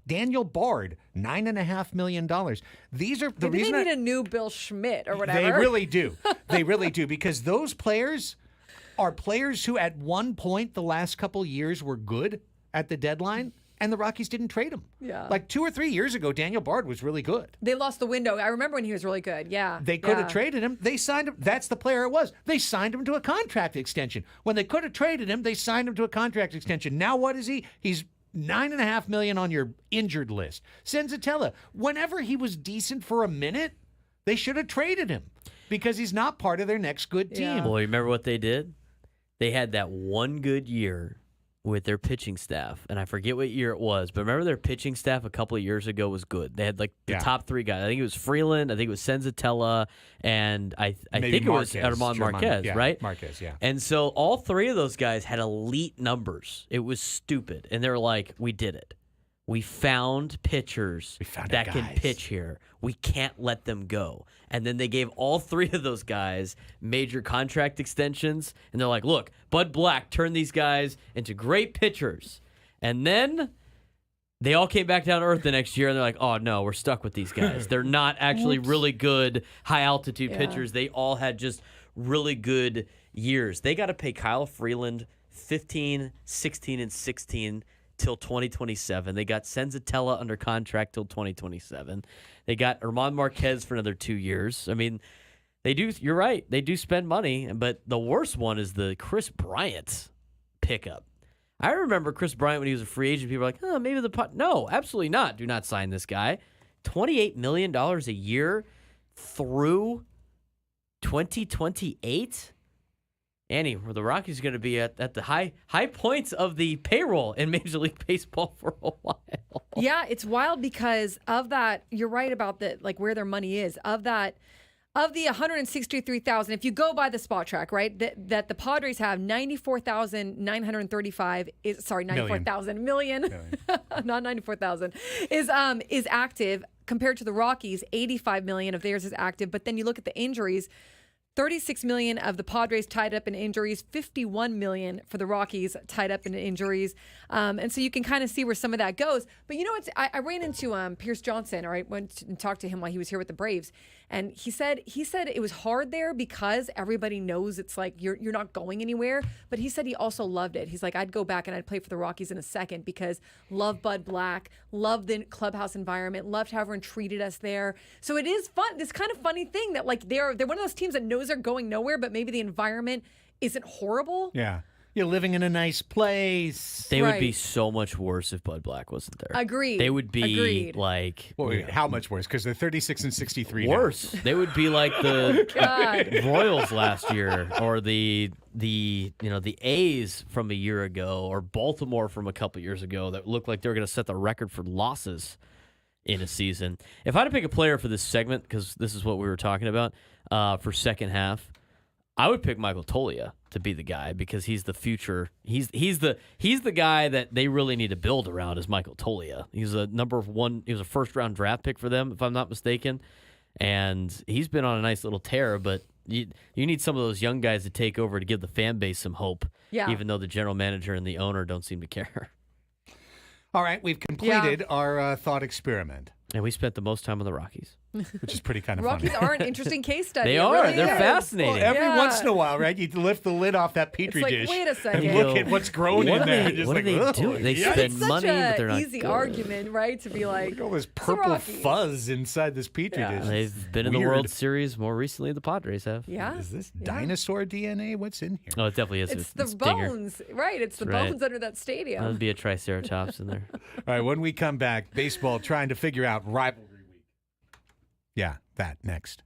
Daniel Bard, $9.5 million. These are the reason they need a new Bill Schmidt or whatever. They really do. They really do, because those players are players who at one point the last couple years were good at the deadline. And the Rockies didn't trade him. Yeah. Like 2 or 3 years ago, Daniel Bard was really good. They lost the window. I remember when he was really good. Yeah. They could have traded him. They signed him. That's the player it was. They signed him to a contract extension. When they could have traded him, they signed him to a contract extension. Now what is he? He's $9.5 million on your injured list. Senzatella, whenever he was decent for a minute, they should have traded him because he's not part of their next good team. Yeah. Well, remember what they did? They had that one good year with their pitching staff, and I forget what year it was, but remember their pitching staff a couple of years ago was good. They had like the top 3 guys. I think it was Freeland, I think it was Senzatella, and I think it was Armand Marquez, right? Marquez, yeah. And so all 3 of those guys had elite numbers. It was stupid, and they were like, we did it. We found pitchers that can pitch here. We can't let them go. And then they gave all 3 of those guys major contract extensions. And they're like, look, Bud Black turned these guys into great pitchers. And then they all came back down to earth the next year. And they're like, oh, no, we're stuck with these guys. They're not actually really good high-altitude pitchers. They all had just really good years. They got to pay Kyle Freeland 15, 16, and 16 till 2027. They got Senzatella under contract till 2027. They got Armand Marquez for another 2 years. I mean, they do. You're right. They do spend money, but the worst one is the Chris Bryant pickup. I remember Chris Bryant when he was a free agent. People were like, oh, maybe no, absolutely not. Do not sign this guy. $28 million a year through 2028. Annie, were the Rockies going to be at the high points of the payroll in Major League Baseball for a while? Yeah, it's wild because of that. You're right about where their money is. Of the 163,000, if you go by the spot track, right, that the Padres have 94,935 million, not 94,000 is active compared to the Rockies. 85 million of theirs is active, but then you look at the injuries. 36 million of the Padres tied up in injuries, 51 million for the Rockies tied up in injuries. And so you can kind of see where some of that goes. But you know what? I ran into Pierce Johnson, or I went and talked to him while he was here with the Braves. And he said it was hard there because everybody knows it's like you're not going anywhere. But he said he also loved it. He's like, I'd go back and I'd play for the Rockies in a second because love Bud Black, love the clubhouse environment, loved how everyone treated us there. So it is fun. This kind of funny thing that like they're one of those teams that knows they're going nowhere, but maybe the environment isn't horrible. Yeah. You're living in a nice place. They would be Right. so much worse if Bud Black wasn't there. Agreed. They would be Agreed. like Wait, how much worse? Because they're 36 and 63 now. worse. They would be like the God. Royals last year, or the A's from a year ago, or Baltimore from a couple years ago that looked like they were going to set the record for losses in a season. If I had to pick a player for this segment, because this is what we were talking about for second half, I would pick Michael Toglia to be the guy because he's the future. He's the guy that they really need to build around is Michael Toglia. He's a number one. He was a first round draft pick for them, if I'm not mistaken, and he's been on a nice little tear. But you need some of those young guys to take over to give the fan base some hope. Yeah. Even though the general manager and the owner don't seem to care. All right, we've completed our thought experiment, And we spent the most time on the Rockies. which is pretty kind of Rockies funny. are an interesting case study. They It are. really They're is. fascinating. Well, every Yeah. once in a while, right? You lift the lid off that petri It's like, dish wait a second. and look at what's grown What in are there. they- Just what are like, they "Oh, doing? They yikes." spend It's such money, but they're an not easy good. argument, right? To be like, Look at all this "It's the purple Rockies." fuzz inside this petri Yeah. dish. They've been in the Weird. World Series more recently. The Padres have. Yeah. Is this Yeah. dinosaur DNA? What's in here? Oh, it definitely is. It's the stinger. bones, right? It's the That's right. bones under that stadium. That'd be a Triceratops in there. All right, when we come back, baseball trying to figure out rivalry week. Yeah, that next.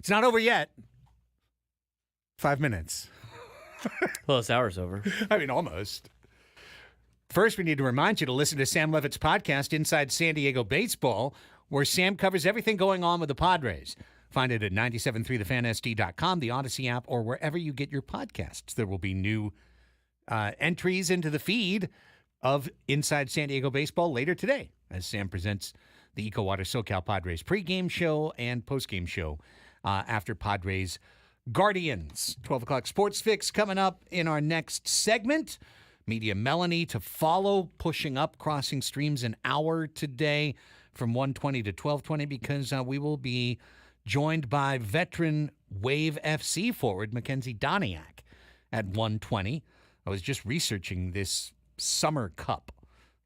It's not over yet. 5 minutes. Well, this hour's over. I mean, almost. First, we need to remind you to listen to Sam Levitt's podcast, Inside San Diego Baseball, where Sam covers everything going on with the Padres. Find it at 973thefansd.com, the Odyssey app, or wherever you get your podcasts. There will be new entries into the feed of Inside San Diego Baseball later today, as Sam presents the EcoWater SoCal Padres pregame show and postgame show after Padres Guardians. 12 o'clock Sports Fix coming up in our next segment. Media Melanie to follow, pushing up Crossing Streams an hour today from 1:20 to 12:20 because we will be joined by veteran Wave FC forward Mackenzie Doniak at 1:20. I was just researching this Summer Cup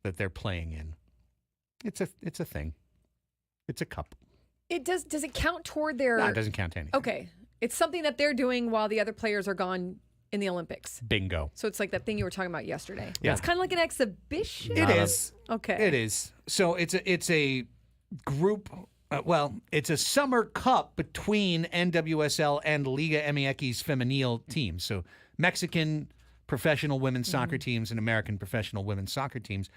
that they're playing in. It's a thing. It's a cup. It does it count toward their... No, it doesn't count to anything. Okay. It's something that they're doing while the other players are gone in the Olympics. Bingo. So it's like that thing you were talking about yesterday. Yeah. It's kind of like an exhibition. It is. Okay. It is. So it's a group. It's a summer cup between NWSL and Liga MX Femenil teams. So Mexican professional women's soccer teams and American professional women's soccer teams.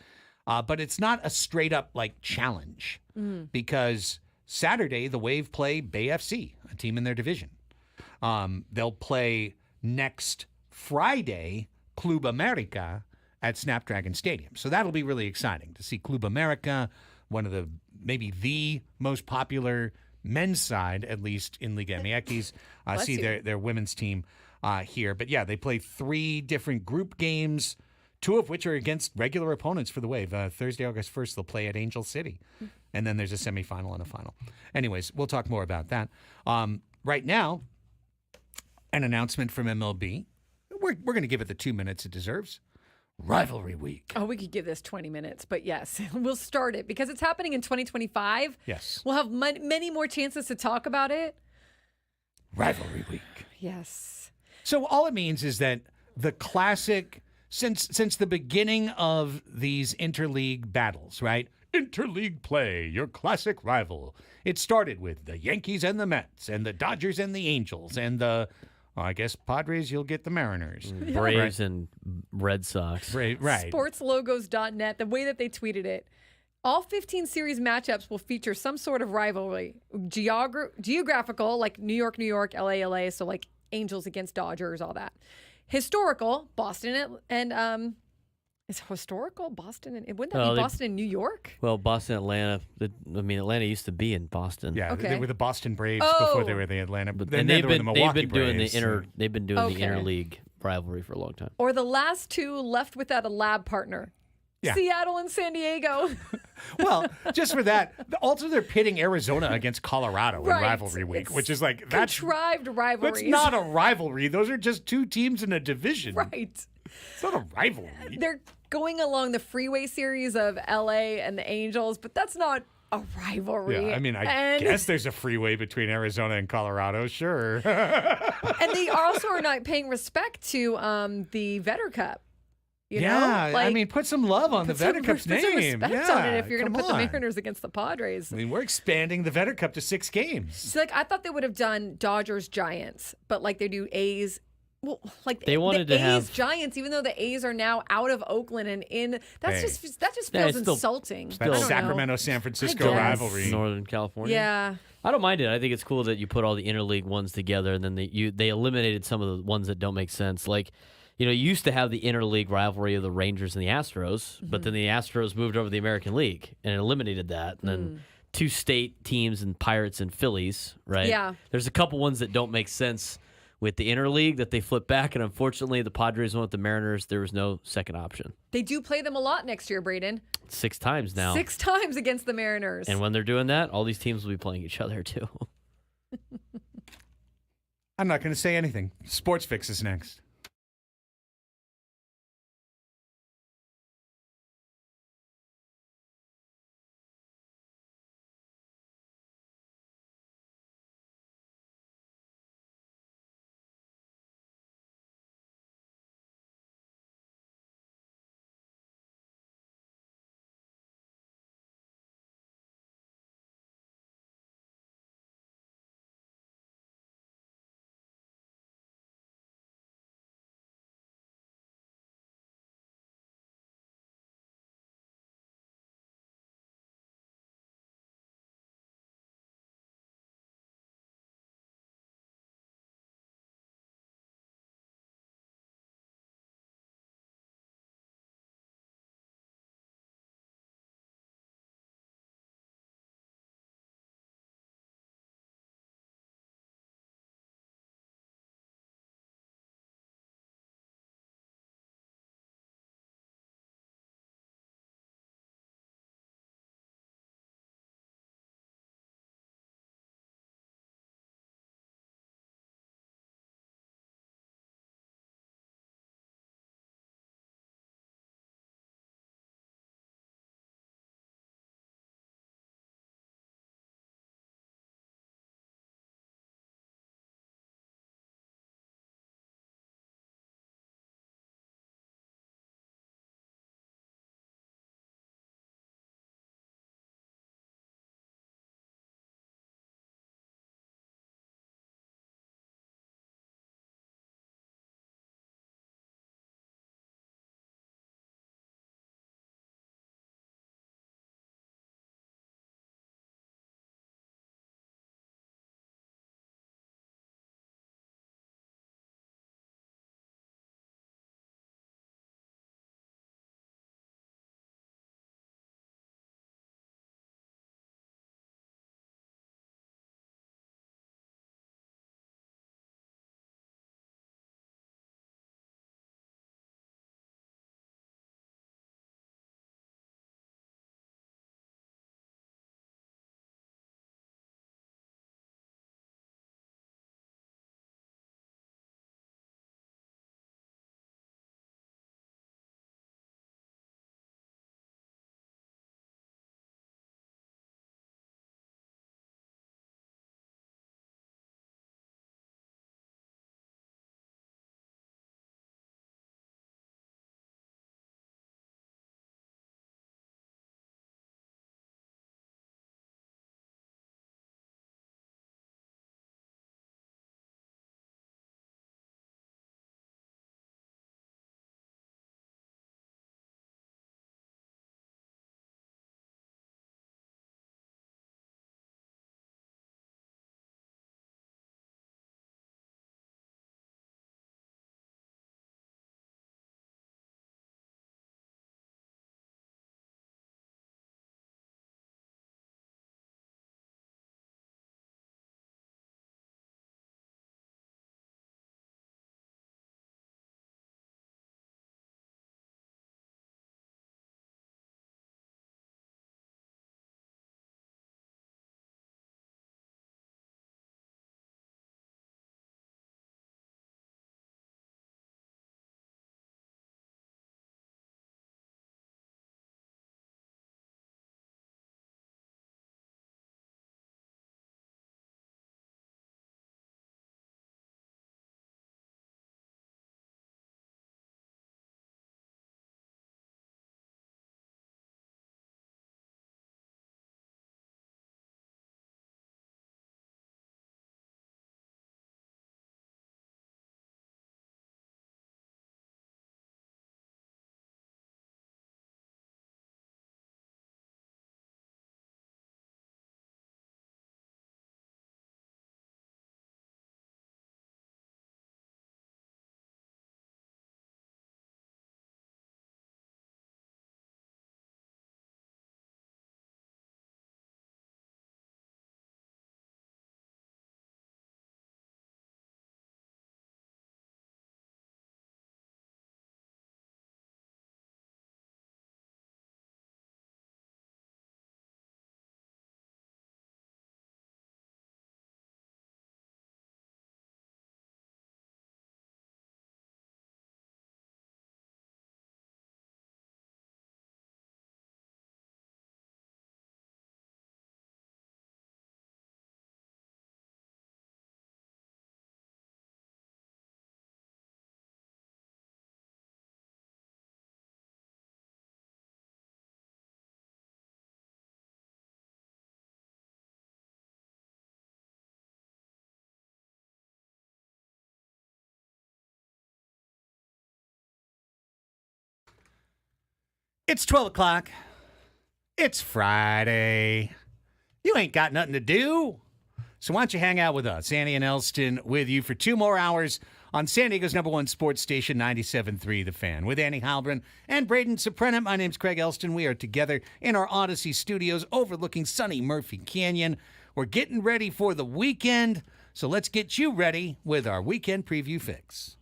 But it's not a straight up like challenge because Saturday the Wave play Bay FC, a team in their division. They'll play next Friday Club America at Snapdragon Stadium. So that'll be really exciting to see Club America, one of maybe the most popular men's side, at least in Liga MX, see their women's team here. But yeah, they play 3 different group games, 2 of which are against regular opponents for the Wave. Thursday, August 1st, they'll play at Angel City. And then there's a semifinal and a final. Anyways, we'll talk more about that. Right now, an announcement from MLB. We're going to give it the 2 minutes it deserves. Rivalry Week. Oh, we could give this 20 minutes, but yes, we'll start it because it's happening in 2025. Yes. We'll have many more chances to talk about it. Rivalry Week. Yes. So all it means is that the classic, since the beginning of these interleague battles, right? Interleague play, your classic rival. It started with the Yankees and the Mets and the Dodgers and the Angels and I guess Padres, you'll get the Mariners. Braves and Red Sox. Right. Sportslogos.net, the way that they tweeted it. All 15 series matchups will feature some sort of rivalry. Geographical, like New York, LA, so like Angels against Dodgers, all that. Historical, Boston and is historical Boston and wouldn't that be Boston and New York? Well, Boston, Atlanta. Atlanta used to be in Boston. Yeah, okay. They were the Boston Braves before they were the Atlanta. But Then they've they were the Milwaukee doing Braves. they've been doing the interleague rivalry for a long time. Or the last 2 left without a lab partner. Yeah. Seattle and San Diego. Well, just for that. Also, they're pitting Arizona against Colorado in Rivalry Week, It's which is like that's contrived rivalries. That's not a rivalry. Those are just 2 teams in a division. Right. It's not a rivalry. They're going along the freeway series of LA and the Angels, but that's not a rivalry. Yeah, I mean, I guess there's a freeway between Arizona and Colorado, sure. And they also are not paying respect to the Vetter Cup. You know? I mean, put some love on the Vetter Cup's put some name. respect on it if you're going to come put the on. Mariners against the Padres. I mean, we're expanding the Vetter Cup to 6 games. So, like, I thought they would have done Dodgers Giants, but like they do A's. Well, like They wanted the to A's have- Giants, even though the A's are now out of Oakland and in that Hey. just Yeah, feels it's still- insulting. That I don't know. Sacramento San Francisco guess. rivalry. Northern California. Yeah. I don't mind it. I think it's cool that you put all the interleague ones together, and then they eliminated some of the ones that don't make sense. Like, you used to have the interleague rivalry of the Rangers and the Astros, but then the Astros moved over to the American League and eliminated that. And then 2 state teams and Pirates and Phillies, right? Yeah. There's a couple ones that don't make sense with the interleague that they flip back, and unfortunately, the Padres went with the Mariners. There was no second option. They do play them a lot next year, Braden. 6 times now. 6 times against the Mariners. And when they're doing that, all these teams will be playing each other too. I'm not going to say anything. Sports Fix is next. It's 12 o'clock. It's Friday. You ain't got nothing to do. So why don't you hang out with us, Annie and Elsten, with you for 2 more hours on San Diego's #1 sports station, 97.3 The Fan. With Annie Halbrin and Braden Soprano, my name's Craig Elsten. We are together in our Odyssey studios overlooking sunny Murphy Canyon. We're getting ready for the weekend, so let's get you ready with our weekend preview fix.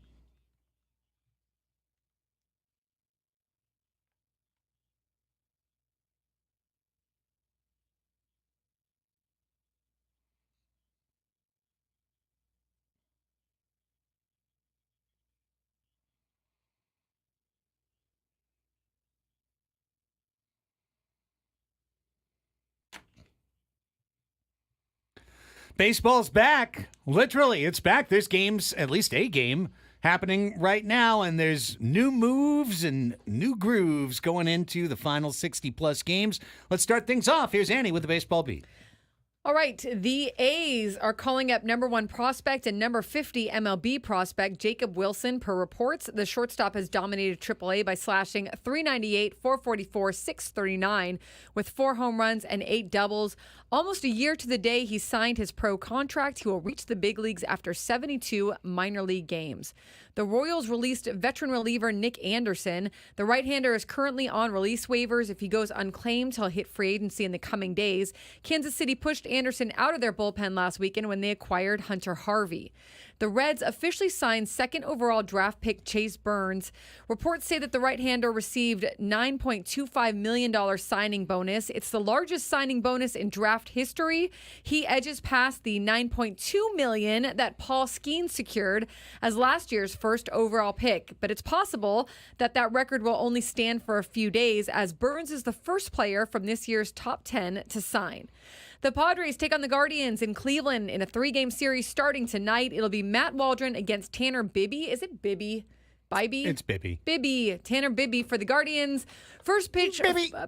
Baseball's back. Literally, it's back. There's games, at least a game, happening right now, and there's new moves and new grooves going into the final 60-plus games. Let's start things off. Here's Annie with the baseball beat. All right, the A's are calling up #1 prospect and number 50 MLB prospect Jacob Wilson. Per reports, the shortstop has dominated AAA by slashing .398, .444, .639 with 4 home runs and 8 doubles. Almost a year to the day he signed his pro contract, he will reach the big leagues after 72 minor league games. The Royals released veteran reliever Nick Anderson. The right-hander is currently on release waivers. If he goes unclaimed, he'll hit free agency in the coming days. Kansas City pushed Anderson out of their bullpen last weekend when they acquired Hunter Harvey. The Reds officially signed second overall draft pick Chase Burns. Reports say that the right-hander received $9.25 million signing bonus. It's the largest signing bonus in draft history. He edges past the $9.2 million that Paul Skeens secured as last year's first overall pick. But it's possible that that record will only stand for a few days, as Burns is the first player from this year's top 10 to sign. The Padres take on the Guardians in Cleveland in a 3-game series starting tonight. It'll be Matt Waldron against Tanner Bibby. Is it Bibby? Bibby? It's Bibby. Bibby. Tanner Bibby for the Guardians. First pitch.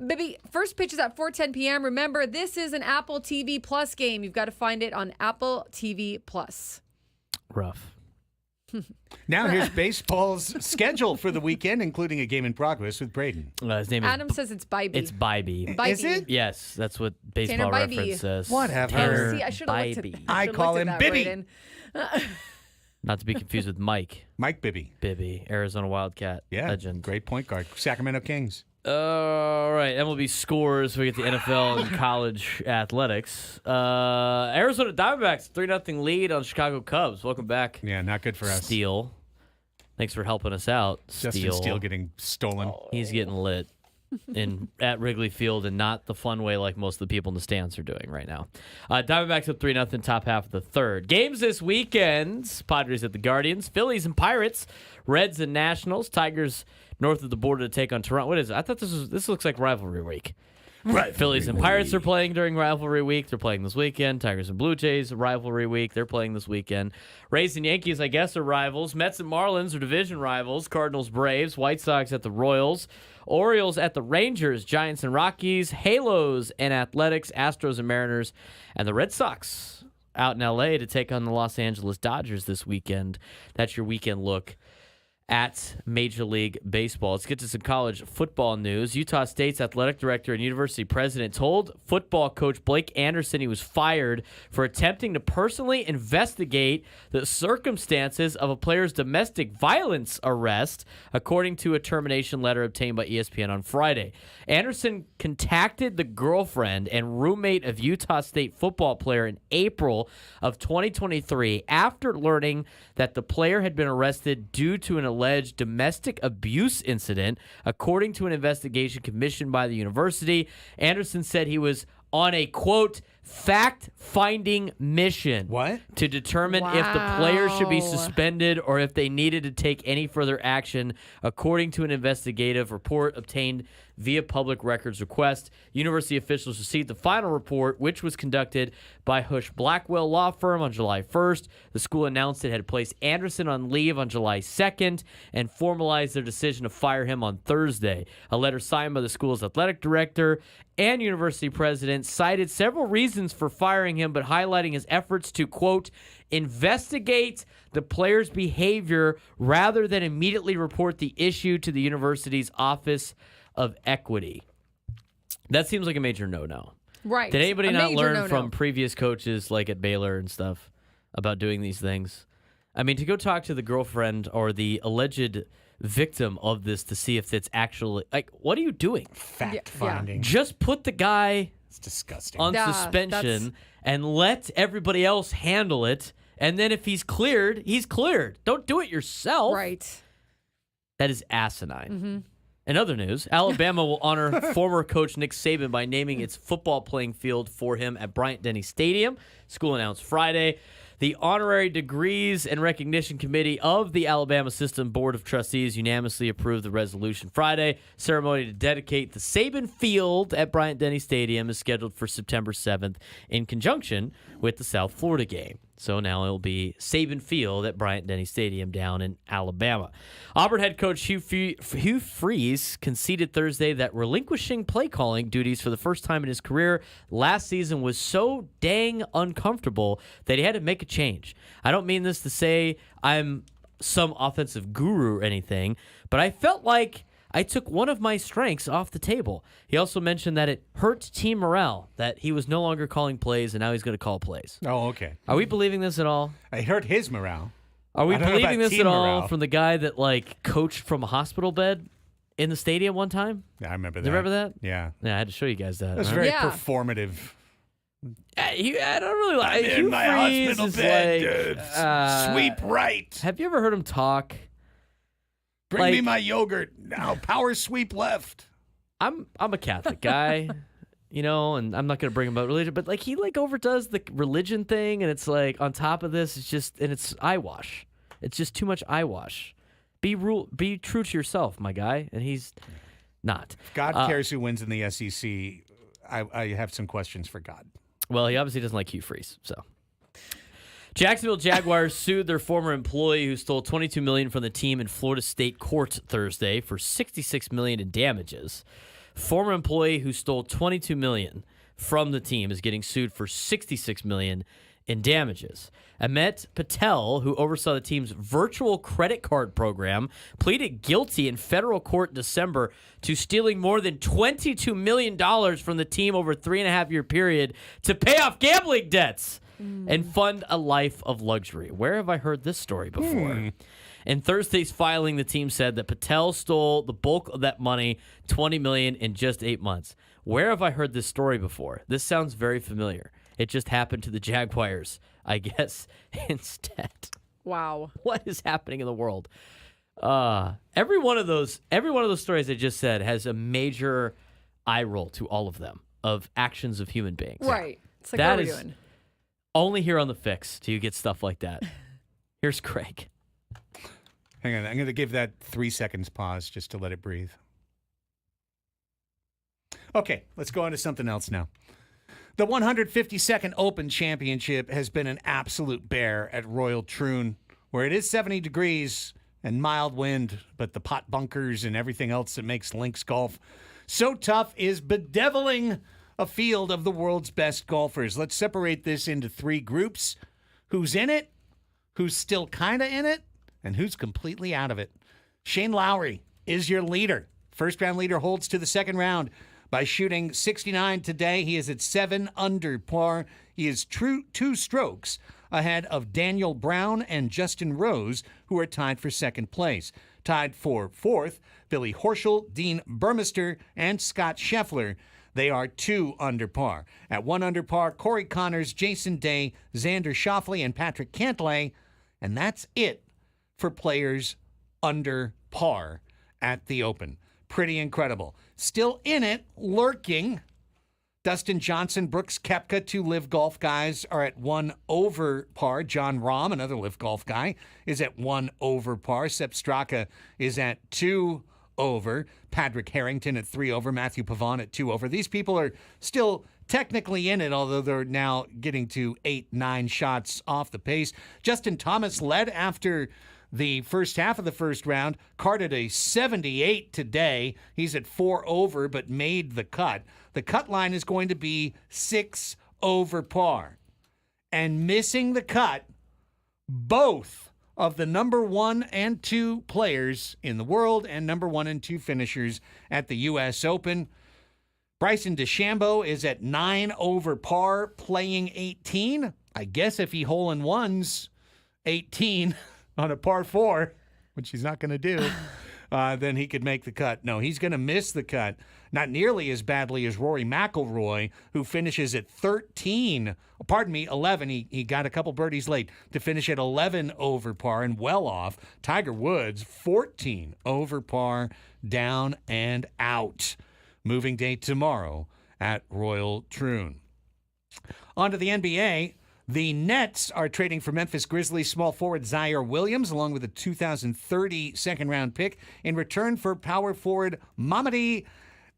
Bibby. First pitch is at 4:10 p.m. Remember, this is an Apple TV Plus game. You've got to find it on Apple TV Plus. Rough. Now here's baseball's schedule for the weekend, including a game in progress with Braden. His name is Adam says it's Bibby. It's Bybee. Bibby. Is it? Yes, that's what Baseball Tanner Bybee. Reference says. Whatever. Tanner See, I should have looked at Bybee. I call him Bibby. Not to be confused with Mike Mike Bibby. Bibby, Arizona Wildcat legend. Great point guard. Sacramento Kings. All right, MLB scores. We get the NFL and college athletics. Arizona Diamondbacks 3-0 lead on Chicago Cubs. Welcome back. Yeah, not good for us. Steele. Thanks for helping us out. Justin Steele getting stolen. He's getting lit at Wrigley Field, and not the fun way like most of the people in the stands are doing right now. Diamondbacks up 3-0 top half of the third. Games this weekend: Padres at the Guardians, Phillies and Pirates, Reds and Nationals, Tigers north of the border to take on Toronto. What is it? I thought this looks like rivalry week. Right. Phillies and Pirates are playing during rivalry week. They're playing this weekend. Tigers and Blue Jays, rivalry week. They're playing this weekend. Rays and Yankees, I guess, are rivals. Mets and Marlins are division rivals. Cardinals, Braves. White Sox at the Royals. Orioles at the Rangers. Giants and Rockies. Halos and Athletics. Astros and Mariners. And the Red Sox out in L.A. to take on the Los Angeles Dodgers this weekend. That's your weekend look at Major League Baseball. Let's get to some college football news. Utah State's athletic director and university president told football coach Blake Anderson he was fired for attempting to personally investigate the circumstances of a player's domestic violence arrest, according to a termination letter obtained by ESPN on Friday. Anderson contacted the girlfriend and roommate of Utah State football player in April of 2023 after learning that the player had been arrested due to an alleged domestic abuse incident, according to an investigation commissioned by the university. Anderson said he was on a, quote, fact-finding mission. What? To determine if the player should be suspended or if they needed to take any further action, according to an investigative report obtained via public records request. University officials received the final report, which was conducted by Hush Blackwell Law Firm on July 1st. The school announced it had placed Anderson on leave on July 2nd and formalized their decision to fire him on Thursday. A letter signed by the school's athletic director and university president cited several reasons reasons for firing him, but highlighting his efforts to, quote, investigate the player's behavior rather than immediately report the issue to the university's Office of Equity. That seems like a major no-no. Right. Did anybody A not major learn no-no. from previous coaches like at Baylor and stuff about doing these things? I mean, to go talk to the girlfriend or the alleged victim of this to see if it's actually, like, what are you doing? Fact finding. Just put the guy It's disgusting. on Yeah, suspension and let everybody else handle it. And then if he's cleared, he's cleared. Don't do it yourself. Right. That is asinine. In other news, Alabama will honor former coach Nick Saban by naming its football playing field for him at Bryant-Denny Stadium. School announced Friday. The Honorary Degrees and Recognition Committee of the Alabama System Board of Trustees unanimously approved the resolution Friday. Ceremony to dedicate the Saban Field at Bryant-Denny Stadium is scheduled for September 7th in conjunction with the South Florida game. So now it'll be Saban Field at Bryant-Denny Stadium down in Alabama. Auburn head coach Hugh Freeze conceded Thursday that relinquishing play calling duties for the first time in his career last season was so dang uncomfortable that he had to make a change. I don't mean this to say I'm some offensive guru or anything, but I felt like I took one of my strengths off the table. He also mentioned that it hurt team morale, that he was no longer calling plays and now he's going to call plays. Oh, okay. Are we believing this at all? It hurt his morale. Are we I don't know believing about this team at all morale. from the guy that like coached from a hospital bed in the stadium one time? Yeah, I remember that. Do you remember that? Yeah. Yeah, I had to show you guys that. That's huh? very Yeah. performative. I don't really like. I'm in Hugh my Freeze hospital is bed. like, Sweep right. Have you ever heard him talk? Bring me like- my yogurt. Now power sweep left. I'm a Catholic guy, you know, and I'm not gonna bring him about religion, but like he like overdoes the religion thing, and it's like on top of this, it's just and it's eyewash. It's just too much eyewash. Be true to yourself, my guy, and he's not. If God cares who wins in the SEC, I have some questions for God. Well, he obviously doesn't like Hugh Freeze, so. Jacksonville Jaguars sued their former employee who stole $22 million from the team in Florida State court Thursday for $66 million in damages. Former employee who stole $22 million from the team is getting sued for $66 million in damages. Amit Patel, who oversaw the team's virtual credit card program, pleaded guilty in federal court in December to stealing more than $22 million from the team over a 3.5-year period to pay off gambling debts and fund a life of luxury. Where have I heard this story before? In Thursday's filing, the team said that Patel stole the bulk of that money, $20 million, in just 8 months. Where have I heard this story before? This sounds very familiar. It just happened to the Jaguars, I guess, instead. Wow. What is happening in the world? Every one of those stories I just said has a major eye roll to all of them of actions of human beings. Right. It's like, That what are we is- doing? Only here on The Fix do you get stuff like that. Here's Craig. Hang on. I'm going to give that 3 seconds pause just to let it breathe. Okay, let's go on to something else now. The 152nd Open Championship has been an absolute bear at Royal Troon, where it is 70 degrees and mild wind, but the pot bunkers and everything else that makes links golf so tough is bedeviling a field of the world's best golfers. Let's separate this into 3 groups. Who's in it, who's still kind of in it, and who's completely out of it. Shane Lowry is your leader. First round leader holds to the second round by shooting 69 today. He is at 7 under par. He is 2 strokes ahead of Daniel Brown and Justin Rose, who are tied for second place. Tied for fourth, Billy Horschel, Dean Burmester, and Scott Scheffler. They are 2 under par. At 1 under par, Corey Connors, Jason Day, Xander Schauffele, and Patrick Cantlay. And that's it for players under par at the Open. Pretty incredible. Still in it, lurking, Dustin Johnson, Brooks Koepka, 2 Live Golf guys are at 1 over par. John Rahm, another Live Golf guy, is at 1 over par. Sepp Straka is at 2 over. Patrick Harrington at 3 over. Matthew Pavon at 2 over. These people are still technically in it, although they're now getting to 8-9 shots off the pace. Justin Thomas led after the first half of the first round, carded a 78 today. He's at 4 over, but made the cut. The cut line is going to be 6 over par. And missing the cut, both of the number 1 and 2 players in the world and number 1 and 2 finishers at the U.S. Open. Bryson DeChambeau is at 9 over par, playing 18. I guess if he hole-in-ones 18 on a par 4, which he's not going to do, then he could make the cut. No, he's going to miss the cut. Not nearly as badly as Rory McIlroy, who finishes at 11. He got a couple birdies late to finish at 11 over par and well off. Tiger Woods, 14 over par, down and out. Moving date tomorrow at Royal Troon. On to the NBA. The Nets are trading for Memphis Grizzlies small forward Zaire Williams along with a 2030 second-round pick in return for power forward Mamadi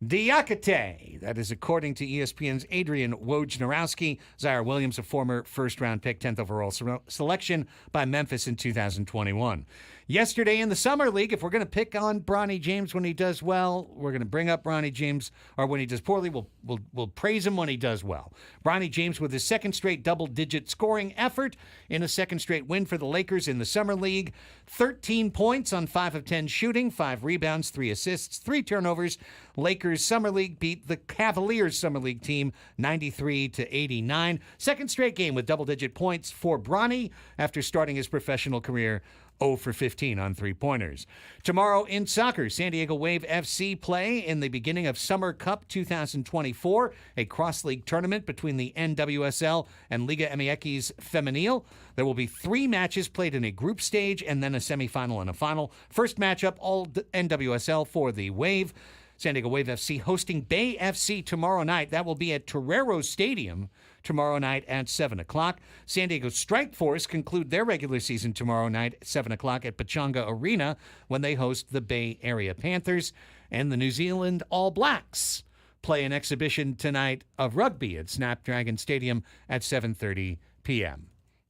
Diakite. That is according to ESPN's Adrian Wojnarowski. Zaire Williams, a former first-round pick, 10th overall selection by Memphis in 2021. Yesterday in the Summer League, if we're going to pick on Bronny James when he does well, we're going to bring up Bronny James, or when he does poorly, we'll praise him when he does well. Bronny James with his second straight double-digit scoring effort in a second straight win for the Lakers in the Summer League. 13 points on 5 of 10 shooting, 5 rebounds, 3 assists, 3 turnovers. Lakers Summer League beat the Cavaliers Summer League team 93-89. Second straight game with double-digit points for Bronny after starting his professional career 0 for 15 on three-pointers. Tomorrow in soccer, San Diego Wave FC play in the beginning of Summer Cup 2024, a cross-league tournament between the NWSL and Liga MX Femenil. There will be 3 matches played in a group stage and then a semifinal and a final. First matchup, all NWSL for the Wave. San Diego Wave FC hosting Bay FC tomorrow night. That will be at Torero Stadium tomorrow night at 7 o'clock. San Diego Strike Force conclude their regular season tomorrow night at 7 o'clock at Pechanga Arena when they host the Bay Area Panthers. And the New Zealand All Blacks play an exhibition tonight of rugby at Snapdragon Stadium at 7:30 p.m.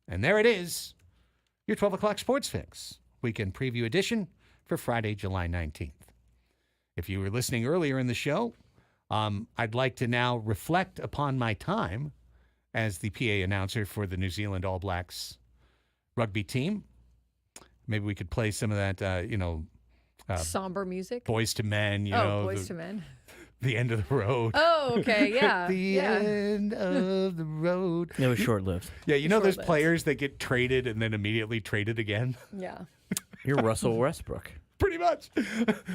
And there it is, your 12 o'clock Sports Fix, weekend preview edition for Friday, July 19th. If you were listening earlier in the show, I'd like to now reflect upon my time as the PA announcer for the New Zealand All Blacks rugby team. Maybe we could play some of that, somber music. Boys to Men, Boys to Men. The end of the road. Oh, okay, yeah. End of the road. It was short-lived. Yeah, those Short-lived. players that get traded and then immediately traded again? Yeah. You're Russell Westbrook. Pretty much.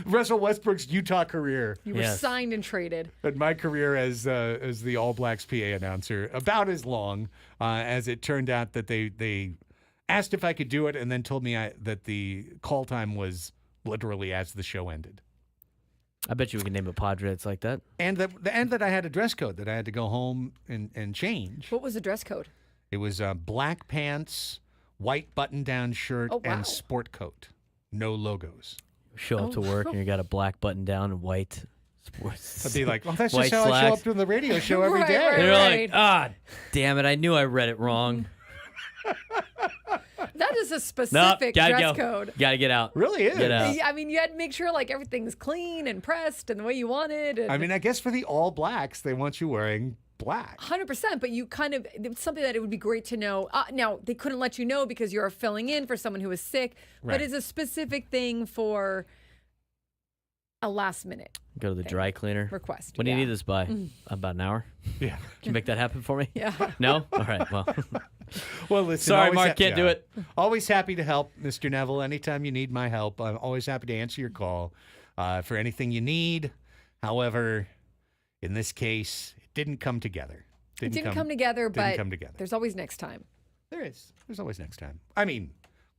Russell Westbrook's Utah career. You were Yes. signed and traded. And my career as the All Blacks PA announcer, about as long as it turned out that they asked if I could do it and then told me that the call time was literally as the show ended. I bet you we can name a Padres like that. And that I had a dress code that I had to go home and change. What was the dress code? It was black pants, white button-down shirt, Oh, wow. and sport coat. No logos. Show up to work and you got a black button down and white sports. I'd be like, well, that's White just how I show slacks. up to the radio show every Right, day. right, They're right. like, damn it, I knew I read it wrong. That is a No, specific gotta dress go. code. Gotta get out. Really is. Get out. I mean, you had to make sure like everything's clean and pressed and the way you wanted. And I mean, I guess for the All Blacks, they want you wearing black. 100%, but you kind of, it's something that it would be great to know. Now, they couldn't let you know because you're filling in for someone who is sick, Right. but it's a specific thing for a last minute Go to the dry cleaner. request. When do you Yeah. need this by? About an hour? Yeah. Can you make that happen for me? Yeah. No? All right, well. Well, listen. Sorry, always Mark, can't do it. Always happy to help, Mr. Neville. Anytime you need my help, I'm always happy to answer your call for anything you need. However, in this case, it didn't come together. It didn't come together, but come together. there's always next time. There is. There's always next time. I mean,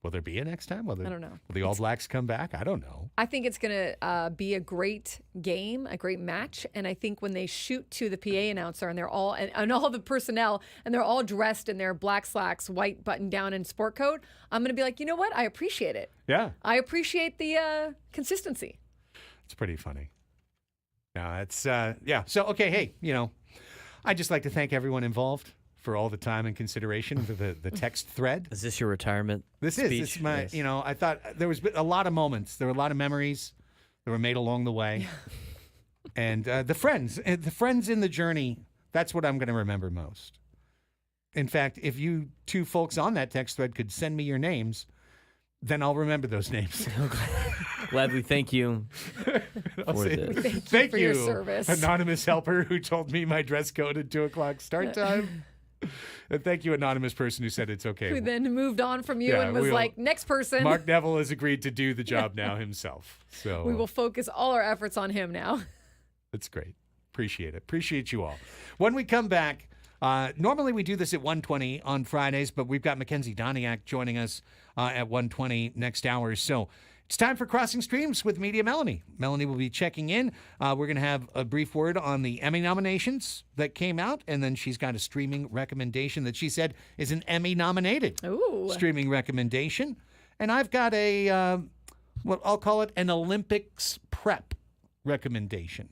will there be a next time? I don't know. Will the All Blacks come back? I don't know. I think it's going to be a great game, a great match. And I think when they shoot to the PA announcer and they're all, and all the personnel, and they're all dressed in their black slacks, white button down, and sport coat, I'm going to be like, you know what? I appreciate it. Yeah. I appreciate the consistency. It's pretty funny. No, it's, yeah. So, okay, hey, I'd just like to thank everyone involved for all the time and consideration for the text thread. Is this your retirement This speech? is my, Yes. I thought there was a lot of moments. There were a lot of memories that were made along the way. And the friends in the journey, that's what I'm going to remember most. In fact, if you two folks on that text thread could send me your names, then I'll remember those names. Gladly, thank you. I'll for say, this. thank for you, your service. anonymous helper who told me my dress code at 2:00 start time. And thank you, anonymous person who said it's okay. Who then moved on from you Yeah, and was we'll- like, next person. Mark Neville has agreed to do the job now himself. So We will focus all our efforts on him now. that's great. Appreciate it. Appreciate you all. When we come back, normally we do this at 1:20 on Fridays, but we've got Mackenzie Doniak joining us at 1:20 next hour. So it's time for Crossing Streams with Media Melanie. Melanie will be checking in. We're going to have a brief word on the Emmy nominations that came out, and then she's got a streaming recommendation that she said is an Emmy-nominated Ooh. streaming recommendation. And I've got a, well, I'll call it an Olympics prep recommendation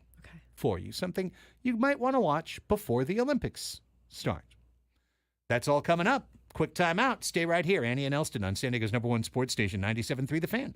for you, something you might want to watch before the Olympics start. That's all coming up. Quick time out. Stay right here. Annie and Elsten on San Diego's #1 sports station, 97.3 The Fan.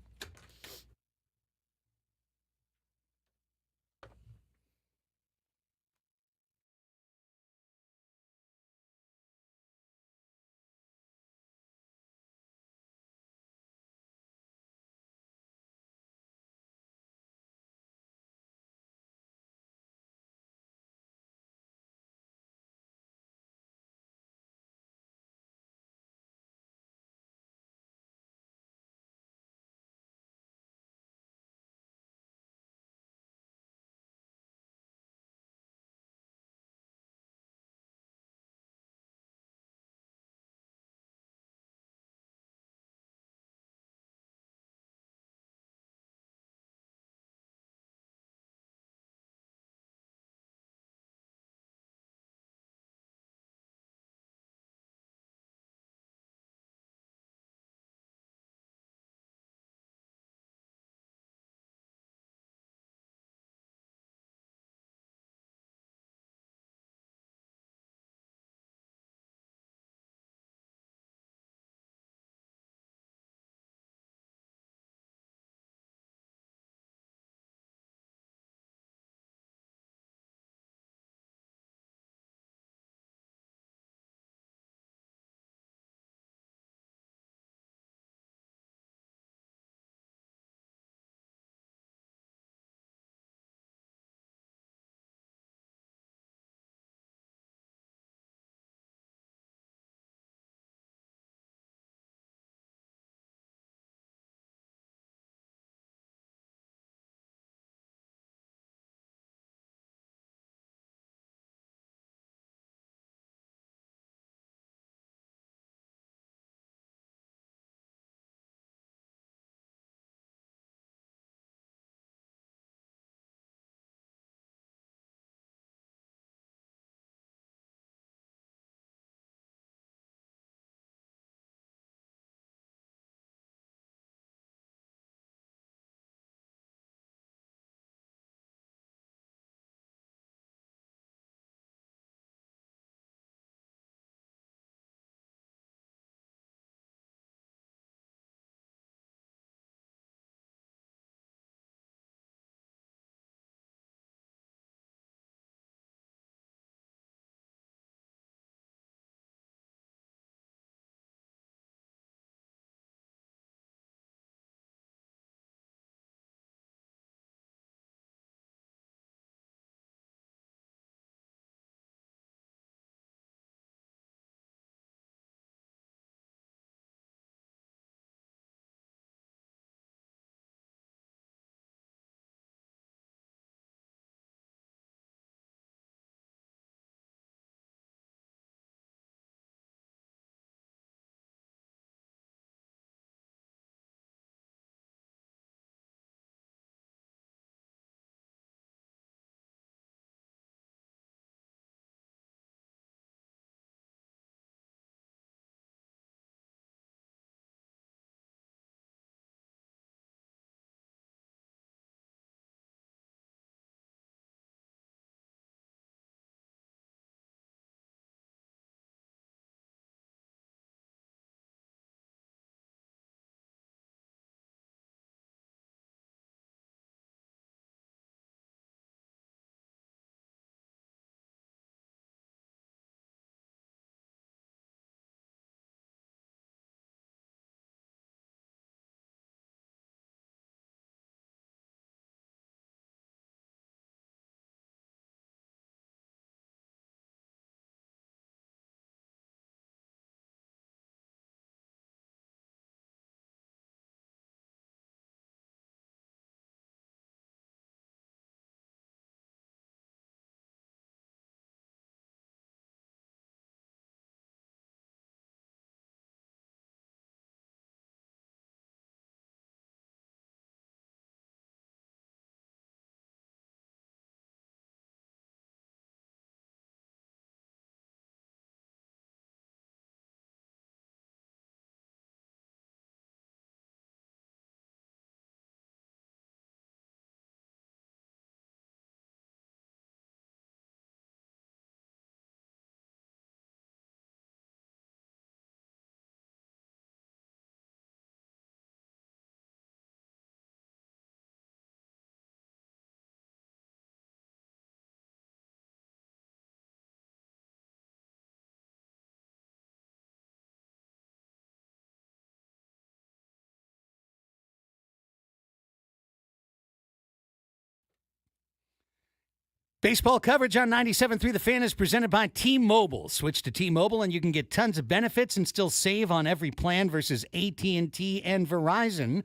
Baseball coverage on 97.3 The Fan is presented by T-Mobile. Switch to T-Mobile and you can get tons of benefits and still save on every plan versus AT&T and Verizon.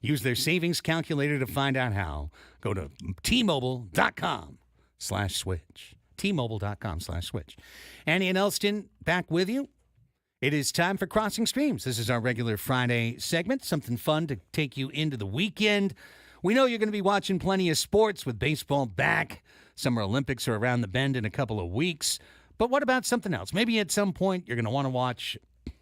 Use their savings calculator to find out how. Go to T-Mobile.com/switch. T-Mobile.com/switch. Annie and Elsten back with you. It is time for Crossing Streams. This is our regular Friday segment, something fun to take you into the weekend. We know you're going to be watching plenty of sports with baseball back. Summer Olympics are around the bend in a couple of weeks. But what about something else? Maybe at some point you're going to want to watch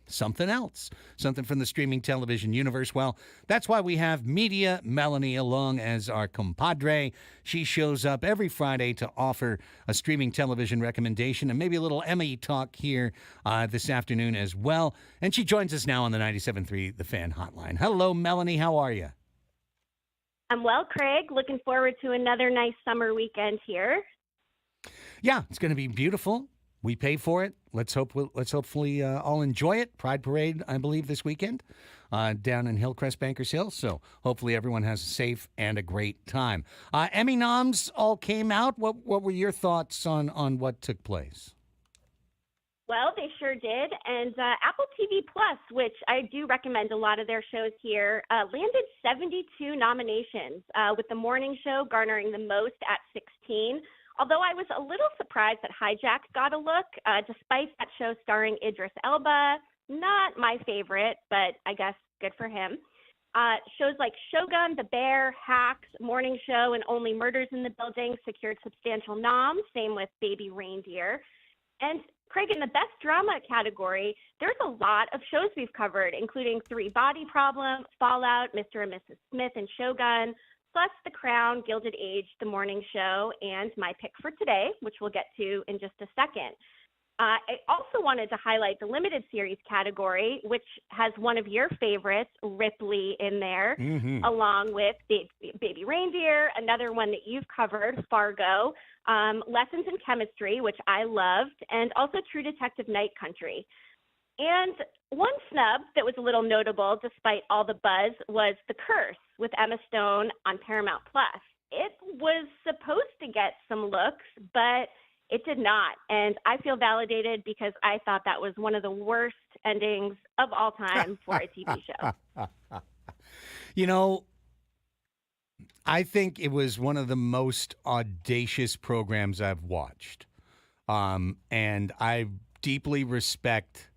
something else, something from the streaming television universe. Well, that's why we have Media Melanie along as our compadre. She shows up every Friday to offer a streaming television recommendation and maybe a little Emmy talk here this afternoon as well. And she joins us now on the 97.3 The Fan hotline. Hello, Melanie. How are you? I'm well, Craig. Looking forward to another nice summer weekend here. Yeah, it's going to be beautiful. We pay for it. Let's hopefully all enjoy it. Pride Parade, I believe, this weekend down in Hillcrest, Bankers Hill. So hopefully everyone has a safe and a great time. Emmy noms all came out. What were your thoughts on what took place? Well, they sure did. And Apple TV Plus, which I do recommend a lot of their shows here, landed 72 nominations, with the morning show garnering the most at 16. Although I was a little surprised that Hijack got a look, despite that show starring Idris Elba. Not my favorite, but I guess good for him. Shows like Shogun, The Bear, Hacks, Morning Show, and Only Murders in the Building secured substantial noms. Same with Baby Reindeer. And Craig, in the best drama category, there's a lot of shows we've covered, including Three Body Problem, Fallout, Mr. and Mrs. Smith, and Shogun, plus The Crown, Gilded Age, The Morning Show, and my pick for today, which we'll get to in just a second. I also wanted to highlight the limited series category, which has one of your favorites, Ripley, in there, along with Baby Reindeer, another one that you've covered, Fargo, Lessons in Chemistry, which I loved, and also True Detective Night Country. And one snub that was a little notable, despite all the buzz, was The Curse with Emma Stone on Paramount Plus. It was supposed to get some looks, but it did not. And I feel validated because I thought that was one of the worst endings of all time for a TV show. You know, I think it was one of the most audacious programs I've watched. And I deeply respect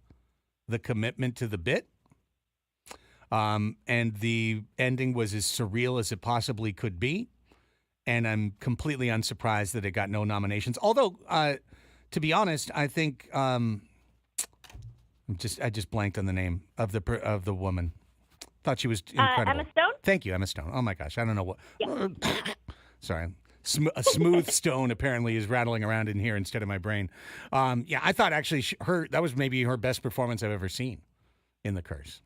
the commitment to the bit. And the ending was as surreal as it possibly could be. And I'm completely unsurprised that it got no nominations. Although, to be honest, I think I just blanked on the name of the woman. Thought she was incredible. Emma Stone? Thank you, Emma Stone. Oh my gosh, I don't know what. Yeah. Sorry, a smooth stone apparently is rattling around in here instead of my brain. Yeah, I thought actually that was maybe her best performance I've ever seen in The Curse.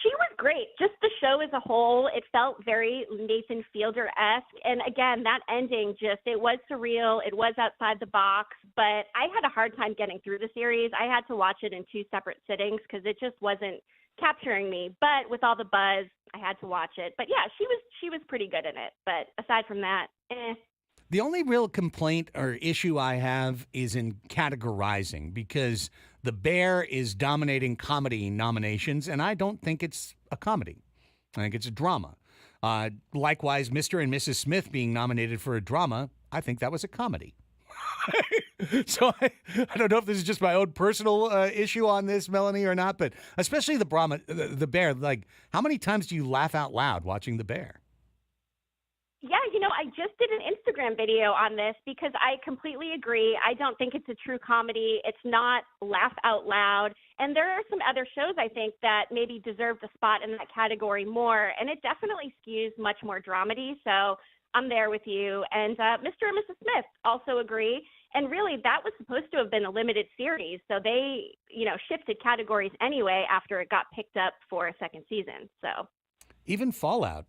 She was great. Just the show as a whole, it felt very Nathan Fielder-esque. And again, that ending it was surreal. It was outside the box. But I had a hard time getting through the series. I had to watch it in 2 separate sittings because it just wasn't capturing me. But with all the buzz, I had to watch it. But yeah, she was pretty good in it. But aside from that, The only real complaint or issue I have is in categorizing because The Bear is dominating comedy nominations, and I don't think it's a comedy. I think it's a drama. Likewise, Mr. and Mrs. Smith being nominated for a drama, I think that was a comedy. So I don't know if this is just my own personal issue on this, Melanie, or not, but especially the Bear. Like, how many times do you laugh out loud watching The Bear? Yeah, I just did an Instagram video on this because I completely agree. I don't think it's a true comedy. It's not laugh out loud. And there are some other shows, I think, that maybe deserve the spot in that category more. And it definitely skews much more dramedy. So I'm there with you. And Mr. and Mrs. Smith also agree. And really, that was supposed to have been a limited series. So they, shifted categories anyway after it got picked up for a second season. So even Fallout.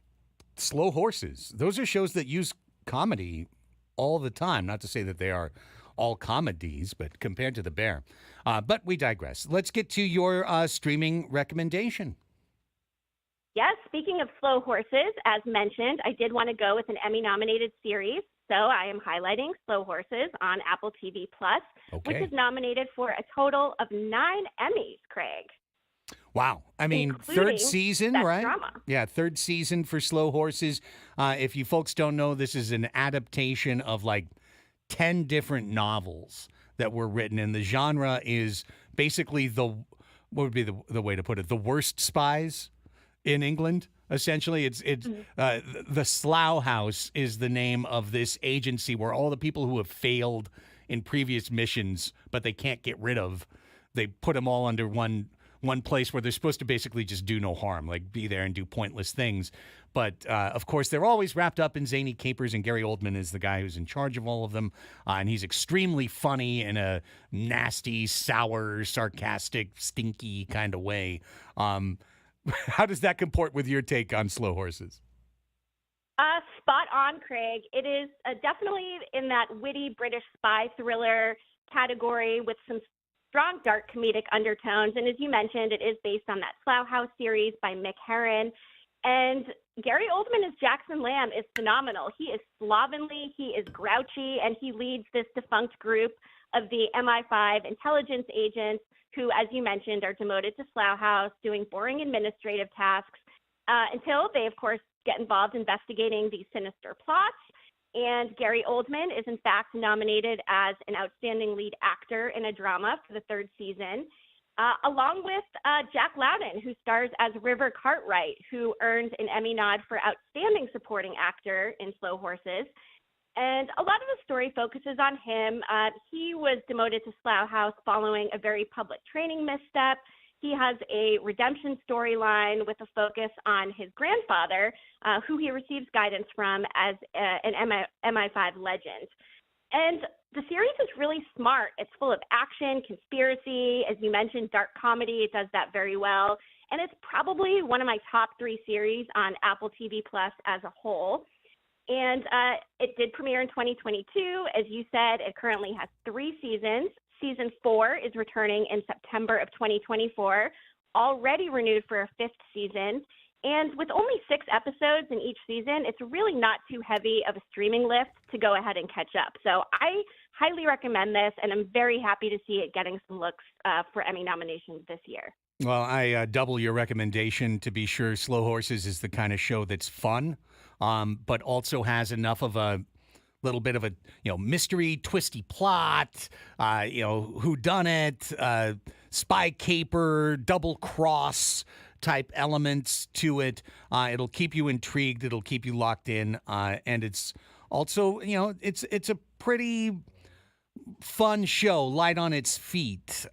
Slow Horses. Those are shows that use comedy all the time. Not to say that they are all comedies, but compared to The Bear. But we digress. Let's get to your streaming recommendation. Yes, speaking of slow horses, as mentioned, I did want to go with an Emmy-nominated series. So I am highlighting Slow Horses on Apple TV Plus, which Okay. is nominated for a total of 9 Emmys, Craig, Wow. I mean, third including season, Best right? Drama. Yeah, third season for Slow Horses. If you folks don't know, this is an adaptation of like 10 different novels that were written, and the genre is basically what would be the way to put it? The worst spies in England. Essentially, it's the Slough House is the name of this agency where all the people who have failed in previous missions, but they can't get rid of, they put them all under one place where they're supposed to basically just do no harm, like be there and do pointless things. But of course, they're always wrapped up in zany capers, and Gary Oldman is the guy who's in charge of all of them, and he's extremely funny in a nasty, sour, sarcastic, stinky kind of way. How does that comport with your take on Slow Horses? Spot on, Craig. It is definitely in that witty British spy thriller category with some strong dark comedic undertones. And as you mentioned, it is based on that Slough House series by Mick Herron. And Gary Oldman as Jackson Lamb is phenomenal. He is slovenly, he is grouchy, and he leads this defunct group of the MI5 intelligence agents who, as you mentioned, are demoted to Slough House doing boring administrative tasks until they, of course, get involved investigating these sinister plots. And Gary Oldman is, in fact, nominated as an outstanding lead actor in a drama for the third season, along with Jack Lowden, who stars as River Cartwright, who earned an Emmy nod for Outstanding Supporting Actor in Slow Horses. And a lot of the story focuses on him. He was demoted to Slough House following a very public training misstep. He has a redemption storyline with a focus on his grandfather, who he receives guidance from as an MI5 legend. And the series is really smart. It's full of action, conspiracy, as you mentioned, dark comedy. It does that very well. And it's probably one of my top 3 series on Apple TV Plus as a whole. And it did premiere in 2022. As you said, it currently has 3 seasons. Season 4 is returning in September of 2024, already renewed for a 5th season. And with only 6 episodes in each season, it's really not too heavy of a streaming lift to go ahead and catch up. So I highly recommend this, and I'm very happy to see it getting some looks for Emmy nominations this year. Well, I double your recommendation. To be sure, Slow Horses is the kind of show that's fun, but also has enough of a little bit of a mystery, twisty plot, whodunit, spy caper, double cross type elements to it. It'll keep you intrigued. It'll keep you locked in, and it's also it's a pretty fun show, light on its feet.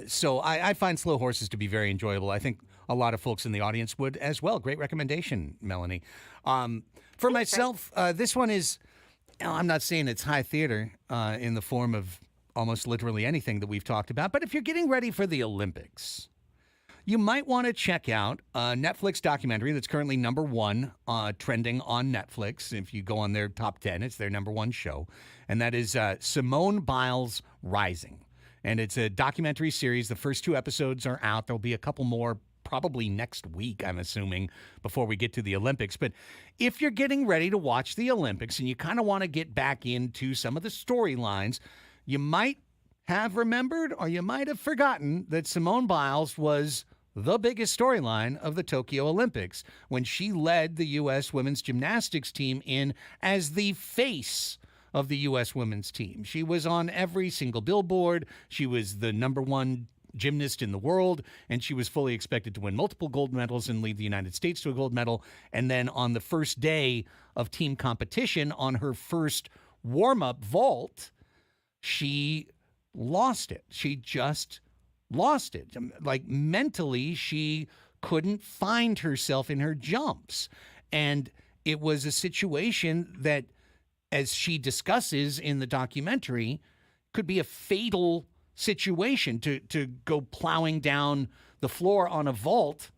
So I find Slow Horses to be very enjoyable. I think a lot of folks in the audience would as well. Great recommendation, Melanie. For myself, this one is, I'm not saying it's high theater in the form of almost literally anything that we've talked about, but if you're getting ready for the Olympics, you might want to check out a Netflix documentary that's currently number 1 trending on Netflix. If you go on their top 10, it's their number 1 show. And that is Simone Biles Rising. And it's a documentary series. The first 2 episodes are out. There'll be a couple more probably next week, I'm assuming, before we get to the Olympics. But if you're getting ready to watch the Olympics and you kind of want to get back into some of the storylines, you might have remembered or you might have forgotten that Simone Biles was the biggest storyline of the Tokyo Olympics when she led the U.S. women's gymnastics team in as the face of the U.S. women's team. She was on every single billboard. She was the number 1 gymnast in the world, and she was fully expected to win multiple gold medals and lead the United States to a gold medal. And then on the first day of team competition, on her first warm-up vault, she lost it. She just lost it. Like mentally, she couldn't find herself in her jumps. And it was a situation that, as she discusses in the documentary, could be a fatal situation to go plowing down the floor on a vault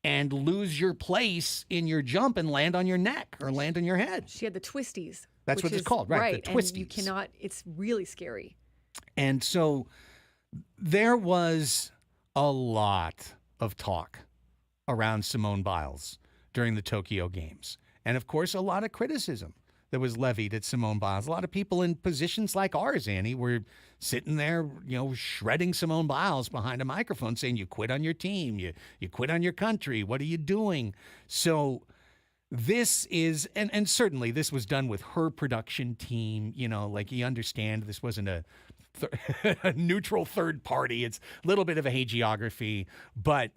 and lose your place in your jump and land on your neck or land on your head. She had the twisties. That's what it's called, right? The twisties. And you cannot, it's really scary. And so there was a lot of talk around Simone Biles during the Tokyo Games. And of course, a lot of criticism. that was levied at Simone Biles. A lot of people in positions like ours, Annie, were sitting there, shredding Simone Biles behind a microphone saying, you quit on your team, you quit on your country, what are you doing? So this is, and certainly this was done with her production team, like you understand this wasn't a neutral third party. It's a little bit of a hagiography, but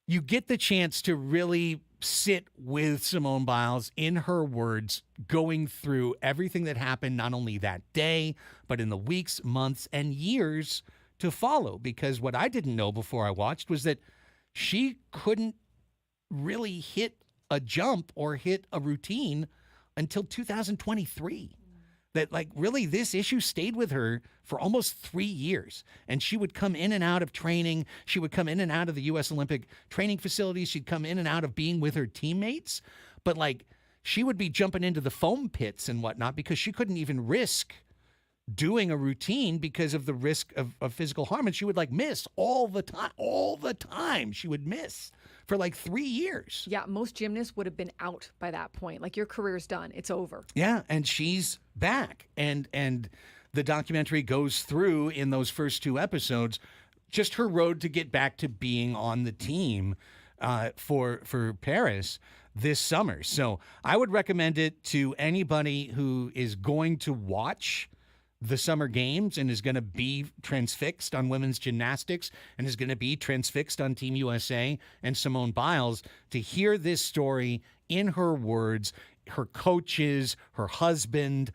you get the chance to really sit with Simone Biles in her words, going through everything that happened, not only that day, but in the weeks, months, and years to follow. Because what I didn't know before I watched was that she couldn't really hit a jump or hit a routine until 2023. That really this issue stayed with her for almost 3 years. And she would come in and out of training. She would come in and out of the U.S. Olympic training facilities. She'd come in and out of being with her teammates. But she would be jumping into the foam pits and whatnot because she couldn't even risk doing a routine because of the risk of physical harm. And she would miss all the time. She would miss for 3 years. Yeah, most gymnasts would have been out by that point. Your career's done. It's over. Yeah, and she's back. And the documentary goes through in those first 2 episodes just her road to get back to being on the team for Paris this summer. So I would recommend it to anybody who is going to watch the Summer Games and is going to be transfixed on women's gymnastics and is going to be transfixed on Team USA and Simone Biles, to hear this story in her words, her coaches, her husband,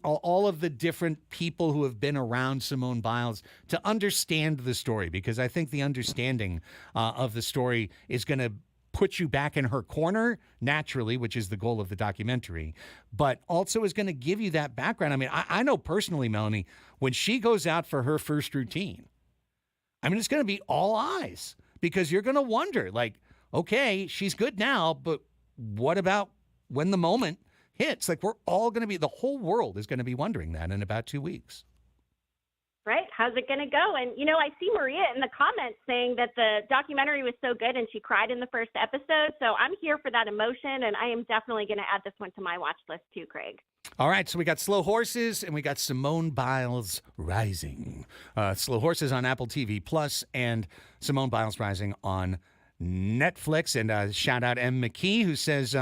all of the different people who have been around Simone Biles, to understand the story, because I think the understanding of the story is going to put you back in her corner naturally, which is the goal of the documentary, but also is going to give you that background. I mean, I know personally, Melanie, when she goes out for her first routine, it's going to be all eyes, because you're going to wonder, okay, she's good now, but what about when the moment hits? We're all going to be, the whole world is going to be wondering that in about 2 weeks. Right? How's it going to go? And, I see Maria in the comments saying that the documentary was so good and she cried in the first episode. So I'm here for that emotion, and I am definitely going to add this one to my watch list too, Craig. All right, so we got Slow Horses and we got Simone Biles Rising. Slow Horses on Apple TV Plus and Simone Biles Rising on Netflix. And shout out M. McKee, who says,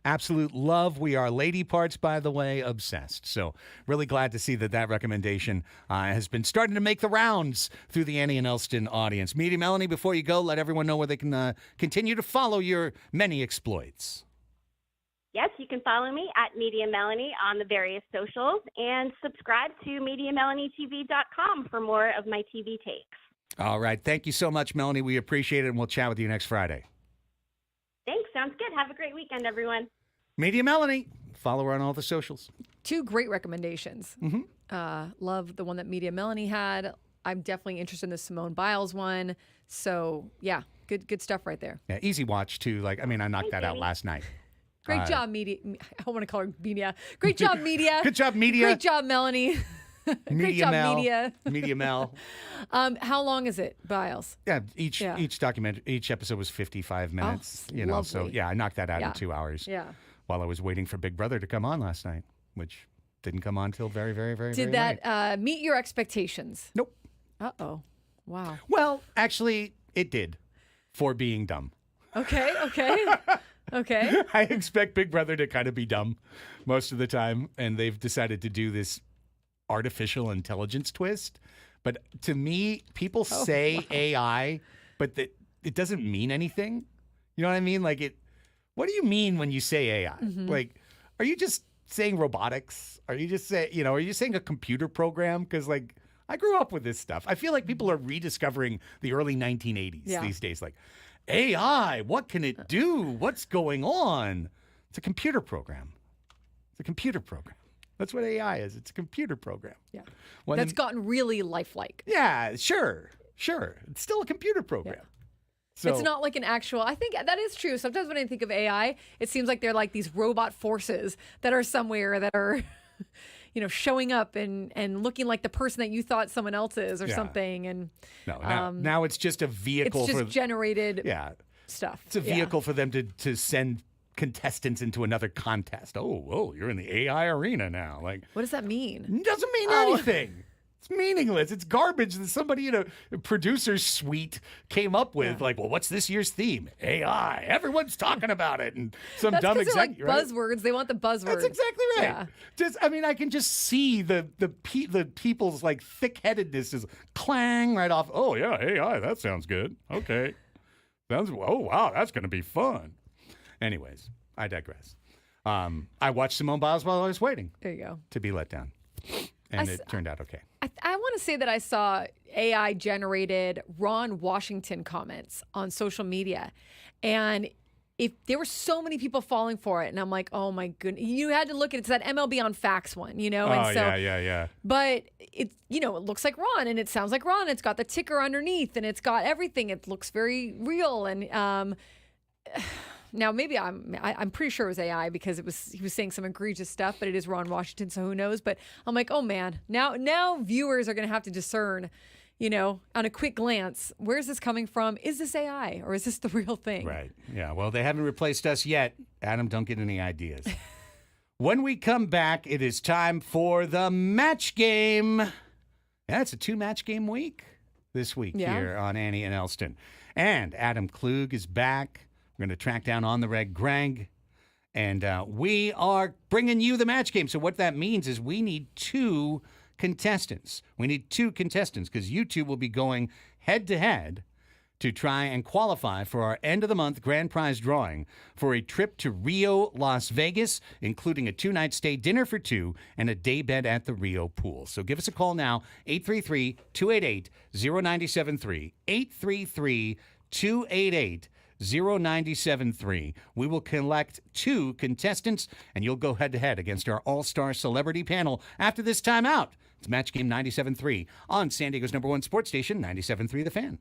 absolute love. We are lady parts, by the way, obsessed. So really glad to see that recommendation has been starting to make the rounds through the Annie and Elsten audience. Media Melanie, before you go, let everyone know where they can continue to follow your many exploits. Yes, you can follow me at Media Melanie on the various socials, and subscribe to MediaMelanieTV.com for more of my TV takes. All right. Thank you so much, Melanie. We appreciate it, and we'll chat with you next Friday. Thanks. Sounds good. Have a great weekend, everyone. Media Melanie. Follow her on all the socials. 2 great recommendations. Mm-hmm. Love the one that Media Melanie had. I'm definitely interested in the Simone Biles one. So, yeah, good stuff right there. Yeah, easy watch, too. I knocked that out last night. Great job, Media. I want to call her Media. Great job, Media. Good job, Media. Great job, Melanie. Great job, Media. Media Mel. How long is it, Biles? Yeah, each episode was 55 minutes. Lovely. So yeah, I knocked that out in 2 hours. Yeah. While I was waiting for Big Brother to come on last night, which didn't come on till very, very, very, Did very that late. meet your expectations? Nope. Uh-oh. Wow. Well, actually, it did, for being dumb. Okay. Okay. I expect Big Brother to kind of be dumb most of the time, and they've decided to do this artificial intelligence twist. But to me, people say AI, but that it doesn't mean anything. You know what I mean? What do you mean when you say AI? Mm-hmm. Are you just saying robotics? Are you just are you saying a computer program? Because I grew up with this stuff. I feel like people are rediscovering the early 1980s these days. AI, what can it do? What's going on? It's a computer program. That's what AI is. It's a computer program. Yeah. That's gotten really lifelike. Yeah, sure. It's still a computer program. Yeah. So, it's not like an actual, I think that is true. Sometimes when I think of AI, it seems like they're like these robot forces that are somewhere that are, showing up and looking like the person that you thought someone else is or something. And no, now it's just a vehicle it's just generated yeah, stuff. It's a vehicle for them to send contestants into another contest. Oh, you're in the AI arena now. Like, What does that mean? it doesn't mean anything. It's meaningless. It's garbage that somebody in a producer's suite came up with. Like, well, what's this year's theme? AI. Everyone's talking about it. And some That's dumb because they're like exec. buzzwords. They want the buzzwords. That's exactly right. Yeah. I can just see the people's like thick-headedness is clang right off. Oh yeah, AI. That sounds good. Okay. Oh wow, that's going to be fun. Anyways, I digress. I watched Simone Biles while I was waiting There you go. to be let down, and it turned out okay. I want to say that I saw AI generated Ron Washington comments on social media. And if there were so many people falling for it, and I'm like, oh my goodness, you had to look at it. It's that MLB on fax one, you know? And yeah. But it looks like Ron and it sounds like Ron. It's got the ticker underneath and it's got everything. It looks very real. And now maybe I'm pretty sure it was AI because he was saying some egregious stuff, but it is Ron Washington, so who knows? But I'm like, oh man, now viewers are going to have to discern, on a quick glance, where's this coming from? Is this AI or is this the real thing? Right. Yeah. Well, they haven't replaced us yet. Adam, don't get any ideas. When we come back, it is time for the match game. Yeah, it's a 2-match game week this week here on Annie and Elsten. And Adam Klug is back. We're going to track down On the Reg Greg. And we are bringing you the match game. So what that means is we need 2 contestants. We need 2 contestants because you 2 will be going head-to-head to try and qualify for our end-of-the-month grand prize drawing for a trip to Rio, Las Vegas, including a 2-night stay, dinner for 2, and a day bed at the Rio pool. So give us a call now, 833-288-0973, 833-288-0973. We will collect 2 contestants, and you'll go head-to-head against our all-star celebrity panel after this timeout. It's Match Game 97.3 on San Diego's #1 sports station, 97.3 The Fan.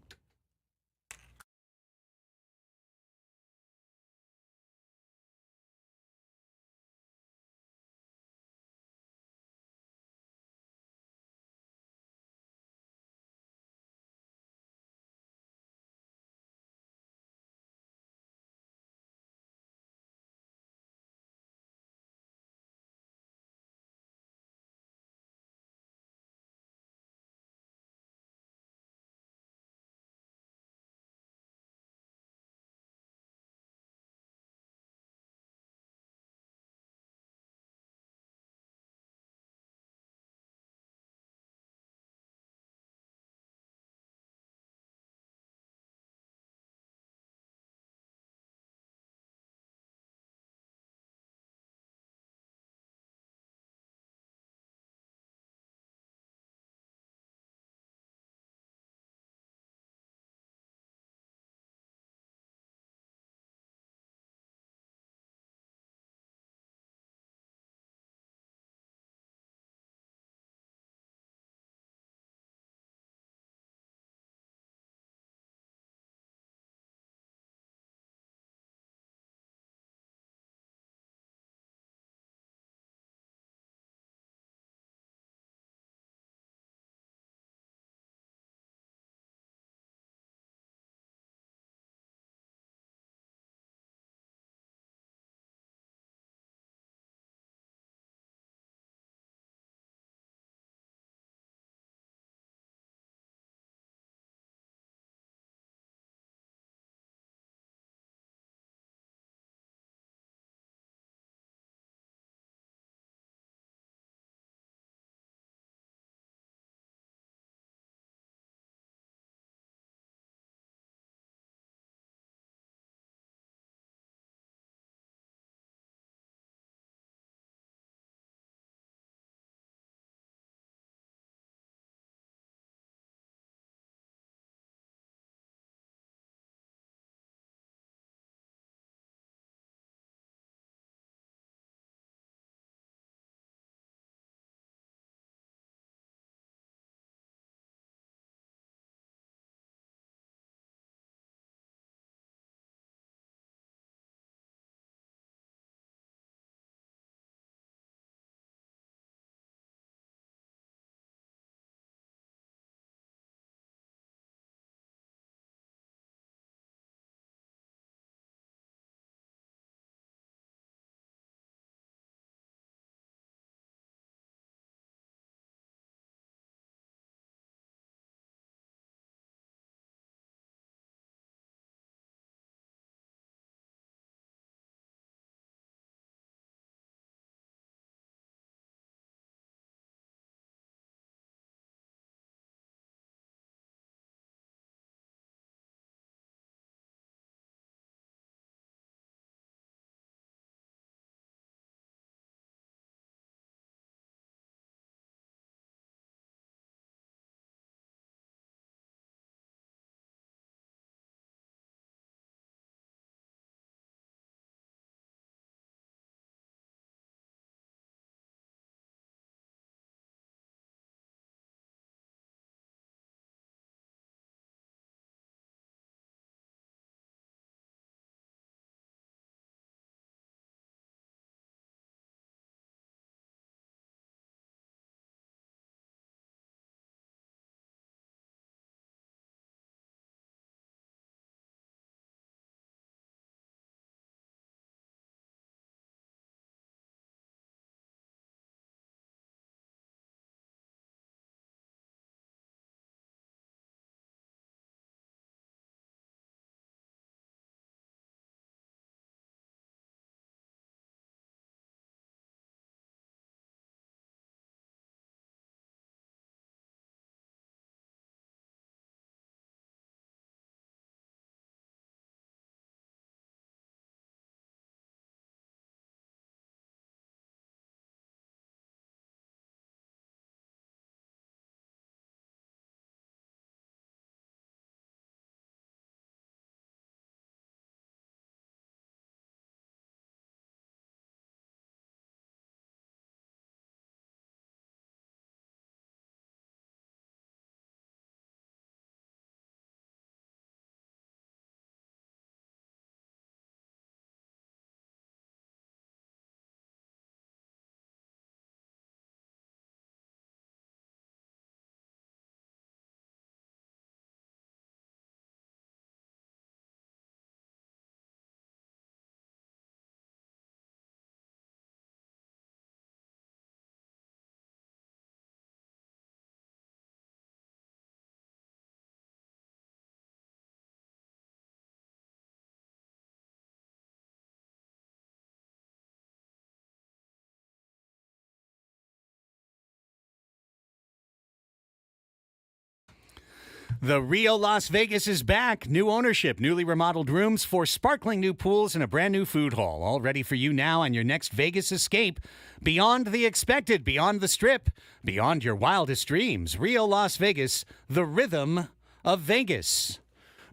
The Rio Las Vegas is back. New ownership, newly remodeled rooms, 4 sparkling new pools, and a brand new food hall. All ready for you now on your next Vegas escape. Beyond the expected, beyond the strip, beyond your wildest dreams. Rio Las Vegas, the rhythm of Vegas.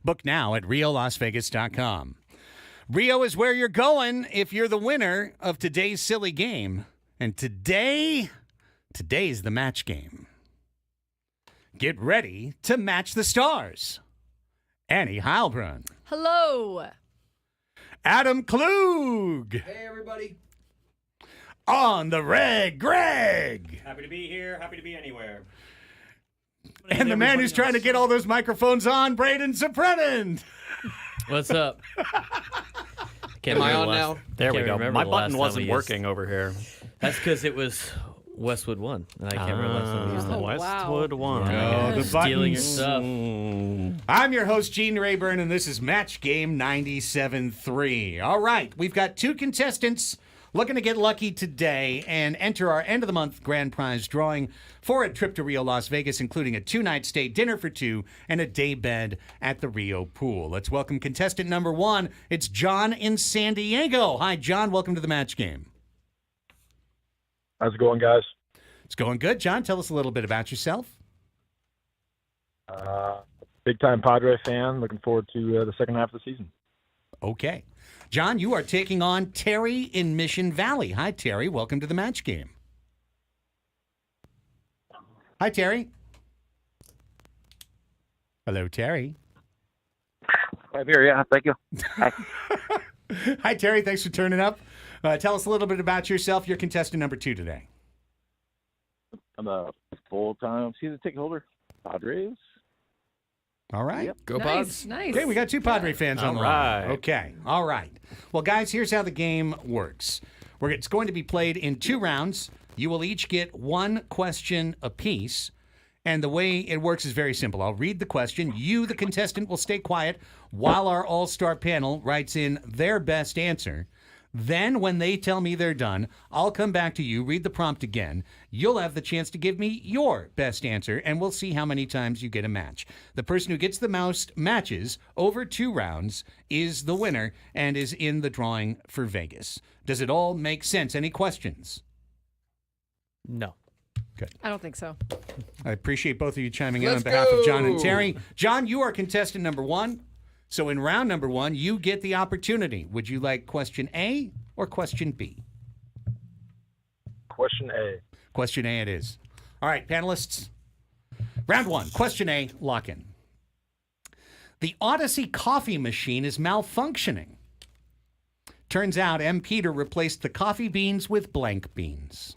Book now at riolasvegas.com. Rio is where you're going if you're the winner of today's silly game. And today's the match game. Get ready to match the stars. Annie Heilbrunn. Hello. Adam Klug. Hey, everybody. On the reg, Greg. Happy to be here. Happy to be anywhere. And the man who's trying to get all those microphones on, Braden Zaprennan. What's up? Am I on now? There we Can't go. remember My the last button time wasn't we used- working over here. That's because it was Westwood 1, and I can't remember last time we used that. Oh, wow. Westwood 1. Oh, the Stealing your buttons. stuff. I'm your host, Gene Rayburn, and this is Match Game 97.3. All right, we've got 2 contestants looking to get lucky today and enter our end-of-the-month grand prize drawing for a trip to Rio Las Vegas, including a 2-night stay, dinner for 2, and a day bed at the Rio pool. Let's welcome contestant number 1. It's John in San Diego. Hi, John. Welcome to the Match Game. How's it going, guys? It's going good. John, tell us a little bit about yourself. Big-time Padres fan. Looking forward to the second half of the season. Okay. John, you are taking on Terry in Mission Valley. Hi, Terry. Welcome to the Match Game. Hi, Terry. Hello, Terry. I'm here, yeah. Thank you. Hi, Terry. Thanks for turning up. Tell us a little bit about yourself. You're contestant number 2 today. I'm a full-time season ticket holder. Padres. All right. Yep. Go Nice, Pods. nice. Okay, we got 2 Padre fans on the All line. right. Okay, all right. Well, guys, here's how the game works. It's going to be played in 2 rounds. You will each get 1 question apiece. And the way it works is very simple. I'll read the question. You, the contestant, will stay quiet while our all-star panel writes in their best answer. Then, when they tell me they're done, I'll come back to you, read the prompt again. You'll have the chance to give me your best answer, and we'll see how many times you get a match. The person who gets the most matches over 2 rounds is the winner and is in the drawing for Vegas. Does it all make sense? Any questions? No. I don't think so. I appreciate both of you chiming in on Let's behalf of John and go. Terry. John, you are contestant number 1. So in round number 1, you get the opportunity. Would you like question A or question B? Question A. Question A it is. All right, panelists. Round 1, question A, lock in. The Odyssey coffee machine is malfunctioning. Turns out M. Peter replaced the coffee beans with blank beans.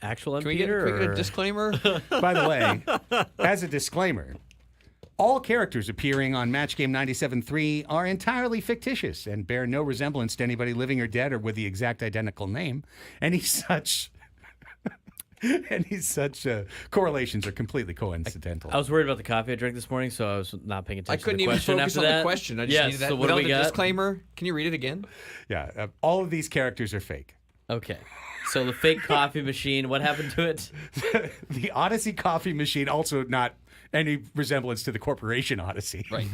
Actual Can we get Peter? a disclaimer? By the way, as a disclaimer, all characters appearing on Match Game 97.3 are entirely fictitious and bear no resemblance to anybody living or dead or with the exact identical name. Any such correlations are completely coincidental. I was worried about the coffee I drank this morning, so I was not paying attention I couldn't to the even question focus after on that. the question. I just yes, needed that. so what Without do we the got? disclaimer, can you read it again? Yeah, all of these characters are fake. Okay. So the fake coffee machine, what happened to it? The Odyssey coffee machine, also not any resemblance to the corporation Odyssey. Right.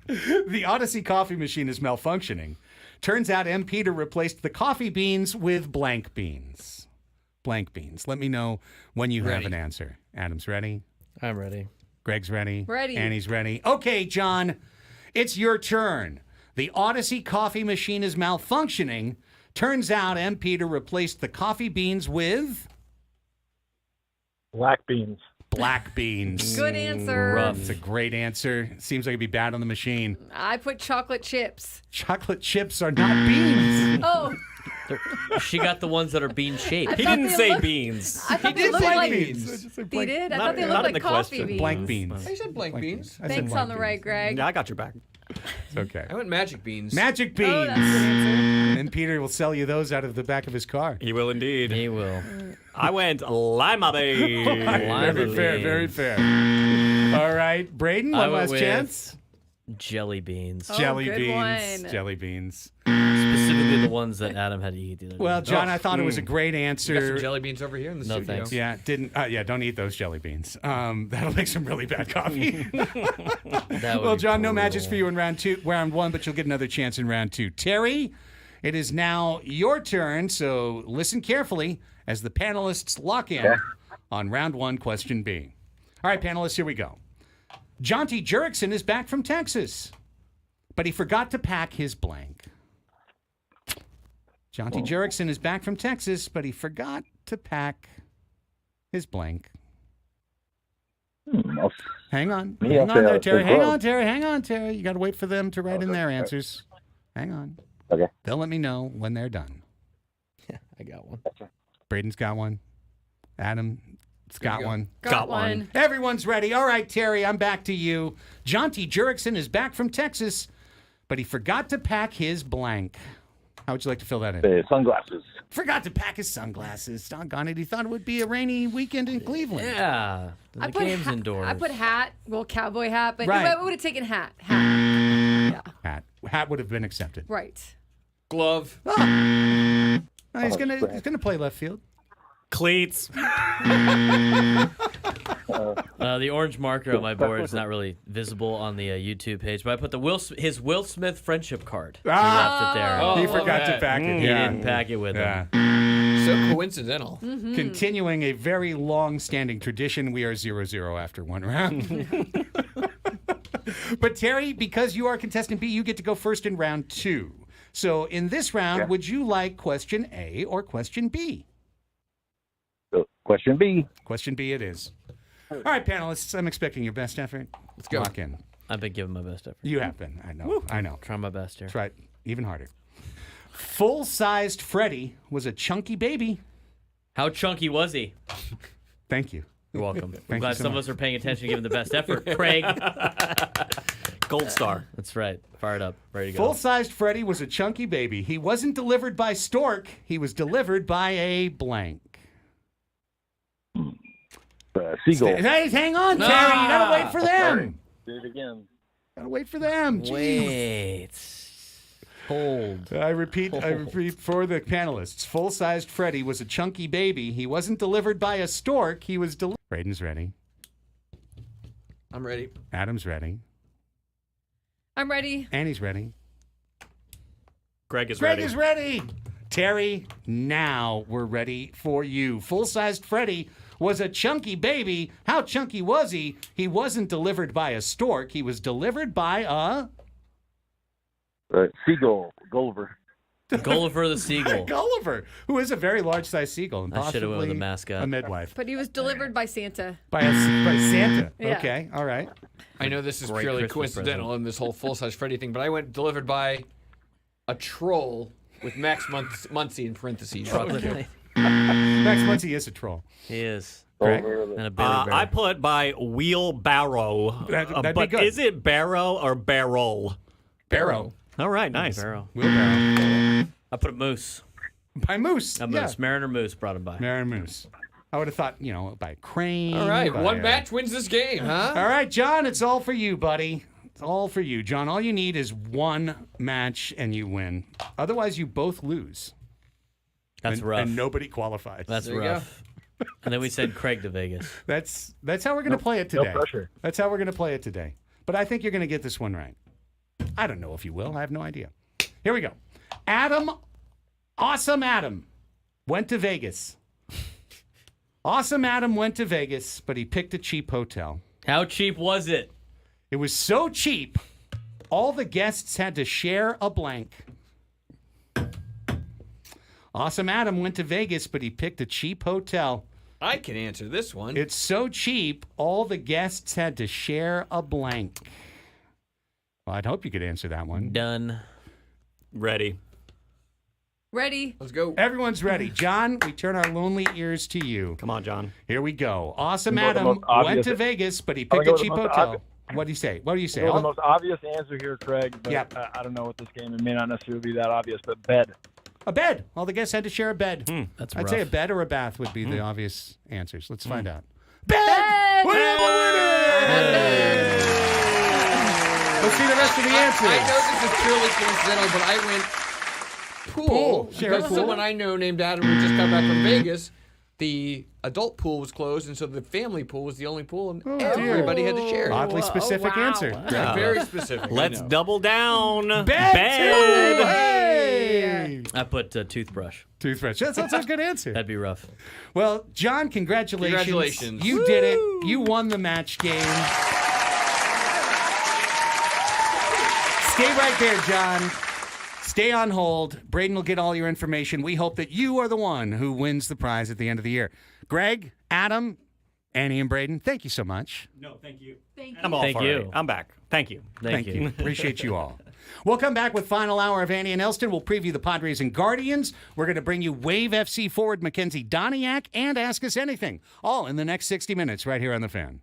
The Odyssey coffee machine is malfunctioning. Turns out M. Peter replaced the coffee beans with blank beans. Blank beans. Let me know when you have Ready. an answer. Adam's ready. I'm ready. Greg's ready. Ready. Annie's ready. Okay, John, it's your turn. The Odyssey coffee machine is malfunctioning. Turns out M. Peter replaced the coffee beans with Black beans. black beans. Good answer. Rough. It's a great answer. Seems like it'd be bad on the machine. I put chocolate chips. Chocolate chips are not beans. Oh, She got the ones that are bean shaped. He thought didn't they say looked- beans. I thought they did looked say like beans. He did. I Not- thought they not looked in like the coffee question. beans. Blank beans. I said blank beans. I said Thanks blank on the beans. right, Greg. Yeah, I got your back. It's okay. I went magic beans. Magic beans. Oh, that's a good answer. And Peter will sell you those out of the back of his car. He will indeed. He will. I went lima bean. Very fair, very fair. All right, Braden, I one went last with chance. Jelly beans. Oh, Jelly good beans. one. Jelly beans. Specifically basically the ones that Adam had to eat the other day. Well, John, I thought it was a great We got some answer. jelly beans over here in the No, studio. thanks. Yeah, didn't. Yeah, don't eat those jelly beans. That'll make some really bad coffee. That would Well, be John, no matches for cruel. you in round one, but you'll get another chance in round two. Terry, it is now your turn, so listen carefully as the panelists lock in on round one, question B. All right, panelists, here we go. Jonty Jurickson is back from Texas, but he forgot to pack his blank. Jonty Jurickson is back from Texas, but he forgot to pack his blank. Hang on. Hang on there, Terry. Hang on, Terry. Hang on, Terry. You got to wait for them to write in their answers. Hang on. Okay. They'll let me know when they're done. I got one. Braden's got one. Adam's got one. Got one. Everyone's ready. All right, Terry, I'm back to you. Jonty Jurickson is back from Texas, but he forgot to pack his blank. How would you like to fill that in? Sunglasses. Forgot to pack his sunglasses. Doggone it. He thought it would be a rainy weekend in Cleveland. Yeah. The game's indoors. I put hat, well, cowboy hat, but Right. I would have taken hat. Yeah, Hat would have been accepted. right. Glove. Oh, he's gonna play left field. Cleats. The orange marker on my board is not really visible on the YouTube page, but I put his Will Smith friendship card. He left it there. Oh, He love forgot to that. pack it. He Yeah. didn't pack it with him. Yeah. So coincidental. Continuing a very long-standing tradition, we are 0-0 after one round. But Terry, because you are contestant B, you get to go first in round two. So in this round, would you like question A or question B? Question B. Question B it is. All right, panelists, I'm expecting your best effort. Let's go. Lock in. I've been giving my best effort. You have been. I know. I know. Trying my best here. Try it even harder. Full-sized Freddy was a chunky baby. How chunky was he? Thank you. You're welcome. I'm you glad so some much. of us are paying attention, giving the best effort. Craig. Gold star. That's right. Fired up. Ready to go. Full-sized Freddy was a chunky baby. He wasn't delivered by Stork. He was delivered by a blank. Seagull. Hey, hang on, Terry. You gotta wait for them. Do it again. Gotta wait for them. Jeez. Wait. Hold. I repeat for the panelists. Full-sized Freddy was a chunky baby. He wasn't delivered by a stork. He was delivered. Braden's ready. I'm ready. Adam's ready. I'm ready. Annie's ready. Greg is Greg ready. is ready. Terry, now we're ready for you. Full-sized Freddy was a chunky baby. How chunky was he? He wasn't delivered by a stork. He was delivered by a... Seagull. Gulliver. Gulliver the Seagull. Gulliver, who is a very large-sized seagull and I should have went with possibly a mascot. a midwife. But he was delivered by Santa. By Santa. Yeah. Okay, all right. I know this is Great purely Christmas coincidental in this whole full-size Freddy thing, but I went delivered by a troll with Max Muncy in parentheses. Max Muncy is a troll. He is. Greg? And a Billy Bear. I put by wheelbarrow. That'd be but good. is it barrow or barrel? Barrow. All right, nice. Barrel. Wheelbarrow. I put a moose. By Moose. A moose. Mariner Moose brought him by. Marin Moose. I would have thought, by Crane. All right, by, one match wins this game, huh? All right, John, it's all for you, buddy. It's all for you. John, all you need is one match and you win. Otherwise, you both lose. That's rough. And nobody qualifies. That's There you rough. And then we send Craig to Vegas. That's how we're going to play it today. No pressure. That's how we're going to play it today. But I think you're going to get this one right. I don't know if you will. I have no idea. Here we go. Awesome Adam, went to Vegas. Awesome Adam went to Vegas, but he picked a cheap hotel. How cheap was it? It was so cheap, all the guests had to share a blank. Awesome Adam went to Vegas, but he picked a cheap hotel. I can answer this one. It's so cheap, all the guests had to share a blank. Well, I'd hope you could answer that one. Done. Ready. Ready. Let's go. Everyone's ready. John, we turn our lonely ears to you. Come on, John. Here we go. Awesome You know the Adam most obvious- went to Vegas, but he I'll picked go a with the cheap most hotel. obvious- What do you say? What do you say? Well, the most obvious answer here, Craig, but Yep. I don't know what this game, it may not necessarily be that obvious, but bed. A bed. All the guests had to share a bed. That's I'd rough. say a bed or a bath would be the obvious answers. Let's find out. Bed! Bed! We have a winner! Let's see the rest of the I answers. know this is purely coincidental, but I went pool. Share a Because pool. someone I know named Adam who just got back from Vegas, the adult pool was closed, and so the family pool was the only pool, and everybody had to share. Oddly specific answer. Yeah, very specific. Let's I know. double down. Bed. Bed. Hey! I put toothbrush. Toothbrush. That's a good answer. That'd be rough. Well, John, congratulations. Congratulations. You did it. You won the match game. Stay right there, John. Stay on hold. Braden will get all your information. We hope that you are the one who wins the prize at the end of the year. Greg, Adam, Annie, and Braden, thank you so much. No, thank you. Thank you. I'm off Thank already. you. I'm back. Thank you. Thank you. Appreciate you all. We'll come back with final hour of Annie and Elsten. We'll preview the Padres and Guardians. We're going to bring you Wave FC forward Mackenzie Doniak and Ask Us Anything, all in the next 60 minutes right here on The Fan.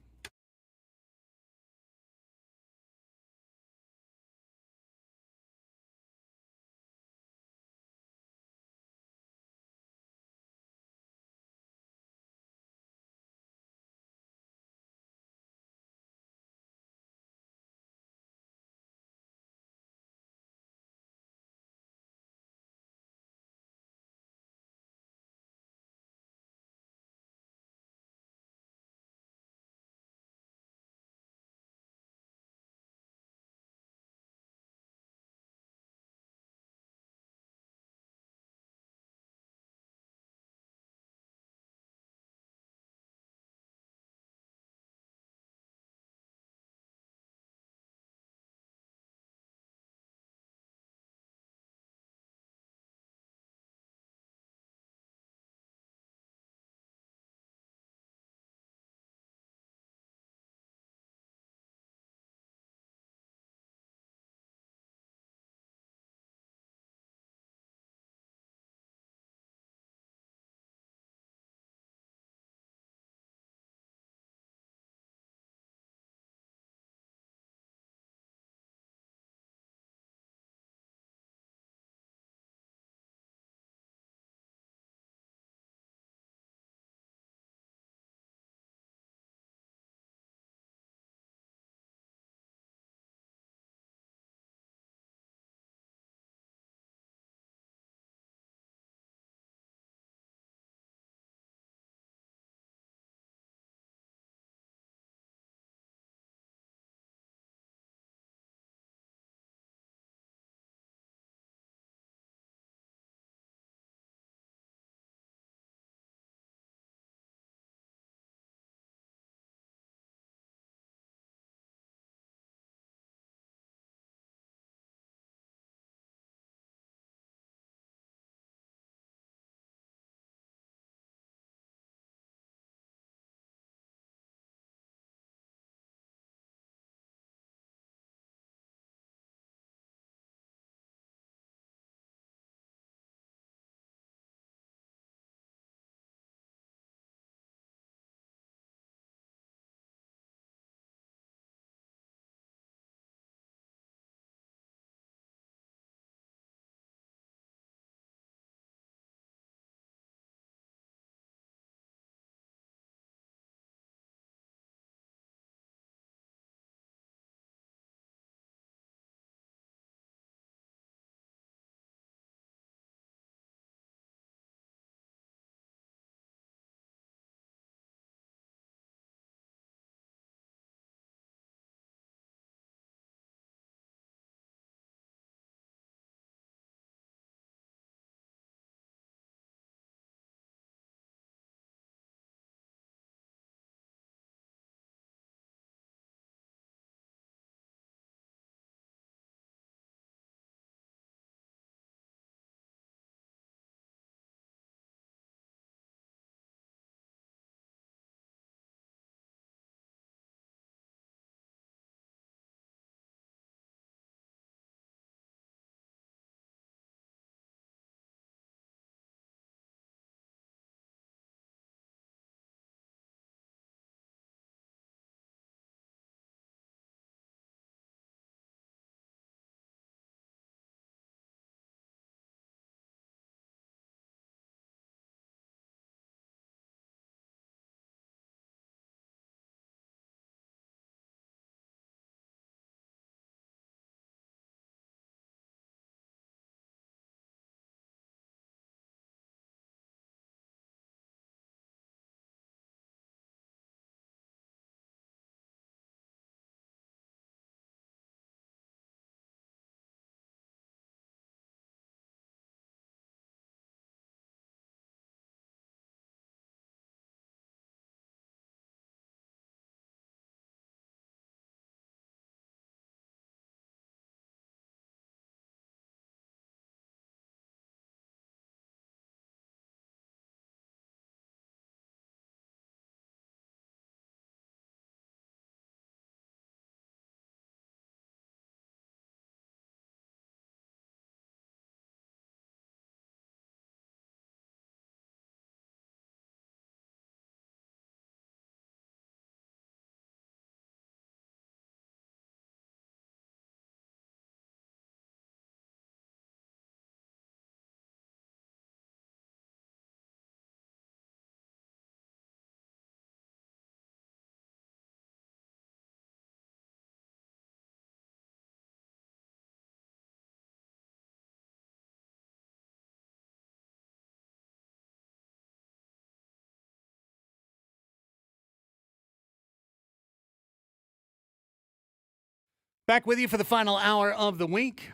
Back with you for the final hour of the week.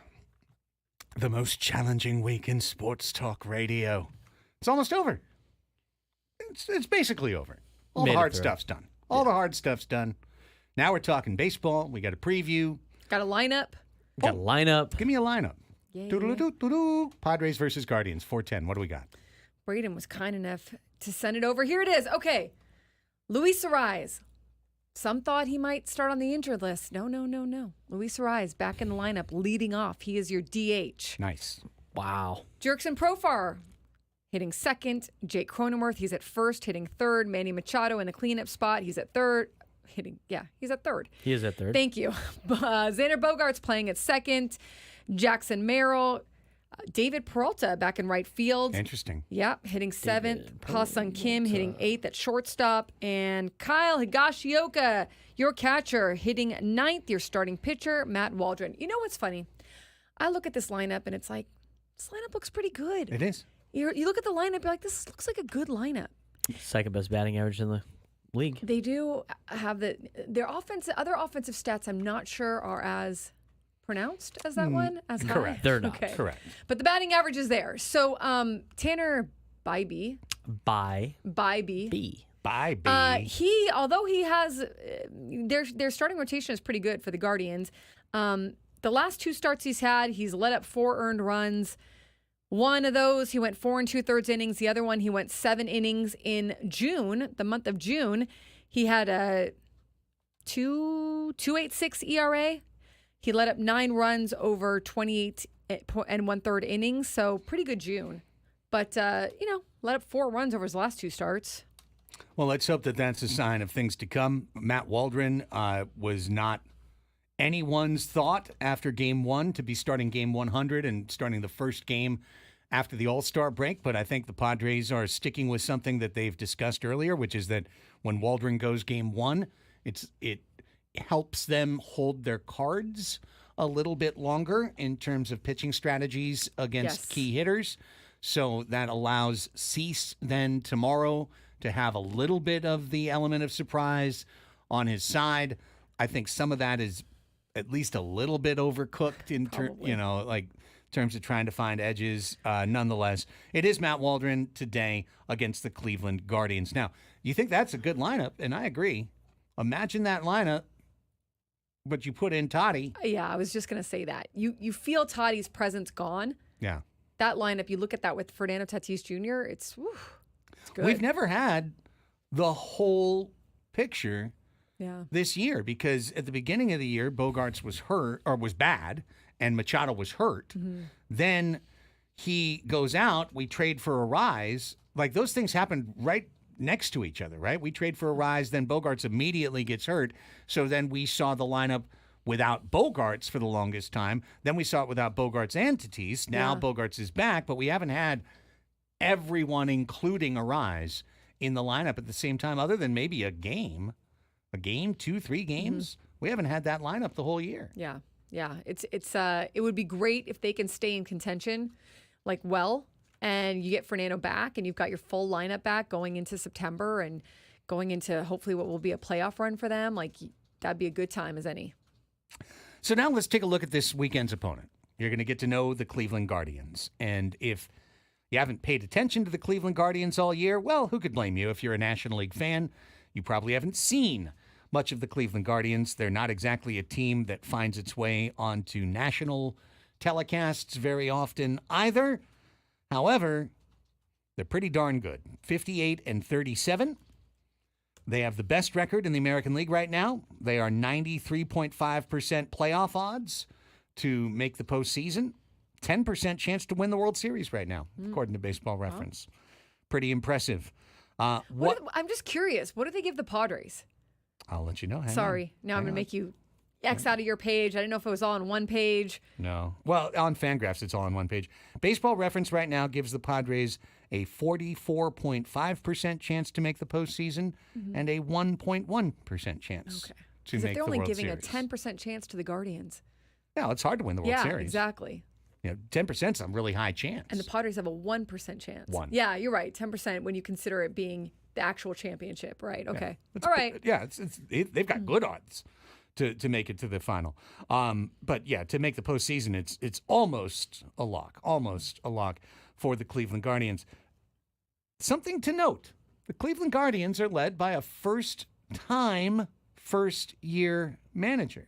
The most challenging week in sports talk radio. It's almost over. It's basically over. All Made the it hard through. stuff's done. All the hard stuff's done. Now we're talking baseball. We got a preview. Got a lineup. Got a lineup. Give me a lineup. Yeah. Doo-doo-doo-doo-doo. Padres versus Guardians, 4:10. What do we got? Braden was kind enough to send it over. Here it is. Okay. Luis Arise. Some thought he might start on the injured list. No. Luis Arise back in the lineup, leading off. He is your DH. Nice. Wow. Jerkson Profar hitting second. Jake Cronenworth, he's at first, hitting third. Manny Machado in the cleanup spot. He's at third. He's at third. He is at third. Thank you. Xander Bogaerts playing at second. Jackson Merrill. David Peralta back in right field. Interesting. Yep, hitting seventh. Ha-Sung Kim hitting eighth at shortstop. And Kyle Higashioka, your catcher, hitting ninth. Your starting pitcher, Matt Waldron. You know what's funny? I look at this lineup and it's like, this lineup looks pretty good. It is. You look at the lineup, you're like, this looks like a good lineup. Second best batting average in the league. They do have their other offensive stats I'm not sure are as pronounced as that one, as high. Correct. They're not. Okay. Correct. But the batting average is there. So Tanner Bybee. By Bybee. B. Bye, B. Although he has their starting rotation is pretty good for the Guardians. The last two starts he's had, he's let up 4 earned runs. One of those, he went 4 2/3 innings. The other one, he went 7 innings in June, the month of June. He had a 2.86 ERA. He let up 9 runs over 28 1/3 innings, so pretty good June. But, let up 4 runs over his last 2 starts. Well, let's hope that that's a sign of things to come. Matt Waldron was not anyone's thought after Game 1 to be starting Game 100 and starting the first game after the All-Star break, but I think the Padres are sticking with something that they've discussed earlier, which is that when Waldron goes Game 1, it helps them hold their cards a little bit longer in terms of pitching strategies against key hitters. So that allows Cease then tomorrow to have a little bit of the element of surprise on his side. I think some of that is at least a little bit overcooked in terms of trying to find edges. Nonetheless, it is Matt Waldron today against the Cleveland Guardians. Now, you think that's a good lineup, and I agree. Imagine that lineup, but you put in Toddy. Yeah, I was just going to say that. You feel Toddy's presence gone. Yeah. That lineup, you look at that with Fernando Tatis Jr., it's good. We've never had the whole picture this year because at the beginning of the year, Bogaerts was hurt or was bad and Machado was hurt. Mm-hmm. Then he goes out. We trade for a rise. Like those things happen right next to each other, right? We trade for a rise, then Bogaerts immediately gets hurt. So then we saw the lineup without Bogaerts for the longest time. Then we saw it without Bogaerts and Tatis. Now Bogaerts is back, but we haven't had everyone, including a rise, in the lineup at the same time, other than maybe a game, 2, 3 games. Mm-hmm. We haven't had that lineup the whole year. Yeah. It would be great if they can stay in contention, and you get Fernando back, and you've got your full lineup back going into September and going into hopefully what will be a playoff run for them. That'd be a good time as any. So now let's take a look at this weekend's opponent. You're going to get to know the Cleveland Guardians, and if you haven't paid attention to the Cleveland Guardians all year, well, who could blame you? If you're a National League fan, you probably haven't seen much of the Cleveland Guardians. They're not exactly a team that finds its way onto national telecasts very often either. However, they're pretty darn good. 58-37. They have the best record in the American League right now. They are 93.5% playoff odds to make the postseason. 10% chance to win the World Series right now, according to Baseball Reference. Wow. Pretty impressive. I'm just curious. What do they give the Padres? I'll let you know. Sorry. Now I'm going to make you X out of your page. I didn't know if it was all on one page. No. Well, on Fangraphs, it's all on one page. Baseball Reference right now gives the Padres a 44.5% chance to make the postseason and a 1.1% chance to make the World Series. If they're only giving a 10% chance to the Guardians. Yeah, it's hard to win the World Series. Yeah, exactly. 10% is a really high chance. And the Padres have a 1% chance. 1. Yeah, you're right. 10% when you consider it being the actual championship, right? Okay. Yeah. All right. Yeah, they've got good odds to make it to the final. But yeah, to make the postseason, it's almost a lock for the Cleveland Guardians. Something to note: the Cleveland Guardians are led by a first-year manager.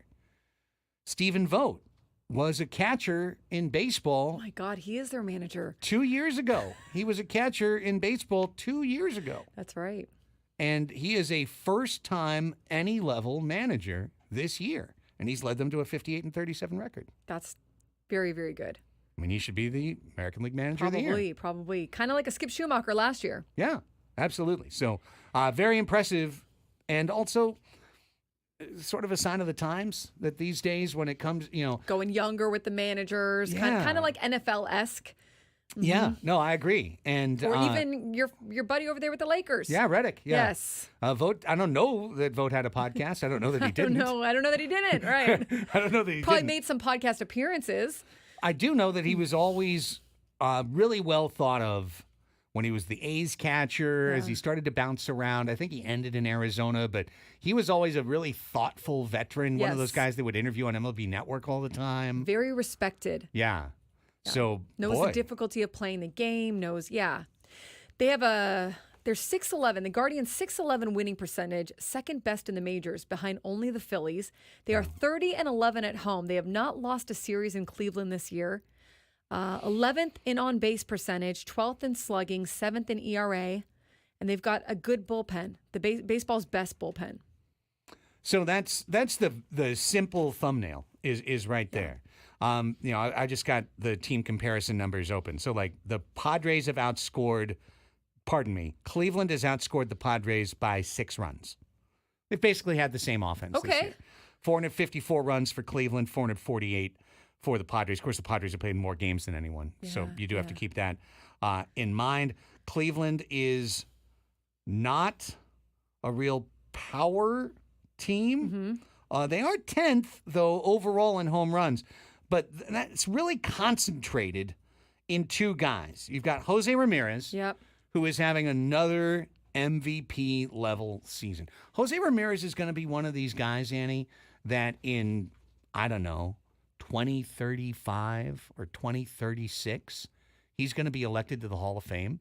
Stephen Vogt was a catcher in baseball. Oh my God, he is their manager. 2 years ago. He was a catcher in baseball 2 years ago. That's right. And he is a first-time any level manager this year. And he's led them to a 58-37 record. That's very, very good. I mean, he should be the American League Manager of the Year. Probably. Kind of like a Skip Schumacher last year. Yeah, absolutely. So very impressive. And also sort of a sign of the times that these days when it comes, Going younger with the managers, Yeah. kind of like NFL-esque. Yeah, no, I agree. And Or even your buddy over there with the Lakers. yeah, Reddick. Yeah. Yes. Vogt. I don't know that Vogt had a podcast. I don't know that he didn't. I don't know that he didn't. Right. I don't know that he Probably didn't. made some podcast appearances. I do know that he was always really well thought of when he was the A's catcher, as he started to bounce around. I think he ended in Arizona, but he was always a really thoughtful veteran, one of those Yes. guys that would interview on MLB Network all the time. Very respected. Yeah. So, Knows boy, the difficulty of playing the game. They have they're 6-11. The Guardians 6-11 winning percentage, second best in the majors, behind only the Phillies. They are 30-11 at home. They have not lost a series in Cleveland this year. 11th in on-base percentage, 12th in slugging, 7th in ERA, and they've got a good bullpen. The baseball's best bullpen. So that's the simple thumbnail is right there. I just got the team comparison numbers open. So like the Padres have Cleveland has outscored the Padres by 6 runs. They've basically had the same offense this Okay. year. 454 runs for Cleveland, 448 for the Padres. Of course, the Padres have played more games than anyone, so you do have to keep that in mind. Cleveland is not a real power team. They are 10th, though, overall in home runs. But that's really concentrated in 2 guys. You've got Jose Ramirez, Yep. who is having another MVP level season. Jose Ramirez is going to be one of these guys, Annie, that in, 2035 or 2036, he's going to be elected to the Hall of Fame.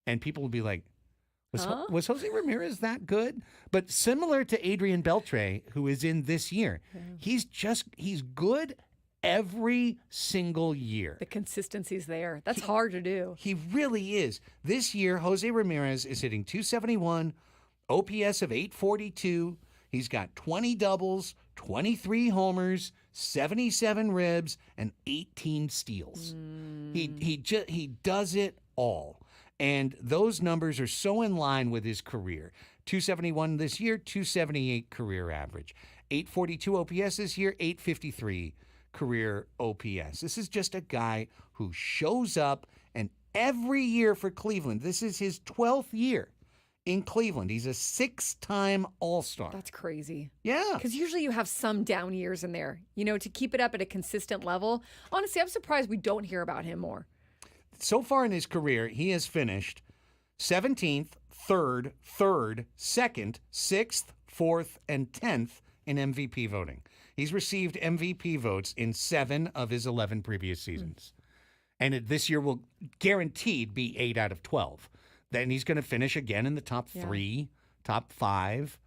And people will be like, was Jose Ramirez that good? But similar to Adrian Beltre, who is in this year, he's good every single year. The consistency's there. That's hard to do. He really is. This year, Jose Ramirez is hitting .271, OPS of .842. He's got 20 doubles, 23 homers, 77 ribs, and 18 steals. He does it all. And those numbers are so in line with his career. 271 this year, 278 career average. 842 OPS this year, 853 career OPS. This is just a guy who shows up, and every year for Cleveland, this is his 12th year in Cleveland. He's a 6-time All-Star. That's crazy. Yeah. Because usually you have some down years in there, to keep it up at a consistent level. Honestly, I'm surprised we don't hear about him more. So far in his career, he has finished 17th, 3rd, 2nd, 6th, 4th, and 10th in MVP voting. He's received MVP votes in 7 of his 11 previous seasons. And this year will guaranteed be 8 out of 12. Then he's going to finish again in the top 3, top 5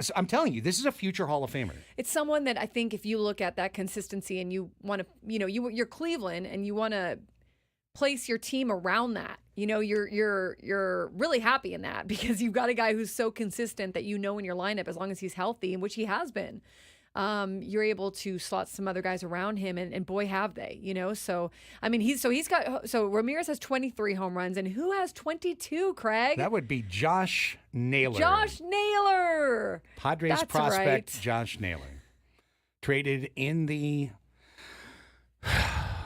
so I'm telling you, this is a future Hall of Famer. It's someone that I think if you look at that consistency and you want to, you're Cleveland and you want to place your team around that. You're really happy in that because you've got a guy who's so consistent that in your lineup as long as he's healthy, and which he has been. You're able to slot some other guys around him, and boy have they, So Ramirez has 23 home runs, and who has 22? Craig, that would be Josh Naylor. Josh Naylor, Padres That's prospect right. Josh Naylor, traded in the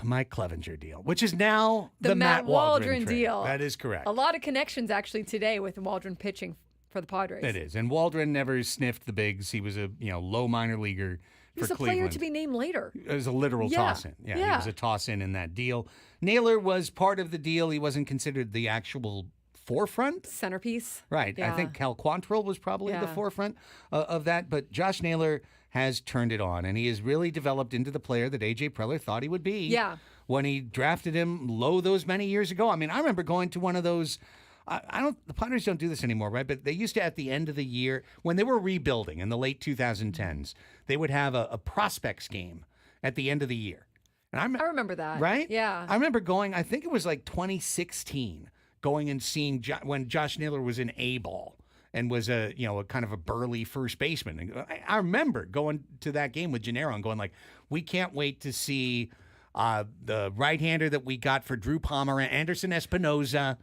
Mike Clevenger deal, which is now the Matt Waldron trade. deal. That is correct. A lot of connections actually today with Waldron pitching for the Padres. It is, and Waldron never sniffed the bigs. He was a low minor leaguer for He's a Cleveland. player to be named later. It was a literal Yeah. toss-in. Yeah, he was a toss-in in that deal. Naylor was part of the deal. He wasn't considered the actual forefront. Centerpiece. Right. I Yeah. think Cal Quantrill was probably the Yeah. forefront of that. But Josh Naylor has turned it on, and he has really developed into the player that A.J. Preller thought he would be Yeah. when he drafted him low those many years ago. I mean, I remember going to one of those. The Padres don't do this anymore, right? But they used to, at the end of the year, when they were rebuilding in the late 2010s, they would have a prospects game at the end of the year. And I remember that. right? Yeah. I remember going, I think it was like 2016, going and seeing when Josh Naylor was in A-ball and was a kind of a burly first baseman. And I remember going to that game with Gennaro and going like, we can't wait to see the right-hander that we got for Drew Palmer, Anderson Espinoza,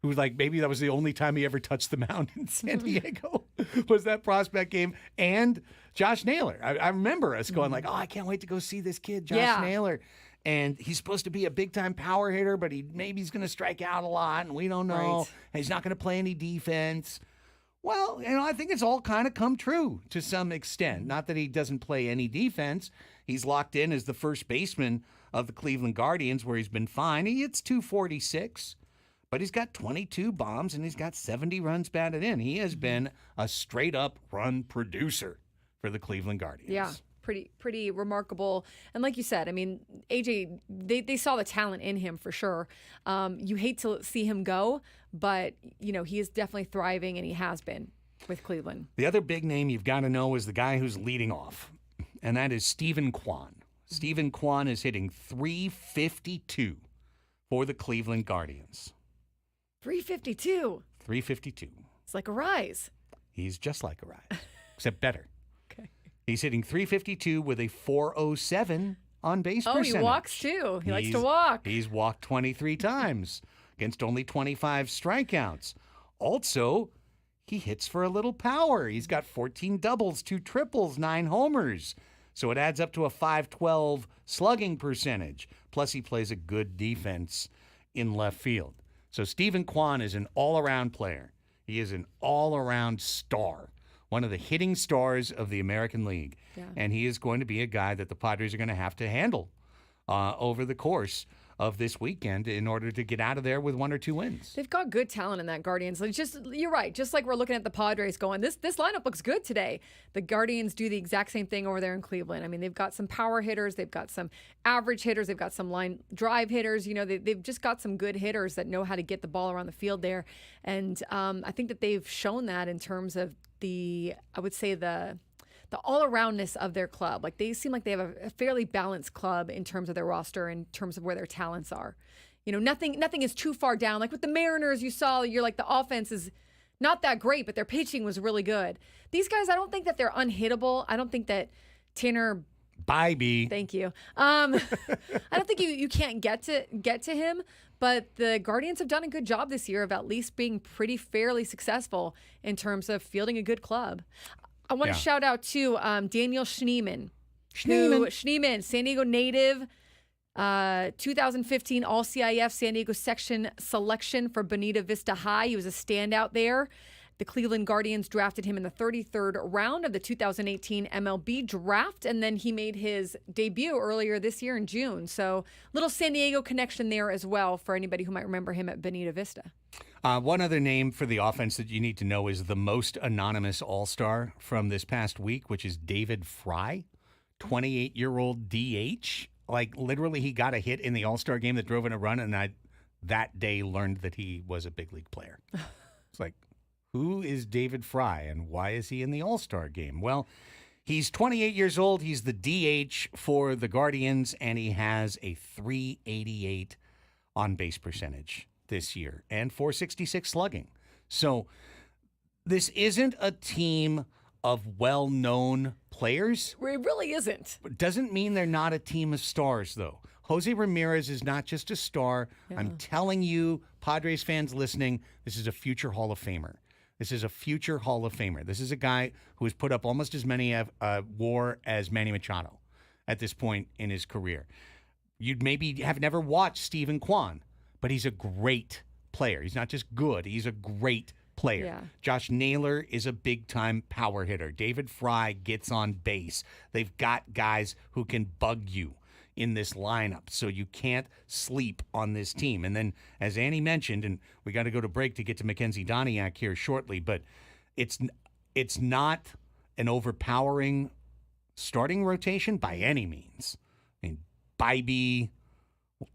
who like maybe that was the only time he ever touched the mound in San Diego was that prospect game, and Josh Naylor. I remember us going like, oh, I can't wait to go see this kid, Josh Naylor. And he's supposed to be a big-time power hitter, but maybe he's going to strike out a lot, and we don't know. Right. And he's not going to play any defense. Well, I think it's all kind of come true to some extent. Not that he doesn't play any defense. He's locked in as the first baseman of the Cleveland Guardians, where he's been fine. He hits 246. But he's got 22 bombs and he's got 70 runs batted in. He has been a straight-up run producer for the Cleveland Guardians. Yeah, pretty remarkable. And like you said, I mean, AJ, they saw the talent in him for sure. You hate to see him go, but he is definitely thriving, and he has been with Cleveland. The other big name you've got to know is the guy who's leading off, and that is Stephen Kwan. Stephen Kwan is hitting 352 for the Cleveland Guardians. 352. 352. It's like a rise. He's just like a rise, except better. Okay. He's hitting 352 with a 407 on base percentage. He walks too. He likes to walk. He's walked 23 times against only 25 strikeouts. Also, he hits for a little power. He's got 14 doubles, 2 triples, 9 homers. So it adds up to a 512 slugging percentage. Plus, he plays a good defense in left field. So Stephen Kwan is an all-around player. He is an all-around star, one of the hitting stars of the American League. Yeah. And he is going to be a guy that the Padres are going to have to handle over the course of this weekend in order to get out of there with 1 or 2 wins. They've got good talent in that Guardians. You're right. Just like we're looking at the Padres going, this lineup looks good today. The Guardians do the exact same thing over there in Cleveland. I mean, they've got some power hitters. They've got some average hitters. They've got some line drive hitters. They've just got some good hitters that know how to get the ball around the field there. And I think that they've shown that in terms of the all-aroundness of their club. Like, they seem like they have a fairly balanced club in terms of their roster, in terms of where their talents are. Nothing is too far down. Like with the Mariners, you're like, the offense is not that great, but their pitching was really good. These guys, I don't think that they're unhittable. I don't think that Tanner... Bye-bye. Thank you. I don't think you can't get to him, but the Guardians have done a good job this year of at least being pretty fairly successful in terms of fielding a good club. I want to shout out to Daniel Schneemann. Schneemann, San Diego native, 2015 All-CIF San Diego section selection for Bonita Vista High. He was a standout there. The Cleveland Guardians drafted him in the 33rd round of the 2018 MLB draft, and then he made his debut earlier this year in June. So little San Diego connection there as well for anybody who might remember him at Bonita Vista. One other name for the offense that you need to know is the most anonymous all-star from this past week, which is David Fry, 28-year-old DH. Like, literally, he got a hit in the all-star game that drove in a run, and I that day learned that he was a big league player. It's like, who is David Fry, and why is he in the all-star game? Well, he's 28 years old. He's the DH for the Guardians, and he has a 388 on-base percentage this year and 466 slugging. So this isn't a team of well-known players. It really isn't. It doesn't mean they're not a team of stars, though. Jose Ramirez is not just a star. Yeah. I'm telling you, Padres fans listening, this is a future Hall of Famer. This is a future Hall of Famer. This is a guy who has put up almost as many WAR as Manny Machado at this point in his career. You'd maybe have never watched Stephen Kwan, but he's a great player. He's not just good. He's a great player. Yeah. Josh Naylor is a big-time power hitter. David Fry gets on base. They've got guys who can bug you in this lineup. So you can't sleep on this team. And then, as Annie mentioned, and we got to go to break to get to Mackenzie Doniak here shortly, but it's not an overpowering starting rotation by any means. I mean, Bybee,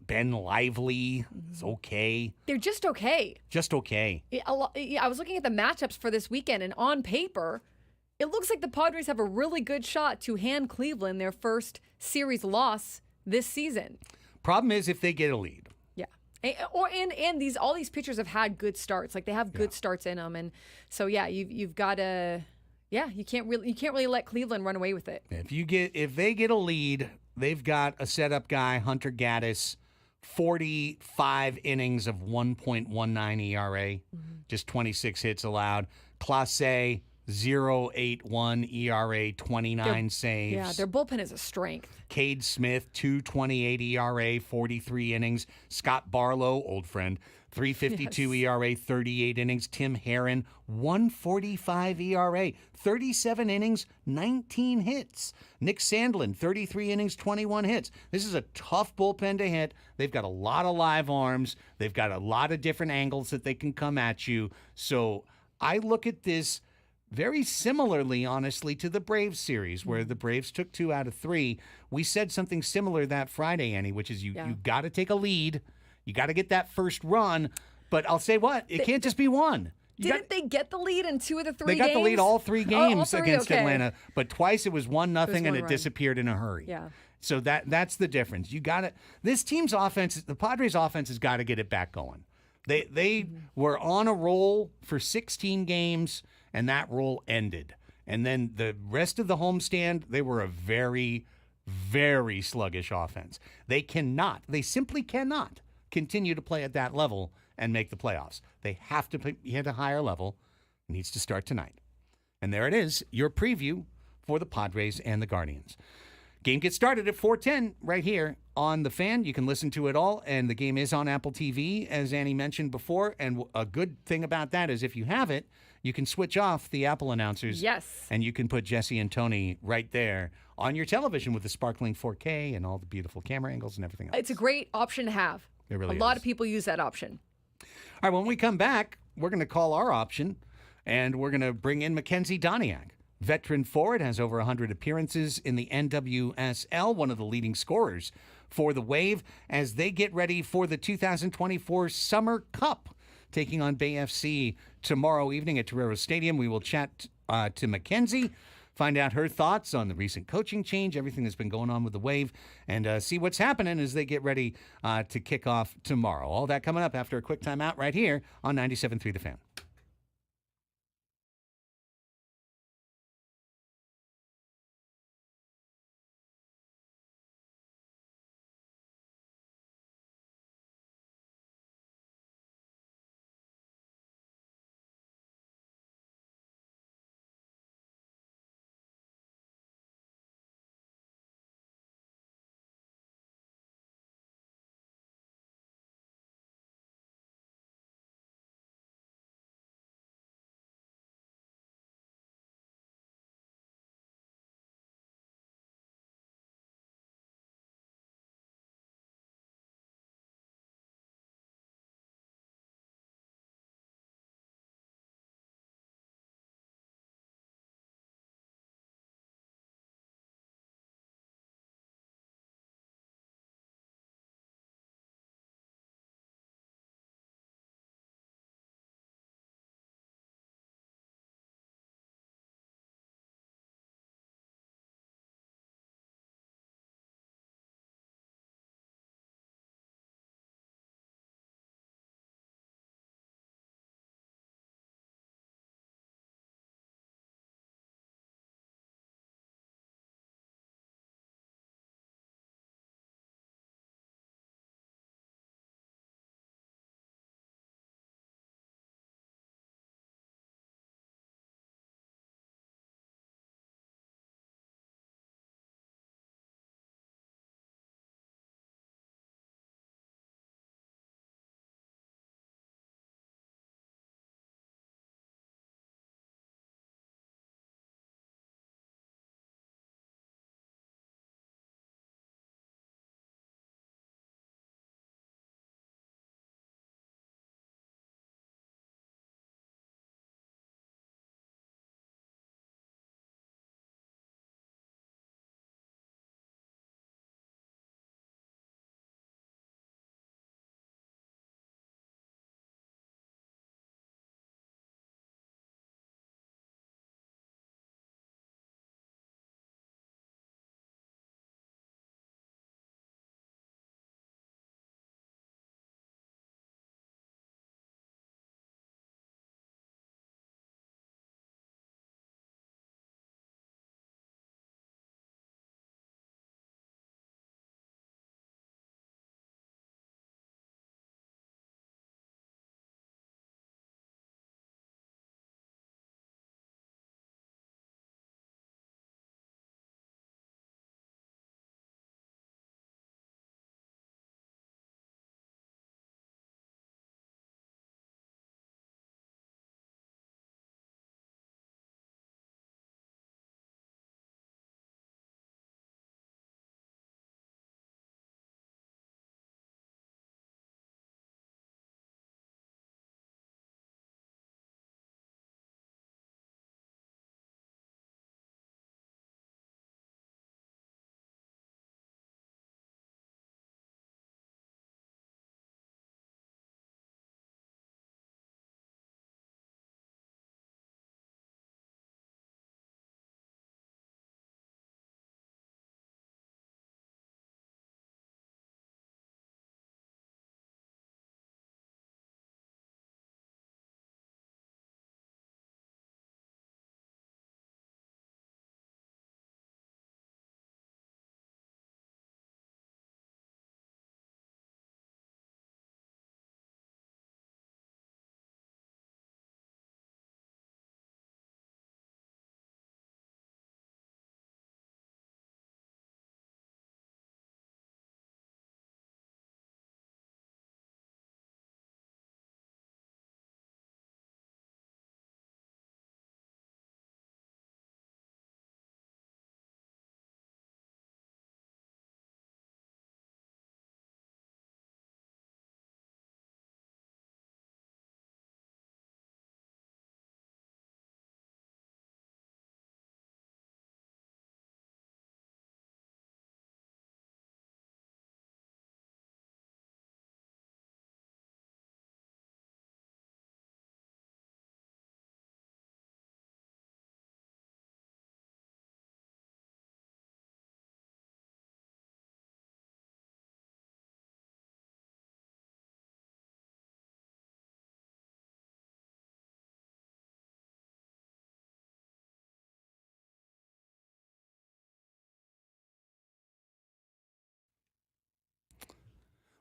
Ben Lively is okay. They're just okay. Just okay. I was looking at the matchups for this weekend, and on paper, it looks like the Padres have a really good shot to hand Cleveland their first series loss this season. Problem is if they get a lead. Yeah. And all these pitchers have had good starts. Like, they have good starts in them. And so, yeah, you've got to, you can't really let Cleveland run away with it. If they get a lead, they've got a setup guy, Hunter Gaddis, 45 innings of 1.19 ERA, just 26 hits allowed. Clase, 0.81 ERA, 29 saves. Yeah, their bullpen is a strength. Cade Smith, 2.28 ERA, 43 innings. Scott Barlow, old friend, 3.52 ERA, 38 innings. Tim Herron, 1.45 ERA, 37 innings, 19 hits. Nick Sandlin, 33 innings, 21 hits. This is a tough bullpen to hit. They've got a lot of live arms. They've got a lot of different angles that they can come at you. So I look at this very similarly, honestly, to the Braves series, where the Braves took 2 out of 3. We said something similar that Friday, Annie, which is you got to take a lead. You got to get that first run. But I'll say what? It can't just be one. Didn't they get the lead in 2 of the 3 They games? got the lead all 3 games all 3? against Okay. Atlanta, but twice it was 1-0 and one it run. disappeared in a hurry. Yeah. So that's the difference. You got it. This team's offense, the Padres' offense, has got to get it back going. They were on a roll for 16 games, and that roll ended. And then the rest of the homestand, they were a very, very sluggish offense. They simply cannot continue to play at that level and make the playoffs. They have to be at a higher level. It needs to start tonight. And there it is, your preview for the Padres and the Guardians. Game gets started at 4:10 right here on The Fan. You can listen to it all, and the game is on Apple TV, as Annie mentioned before. And a good thing about that is if you have it, you can switch off the Apple announcers. Yes. And you can put Jesse and Tony right there on your television with the sparkling 4K and all the beautiful camera angles and everything else. It's a great option to have. It really A lot is. of people use that option. All right, when we come back, we're going to call our option, and we're going to bring in Mackenzie Doniak. Veteran forward, has over 100 appearances in the NWSL, one of the leading scorers for the Wave, as they get ready for the 2024 Summer Cup, taking on Bay FC tomorrow evening at Torero Stadium. We will chat to Mackenzie, find out her thoughts on the recent coaching change, everything that's been going on with the Wave, and see what's happening as they get ready to kick off tomorrow. All that coming up after a quick timeout right here on 97.3 The Fan.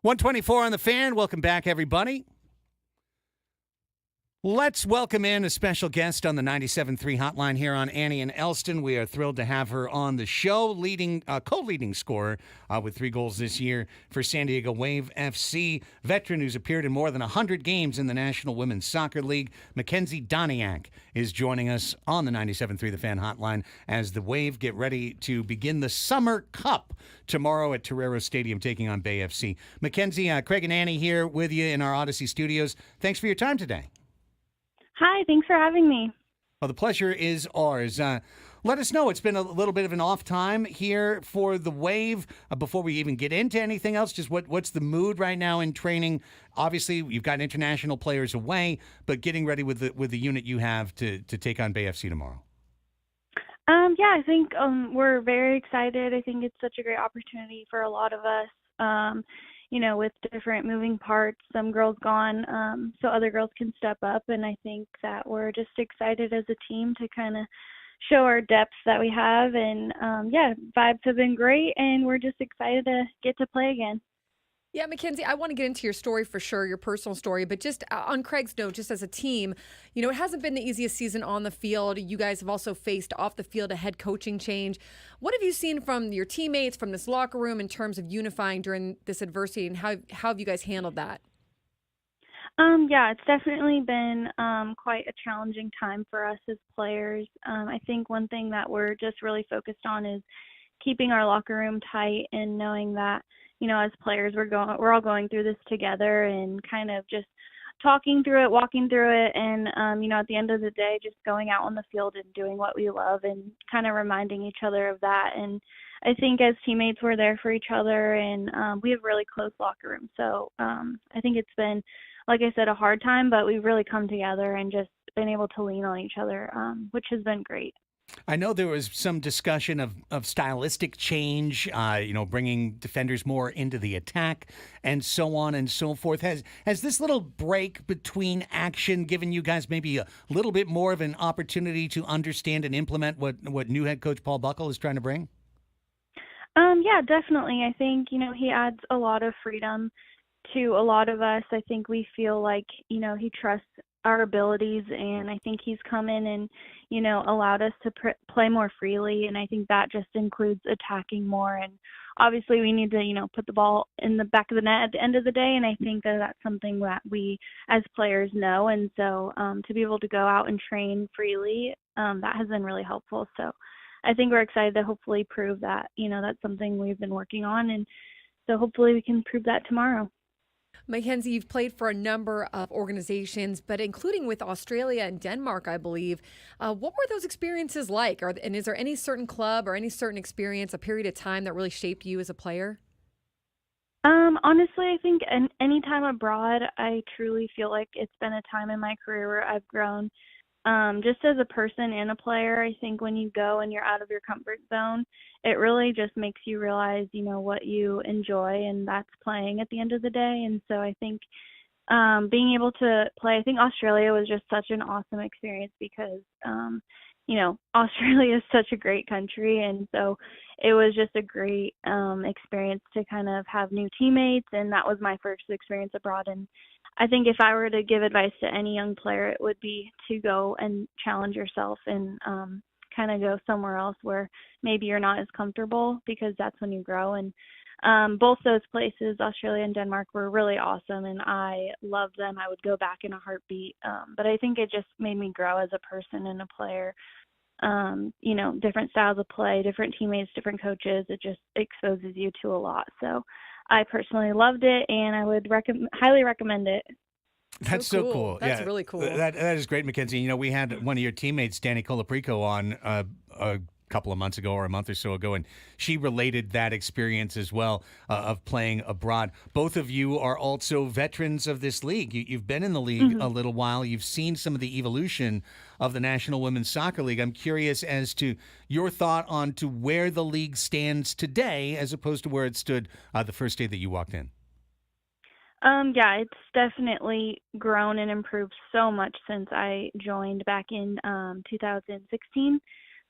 124 on the Fan. Welcome back, everybody. Let's welcome in a special guest on the 97.3 hotline here on Annie and Elsten. We are thrilled to have her on the show, co-leading scorer with 3 goals this year for San Diego Wave FC. Veteran who's appeared in more than 100 games in the National Women's Soccer League. Mackenzie Doniak is joining us on the 97.3 The Fan hotline as the Wave get ready to begin the Summer Cup tomorrow at Torero Stadium taking on Bay FC. Mackenzie, Craig and Annie here with you in our Odyssey studios. Thanks for your time today. Hi, thanks for having me. Well, the pleasure is ours. Let us know. It's been a little bit of an off time here for the Wave. Before we even get into anything else, just what's the mood right now in training? Obviously, you've got international players away, but getting ready with the unit you have to take on Bay FC tomorrow. Yeah, I think we're very excited. I think it's such a great opportunity for a lot of us. With different moving parts, some girls gone, so other girls can step up. And I think that we're just excited as a team to kind of show our depth that we have. And, vibes have been great, and we're just excited to get to play again. Yeah, Mackenzie, I want to get into your story for sure, your personal story, but just on Craig's note, just as a team, it hasn't been the easiest season on the field. You guys have also faced off the field a head coaching change. What have you seen from your teammates, from this locker room in terms of unifying during this adversity, and how have you guys handled that? It's definitely been quite a challenging time for us as players. I think one thing that we're just really focused on is keeping our locker room tight and knowing that, as players, we're all going through this together and kind of just talking through it, walking through it, and at the end of the day, just going out on the field and doing what we love and kind of reminding each other of that. And I think as teammates, we're there for each other, and we have really close locker room. So I think it's been, like I said, a hard time, but we've really come together and just been able to lean on each other, which has been great. I know there was some discussion of stylistic change, bringing defenders more into the attack and so on and so forth. Has this little break between action given you guys maybe a little bit more of an opportunity to understand and implement what new head coach Paul Buckle is trying to bring? Yeah, definitely. I think, he adds a lot of freedom to a lot of us. I think we feel like, he trusts our abilities, and I think he's come in and, allowed us to play more freely, and I think that just includes attacking more. And obviously we need to, put the ball in the back of the net at the end of the day, and I think that that's something that we as players know. And so to be able to go out and train freely, that has been really helpful. So I think we're excited to hopefully prove that, that's something we've been working on, and so hopefully we can prove that tomorrow. Mackenzie, you've played for a number of organizations, but including with Australia and Denmark, I believe. What were those experiences like? And is there any certain club or any certain experience, a period of time that really shaped you as a player? Honestly, I think any time abroad, I truly feel like it's been a time in my career where I've grown. Just as a person and a player, I think when you go and you're out of your comfort zone, it really just makes you realize, what you enjoy, and that's playing at the end of the day. And so I think being able to play, I think Australia was just such an awesome experience because, Australia is such a great country. And so it was just a great experience to kind of have new teammates. And that was my first experience abroad. And I think if I were to give advice to any young player, it would be to go and challenge yourself and kind of go somewhere else where maybe you're not as comfortable, because that's when you grow. And both those places, Australia and Denmark, were really awesome, and I loved them. I would go back in a heartbeat. But I think it just made me grow as a person and a player. Different styles of play, different teammates, different coaches. It just exposes you to a lot. So I personally loved it, and I would highly recommend it. That's so cool. That's really cool. That is great, Mackenzie. We had one of your teammates, Danny Colaprico, on a couple of months ago or a month or so ago, and she related that experience as well of playing abroad. Both of you are also veterans of this league. You've been in the league a little while. You've seen some of the evolution of the National Women's Soccer League. I'm curious as to your thought on to where the league stands today as opposed to where it stood the first day that you walked in. It's definitely grown and improved so much since I joined back in 2016.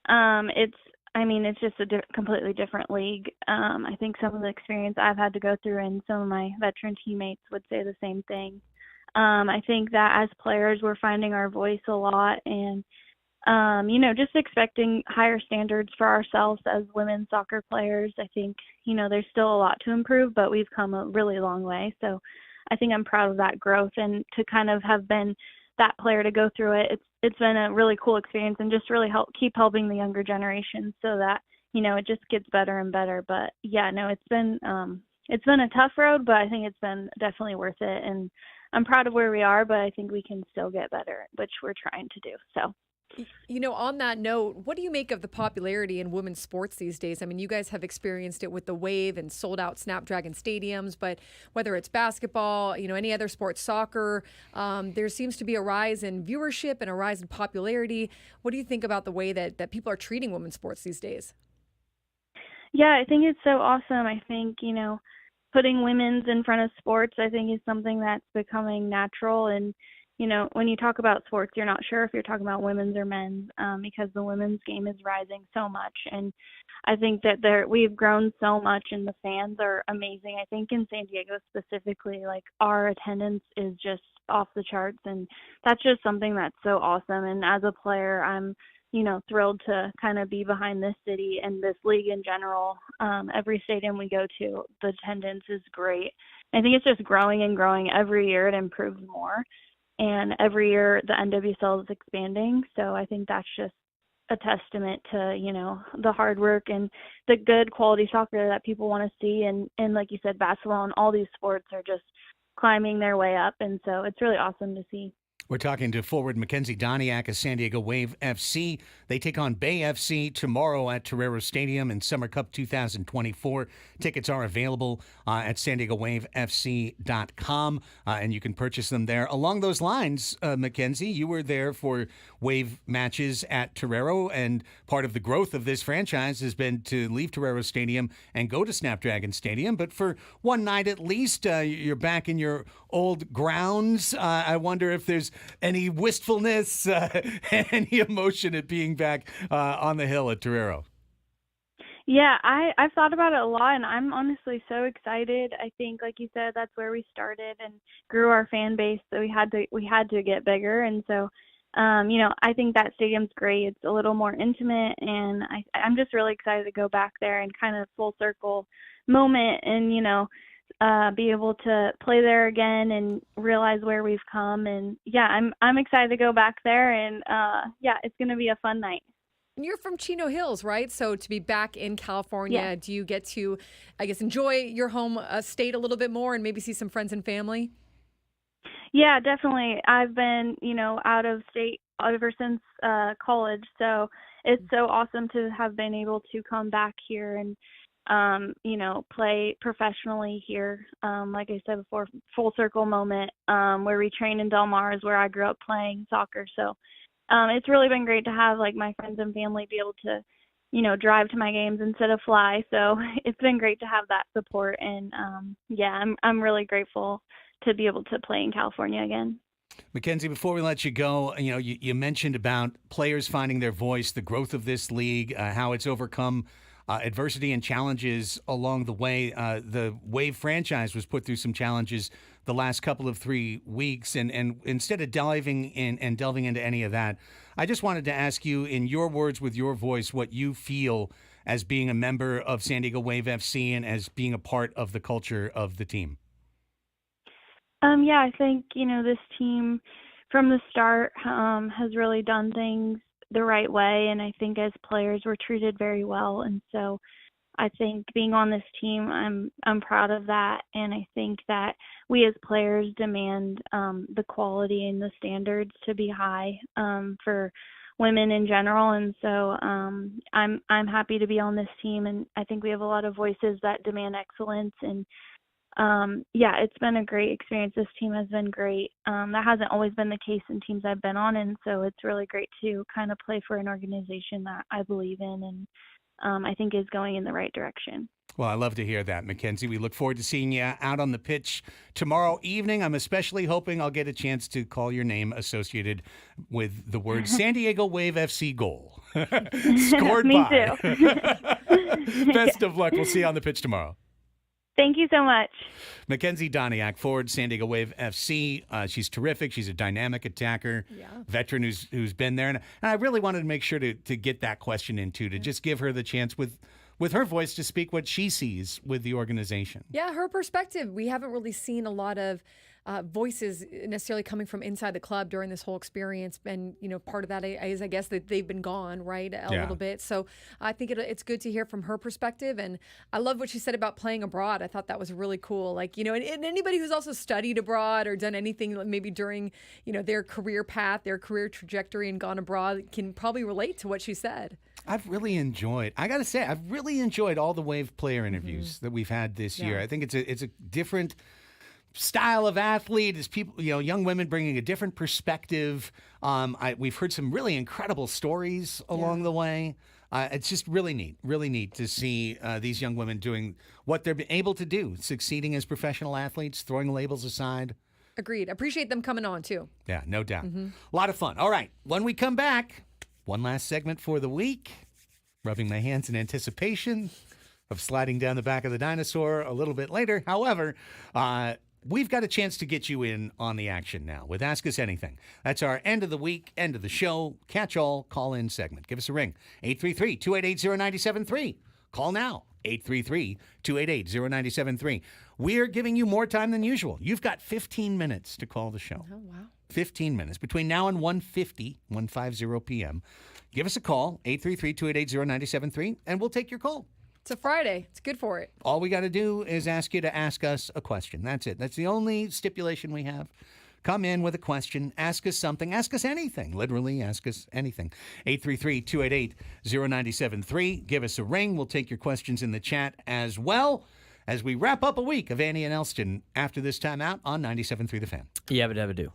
It's I mean, it's just a completely different league. I think some of the experience I've had to go through, and some of my veteran teammates would say the same thing. I think that as players, we're finding our voice a lot, and just expecting higher standards for ourselves as women's soccer players. I think, there's still a lot to improve, but we've come a really long way. So I think I'm proud of that growth, and to kind of have been that player to go through it. It's been a really cool experience, and just really keep helping the younger generation so that, it just gets better and better. But yeah, no, it's been a tough road, but I think it's been definitely worth it. And I'm proud of where we are, but I think we can still get better, which we're trying to do. So. On that note, what do you make of the popularity in women's sports these days? I mean, you guys have experienced it with the Wave and sold out Snapdragon stadiums, but whether it's basketball, any other sport, soccer, there seems to be a rise in viewership and a rise in popularity. What do you think about the way that people are treating women's sports these days? Yeah, I think it's so awesome. I think, putting women's in front of sports, I think is something that's becoming natural. And when you talk about sports, you're not sure if you're talking about women's or men's, because the women's game is rising so much. And I think that we've grown so much, and the fans are amazing. I think in San Diego specifically, like, our attendance is just off the charts, and that's just something that's so awesome. And as a player, I'm thrilled to kind of be behind this city and this league in general. Every stadium we go to, the attendance is great. I think it's just growing and growing. Every year it improves more. And every year the NWSL is expanding. So I think that's just a testament to, the hard work and the good quality soccer that people want to see. And like you said, basketball and all these sports are just climbing their way up. And so it's really awesome to see. We're talking to forward Mackenzie Doniak of San Diego Wave FC. They take on Bay FC tomorrow at Torero Stadium in Summer Cup 2024. Tickets are available at SanDiegoWaveFC.com, and you can purchase them there. Along those lines, Mackenzie, you were there for Wave matches at Torero, and part of the growth of this franchise has been to leave Torero Stadium and go to Snapdragon Stadium. But for one night at least, you're back in your old grounds. I wonder if there's any wistfulness, any emotion at being back on the hill at Torero. Yeah, I've thought about it a lot, and I'm honestly so excited. I think, like you said, that's where we started and grew our fan base, so we had to get bigger. And so, I think that stadium's great. It's a little more intimate, and I'm just really excited to go back there and kind of full circle moment and, be able to play there again and realize where we've come. And yeah, I'm excited to go back there, and it's going to be a fun night. And you're from Chino Hills, right? So to be back in California, Do you get to, I guess, enjoy your home state a little bit more and maybe see some friends and family? Yeah, definitely. I've been, out of state ever since college. So it's so awesome to have been able to come back here and, play professionally here. Like I said before, full circle moment, where we train in Del Mar is where I grew up playing soccer. So it's really been great to have, like, my friends and family be able to, drive to my games instead of fly. So it's been great to have that support. And I'm really grateful to be able to play in California again. Mackenzie, before we let you go, you mentioned about players finding their voice, the growth of this league, how it's overcome adversity and challenges along the way. The Wave franchise was put through some challenges the last couple of 3 weeks. And instead of delving into any of that, I just wanted to ask you, in your words, with your voice, what you feel as being a member of San Diego Wave FC and as being a part of the culture of the team. I think, this team from the start has really done things the right way. And I think as players, we're treated very well. And so I think being on this team, I'm proud of that. And I think that we as players demand the quality and the standards to be high for women in general. And so I'm happy to be on this team. And I think we have a lot of voices that demand excellence. And it's been a great experience. This team has been great. That hasn't always been the case in teams I've been on. And so it's really great to kind of play for an organization that I believe in and I think is going in the right direction. Well, I love to hear that, Mackenzie. We look forward to seeing you out on the pitch tomorrow evening. I'm especially hoping I'll get a chance to call your name associated with the word San Diego Wave FC goal. Scored Me by. too. Best of luck. We'll see you on the pitch tomorrow. Thank you so much. Mackenzie Doniak, forward, San Diego Wave FC. She's terrific. She's a dynamic attacker, veteran who's been there. And I really wanted to make sure to get that question in, too, to just give her the chance with her voice to speak what she sees with the organization. Yeah, her perspective. We haven't really seen a lot of voices necessarily coming from inside the club during this whole experience. And, part of that is, I guess, that they've been gone, right, a little bit. So I think it's good to hear from her perspective. And I love what she said about playing abroad. I thought that was really cool. Like, and anybody who's also studied abroad or done anything maybe during, their career path, their career trajectory and gone abroad can probably relate to what she said. I've really enjoyed all the Wave player interviews that we've had this year. I think it's a different style of athlete. It's people, young women bringing a different perspective. We've heard some really incredible stories along the way. It's just really neat to see these young women doing what they're able to do, succeeding as professional athletes, throwing labels aside. Agreed. Appreciate them coming on, too. Yeah, no doubt. A lot of fun. All right, when we come back, one last segment for the week. Rubbing my hands in anticipation of sliding down the back of the dinosaur a little bit later. However, we've got a chance to get you in on the action now with Ask Us Anything. That's our end of the week, end of the show, catch-all, call-in segment. Give us a ring, 833-288-0973. Call now, 833-288-0973. We're giving you more time than usual. You've got 15 minutes to call the show. Oh, wow. 15 minutes. Between now and 1:50 p.m., give us a call, 833-288-0973, and we'll take your call. It's a Friday. It's good for it. All we got to do is ask you to ask us a question. That's it. That's the only stipulation we have. Come in with a question. Ask us something. Ask us anything. Literally, ask us anything. 833-288-0973. Give us a ring. We'll take your questions in the chat as well as we wrap up a week of Annie and Elsten after this time out on 97.3 The Fan. Yabba dabba do.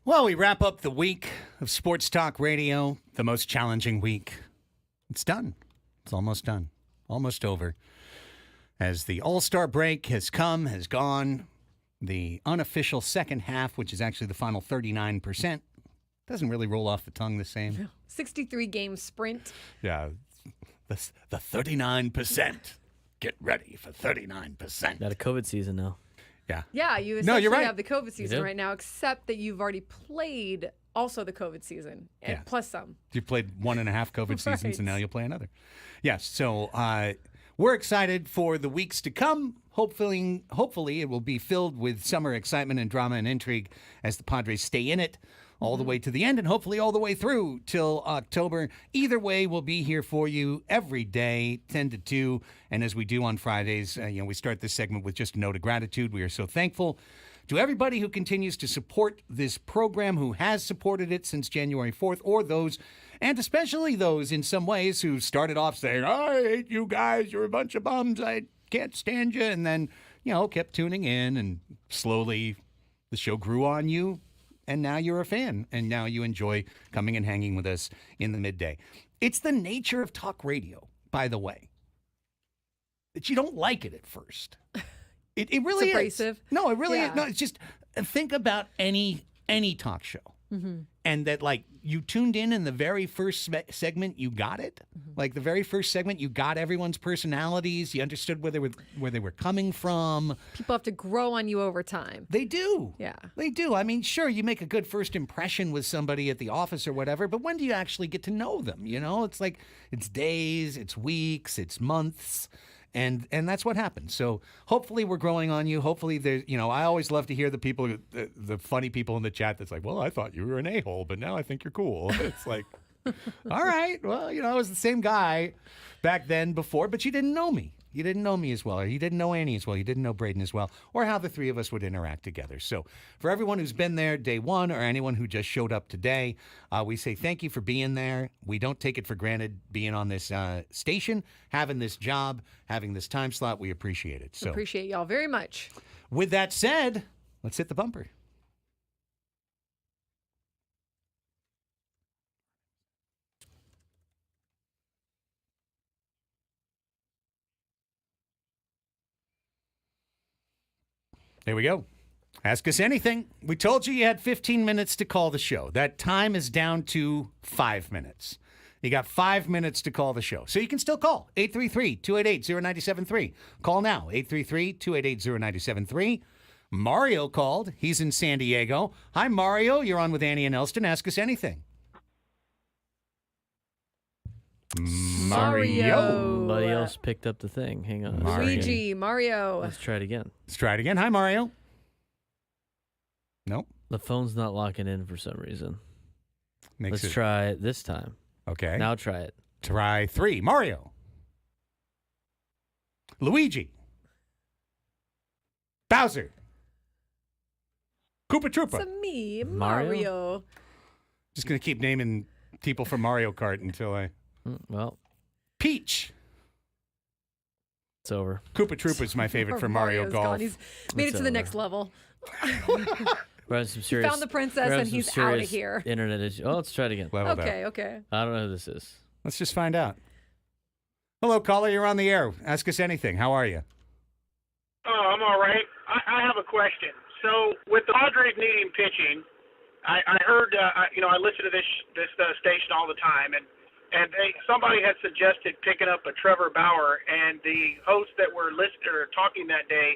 Well, we wrap up the week of Sports Talk Radio, the most challenging week. It's done. It's almost done. Almost over. As the All-Star break has come, has gone, the unofficial second half, which is actually the final 39%, doesn't really roll off the tongue the same. 63-game sprint. Yeah, the 39%. Get ready for 39%. Got a COVID season now. Yeah. Yeah, you No, essentially you're right. have the COVID season do? right now, except that you've already played also the COVID season, and Yeah. plus some. You played 1.5 COVID seasons, Right. and now you'll play another. Yes, so we're excited for the weeks to come. Hopefully, it will be filled with summer excitement and drama and intrigue as the Padres stay in it all the way to the end, and hopefully all the way through till October. Either way, we'll be here for you every day, 10 to 2. And as we do on Fridays, we start this segment with just a note of gratitude. We are so thankful to everybody who continues to support this program, who has supported it since January 4th, or those, and especially those in some ways who started off saying, I hate you guys, you're a bunch of bums, I can't stand you, and then, kept tuning in, and slowly the show grew on you, and now you're a fan, and now you enjoy coming and hanging with us in the midday. It's the nature of talk radio, by the way, that you don't like it at first. It really It's abrasive. is. No, it really is. Yeah. No, it's just think about any talk show, and that you tuned in the very first segment, you got it. Like the very first segment, you got everyone's personalities. You understood where they were coming from. People have to grow on you over time. They do. Yeah. They do. I mean, sure, you make a good first impression with somebody at the office or whatever, but when do you actually get to know them? It's like it's days, it's weeks, it's months. And that's what happens. So hopefully we're growing on you. Hopefully there's, I always love to hear the people, the funny people in the chat that's like, well, I thought you were an a-hole, but now I think you're cool. It's like, all right, well, I was the same guy back then before, but you didn't know me. You didn't know me as well, or you didn't know Annie as well, you didn't know Braden as well, or how the three of us would interact together. So for everyone who's been there day one, or anyone who just showed up today, we say thank you for being there. We don't take it for granted being on this station, having this job, having this time slot. We appreciate it. So Appreciate y'all very much. with that said, let's hit the bumper. There we go. Ask us anything. We told you had 15 minutes to call the show. That time is down to 5 minutes. You got 5 minutes to call the show. So you can still call 833-288-0973. Call now, 833-288-0973. Mario called. He's in San Diego. Hi, Mario. You're on with Annie and Elsten. Ask us anything. Mario. Somebody else picked up the thing. Hang on. Luigi, Mario. Let's try it again. Let's try it again. Hi, Mario. Nope. The phone's not locking in for some reason. Makes Let's try it this time. Okay. Now try it. Try 3. Mario. Luigi. Bowser. Koopa Troopa. It's me, Mario? Mario. Just going to keep naming people from Mario Kart until I... Well, Peach. it's over. Koopa Troopa is my favorite from Mario Mario's Golf. gone. He's made It's it to the over. next level. We're having some serious. Found the princess we're having and some he's outta serious here. Internet issue. Oh, let's try it again. Leveled out. Okay. I don't know who this is. Let's just find out. Hello, caller. You're on the air. Ask us anything. How are you? Oh, I'm all right. I have a question. So with the Padres needing pitching, I heard, I listen to this station all the time, and somebody had suggested picking up a Trevor Bauer, and the hosts that were listening or talking that day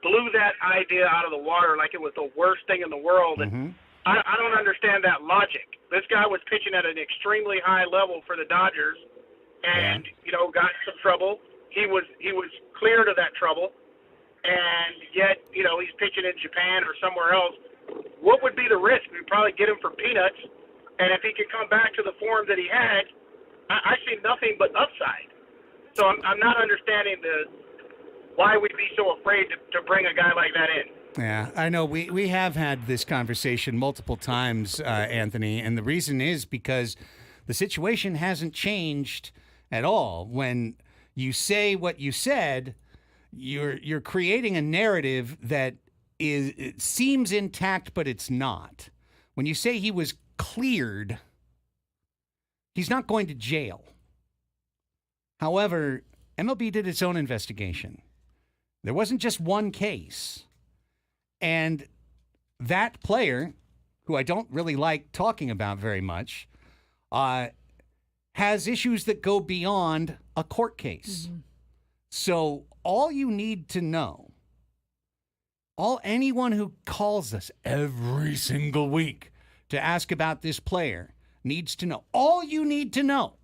blew that idea out of the water like it was the worst thing in the world. And I don't understand that logic. This guy was pitching at an extremely high level for the Dodgers, and got some trouble. He was cleared of that trouble, and yet he's pitching in Japan or somewhere else. What would be the risk? We'd probably get him for peanuts, and if he could come back to the form that he had, I see nothing but upside. So I'm not understanding why we'd be so afraid to bring a guy like that in. Yeah, I know. We have had this conversation multiple times, Anthony, and the reason is because the situation hasn't changed at all. When you say what you said, you're creating a narrative that it seems intact, but it's not. when you say he was cleared, he's not going to jail. However, MLB did its own investigation. There wasn't just one case. And that player, who I don't really like talking about very much, has issues that go beyond a court case. Mm-hmm. So all you need to know, anyone who calls us every single week to ask about this player needs to know. All you need to know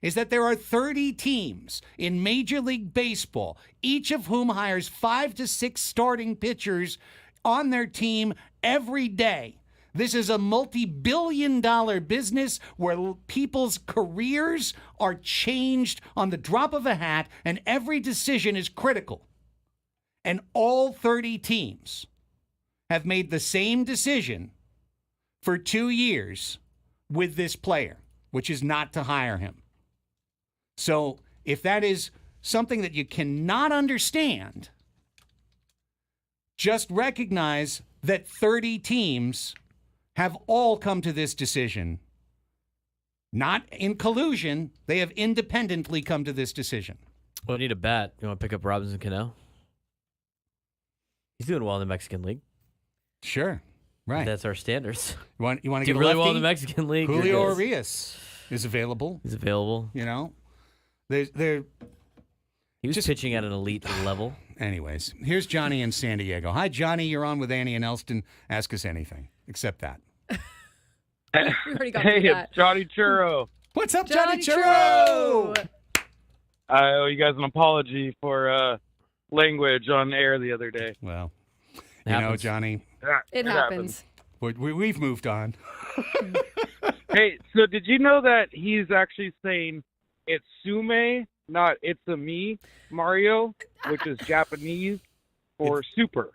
is that there are 30 teams in Major League Baseball, each of whom hires 5 to 6 starting pitchers on their team every day. This is a multi-billion-dollar business where people's careers are changed on the drop of a hat, and every decision is critical. And all 30 teams have made the same decision for 2 years with this player, which is not to hire him. So if that is something that you cannot understand, just recognize that 30 teams have all come to this decision. Not in collusion. They have independently come to this decision. Well, I need a bat. You want to pick up Robinson Cano? He's doing well in the Mexican League. Sure. Right. That's our standards. You want to do get really a well in the Mexican League. Julio Urias is available. He's available. You know? He was just pitching at an elite level. Anyways, here's Johnny in San Diego. Hi, Johnny. You're on with Annie and Elsten. Ask us anything except that. We already got hey, through that. it's Johnny Churro. What's up, Johnny Churro? I owe you guys an apology for language on air the other day. Well, you know, Johnny. It happens. We've moved on. Hey, so did you know that he's actually saying it's Sume, not it's a me, Mario, which is Japanese for super.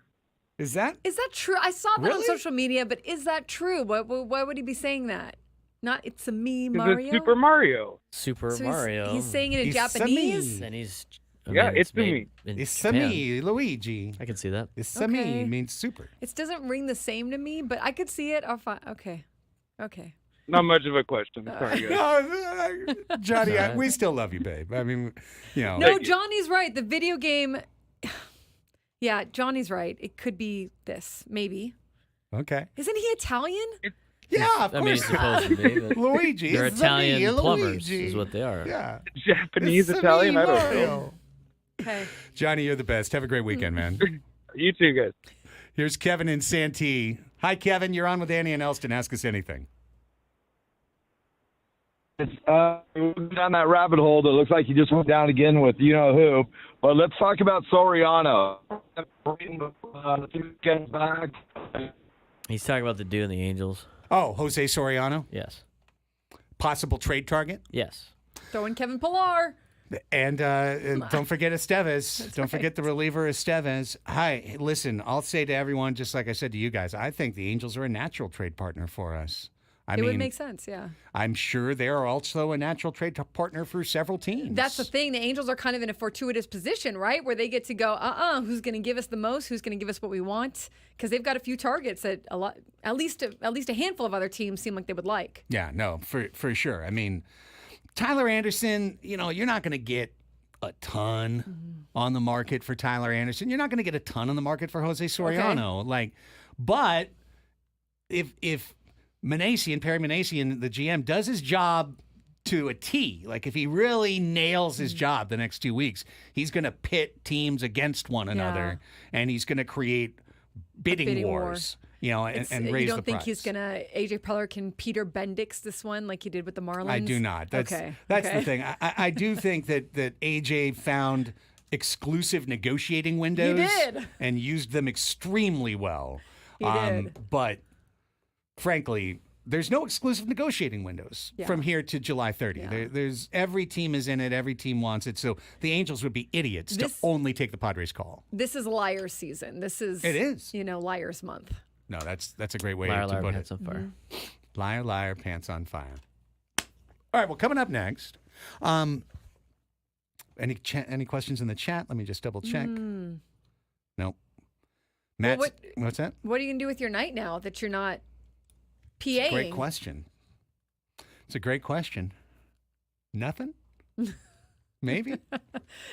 Is that true? I saw that on really? social media, but is that true? Why would he be saying that? Not it's a me, 'Cause Mario? it's Super Mario. Super So Mario. He's saying it in It's Japanese? And he's... It's made me. in It's Japan. me, Luigi. I can see that. It's Okay. me means super. It doesn't ring the same to me, but I could see it. Okay. Not much of a question. Sorry, guys. No, Johnny, Sorry. we still love you, babe. I mean, you know. No, Johnny's right. The video game. Yeah, Johnny's right. It could be this, maybe. Okay. Isn't he Italian? Yeah, of I mean, course. it's supposed to be. But Luigi. they're it's the me, Italian plumbers, Luigi. is what they are. Yeah. Japanese, It's the Italian, me, I don't Mario. know. Okay. Johnny, you're the best. Have a great weekend, man. You too, guys. Here's Kevin in Santee. Hi, Kevin. You're on with Annie and Elsten. Ask us anything. Down that rabbit hole that looks like you just went down again with you know who. But let's talk about Soriano. Back. He's talking about the dude in the Angels. Oh, Jose Soriano? Yes. Possible trade target? Yes. Throw in Kevin Pillar. And don't forget Estevez. Don't forget the reliever Estevez. Hi, listen, I'll say to everyone, just like I said to you guys, I think the Angels are a natural trade partner for us. I mean, It would make sense, yeah. I'm sure they are also a natural trade partner for several teams. That's the thing. The Angels are kind of in a fortuitous position, right? Where they get to go, who's going to give us the most? Who's going to give us what we want? Because they've got a few targets that at least a handful of other teams seem like they would like. Yeah, no, for sure. I mean, Tyler Anderson, you're not going to get a ton on the market for Tyler Anderson. You're not going to get a ton on the market for Jose Soriano. But if Perry Manasian, the GM, does his job to a T, like if he really nails his job the next 2 weeks, he's going to pit teams against one another, and he's going to create bidding wars. And raise the price. You don't think he's going to, AJ Preller can Peter Bendix this one like he did with the Marlins? I do not. That's the thing. I do think that AJ found exclusive negotiating windows. He did. And used them extremely well. He did. But frankly, there's no exclusive negotiating windows from here to July 30. Yeah. There's every team is in it. Every team wants it. So the Angels would be idiots to only take the Padres call. This is Liars season. It is. Liars month. No, that's a great way Liar, to liar, put pants it. on fire. Liar, liar, pants on fire. All right, well, coming up next, any questions in the chat? Let me just double check. Nope. Matt, Well, what's that? What are you going to do with your night now that you're not PAing. Great question. It's a great question. Nothing? Maybe.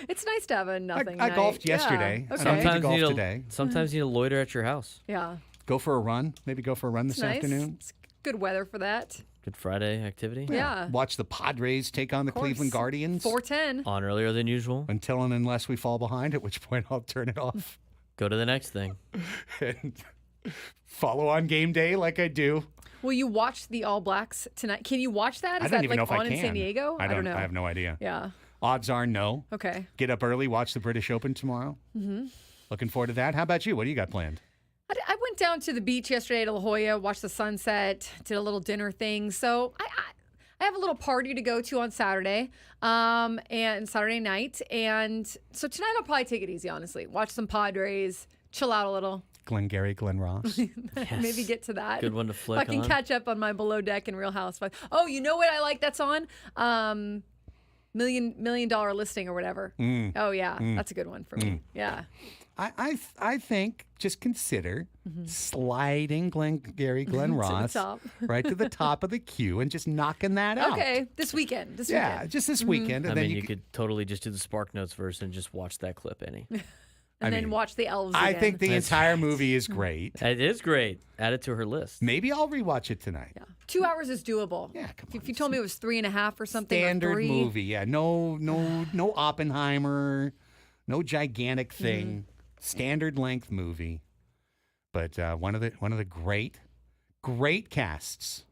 It's nice to have a nothing I night. golfed yesterday. Yeah. I don't Okay. need to golf today. Sometimes you need to loiter at your house. Yeah. Go for a run. Maybe go for a run It's this nice. afternoon. It's good weather for that. Good Friday activity. Yeah. Watch the Padres take on the Cleveland Guardians. 4:10. On earlier than usual. Until and unless we fall behind, at which point I'll turn it off. Go to the next thing. And follow on game day like I do. Will you watch the All Blacks tonight? Can you watch that? I Is don't that even know like if I on in can. San Diego? I don't know. I have no idea. Yeah. Odds are no. Okay. Get up early, watch the British Open tomorrow. Mm-hmm. Looking forward to that. How about you? What do you got planned? I went down to the beach yesterday to La Jolla, watched the sunset, did a little dinner thing. So I have a little party to go to on Saturday, and Saturday night. And so tonight I'll probably take it easy, honestly. Watch some Padres, chill out a little. Glengarry Glen Ross. Maybe get to that. Good one to flick If I can on. catch up on my Below Deck and Real Housewives. Oh, you know what I like that's on? Million Dollar Listing or whatever. Oh yeah, that's a good one for me. Yeah. I think just consider sliding Glengarry Glen Ross top. right to the top of the queue and just knocking that out. Okay, this weekend. Yeah, just this weekend. I And then mean, you could totally just do the Spark Notes verse and just watch that clip, Annie. And then watch the elves I again. think the entire movie is great. It is great. Add it to her list. Maybe I'll rewatch it tonight. Yeah. 2 hours is doable. Yeah, come If you told me it was 3.5 or something, Standard or 3. movie. Yeah, no Oppenheimer, no gigantic thing. Standard length movie. But one of the great casts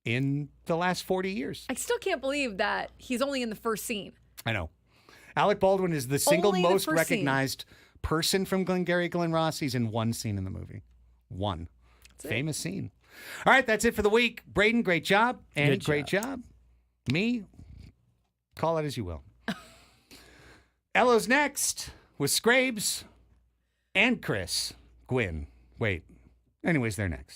in the last 40 years. I still can't believe that he's only in the first scene. I know. Alec Baldwin is the single Only the most first scene. recognized person from Glengarry Glen Ross. He's in one scene in the movie. One. That's Famous scene. All right, that's it for the week. Braden, great job. Annie, Good job. great job. Me, call it as you will. Ello's next with Scrabes and Chris. Gwyn. Wait. Anyways, they're next.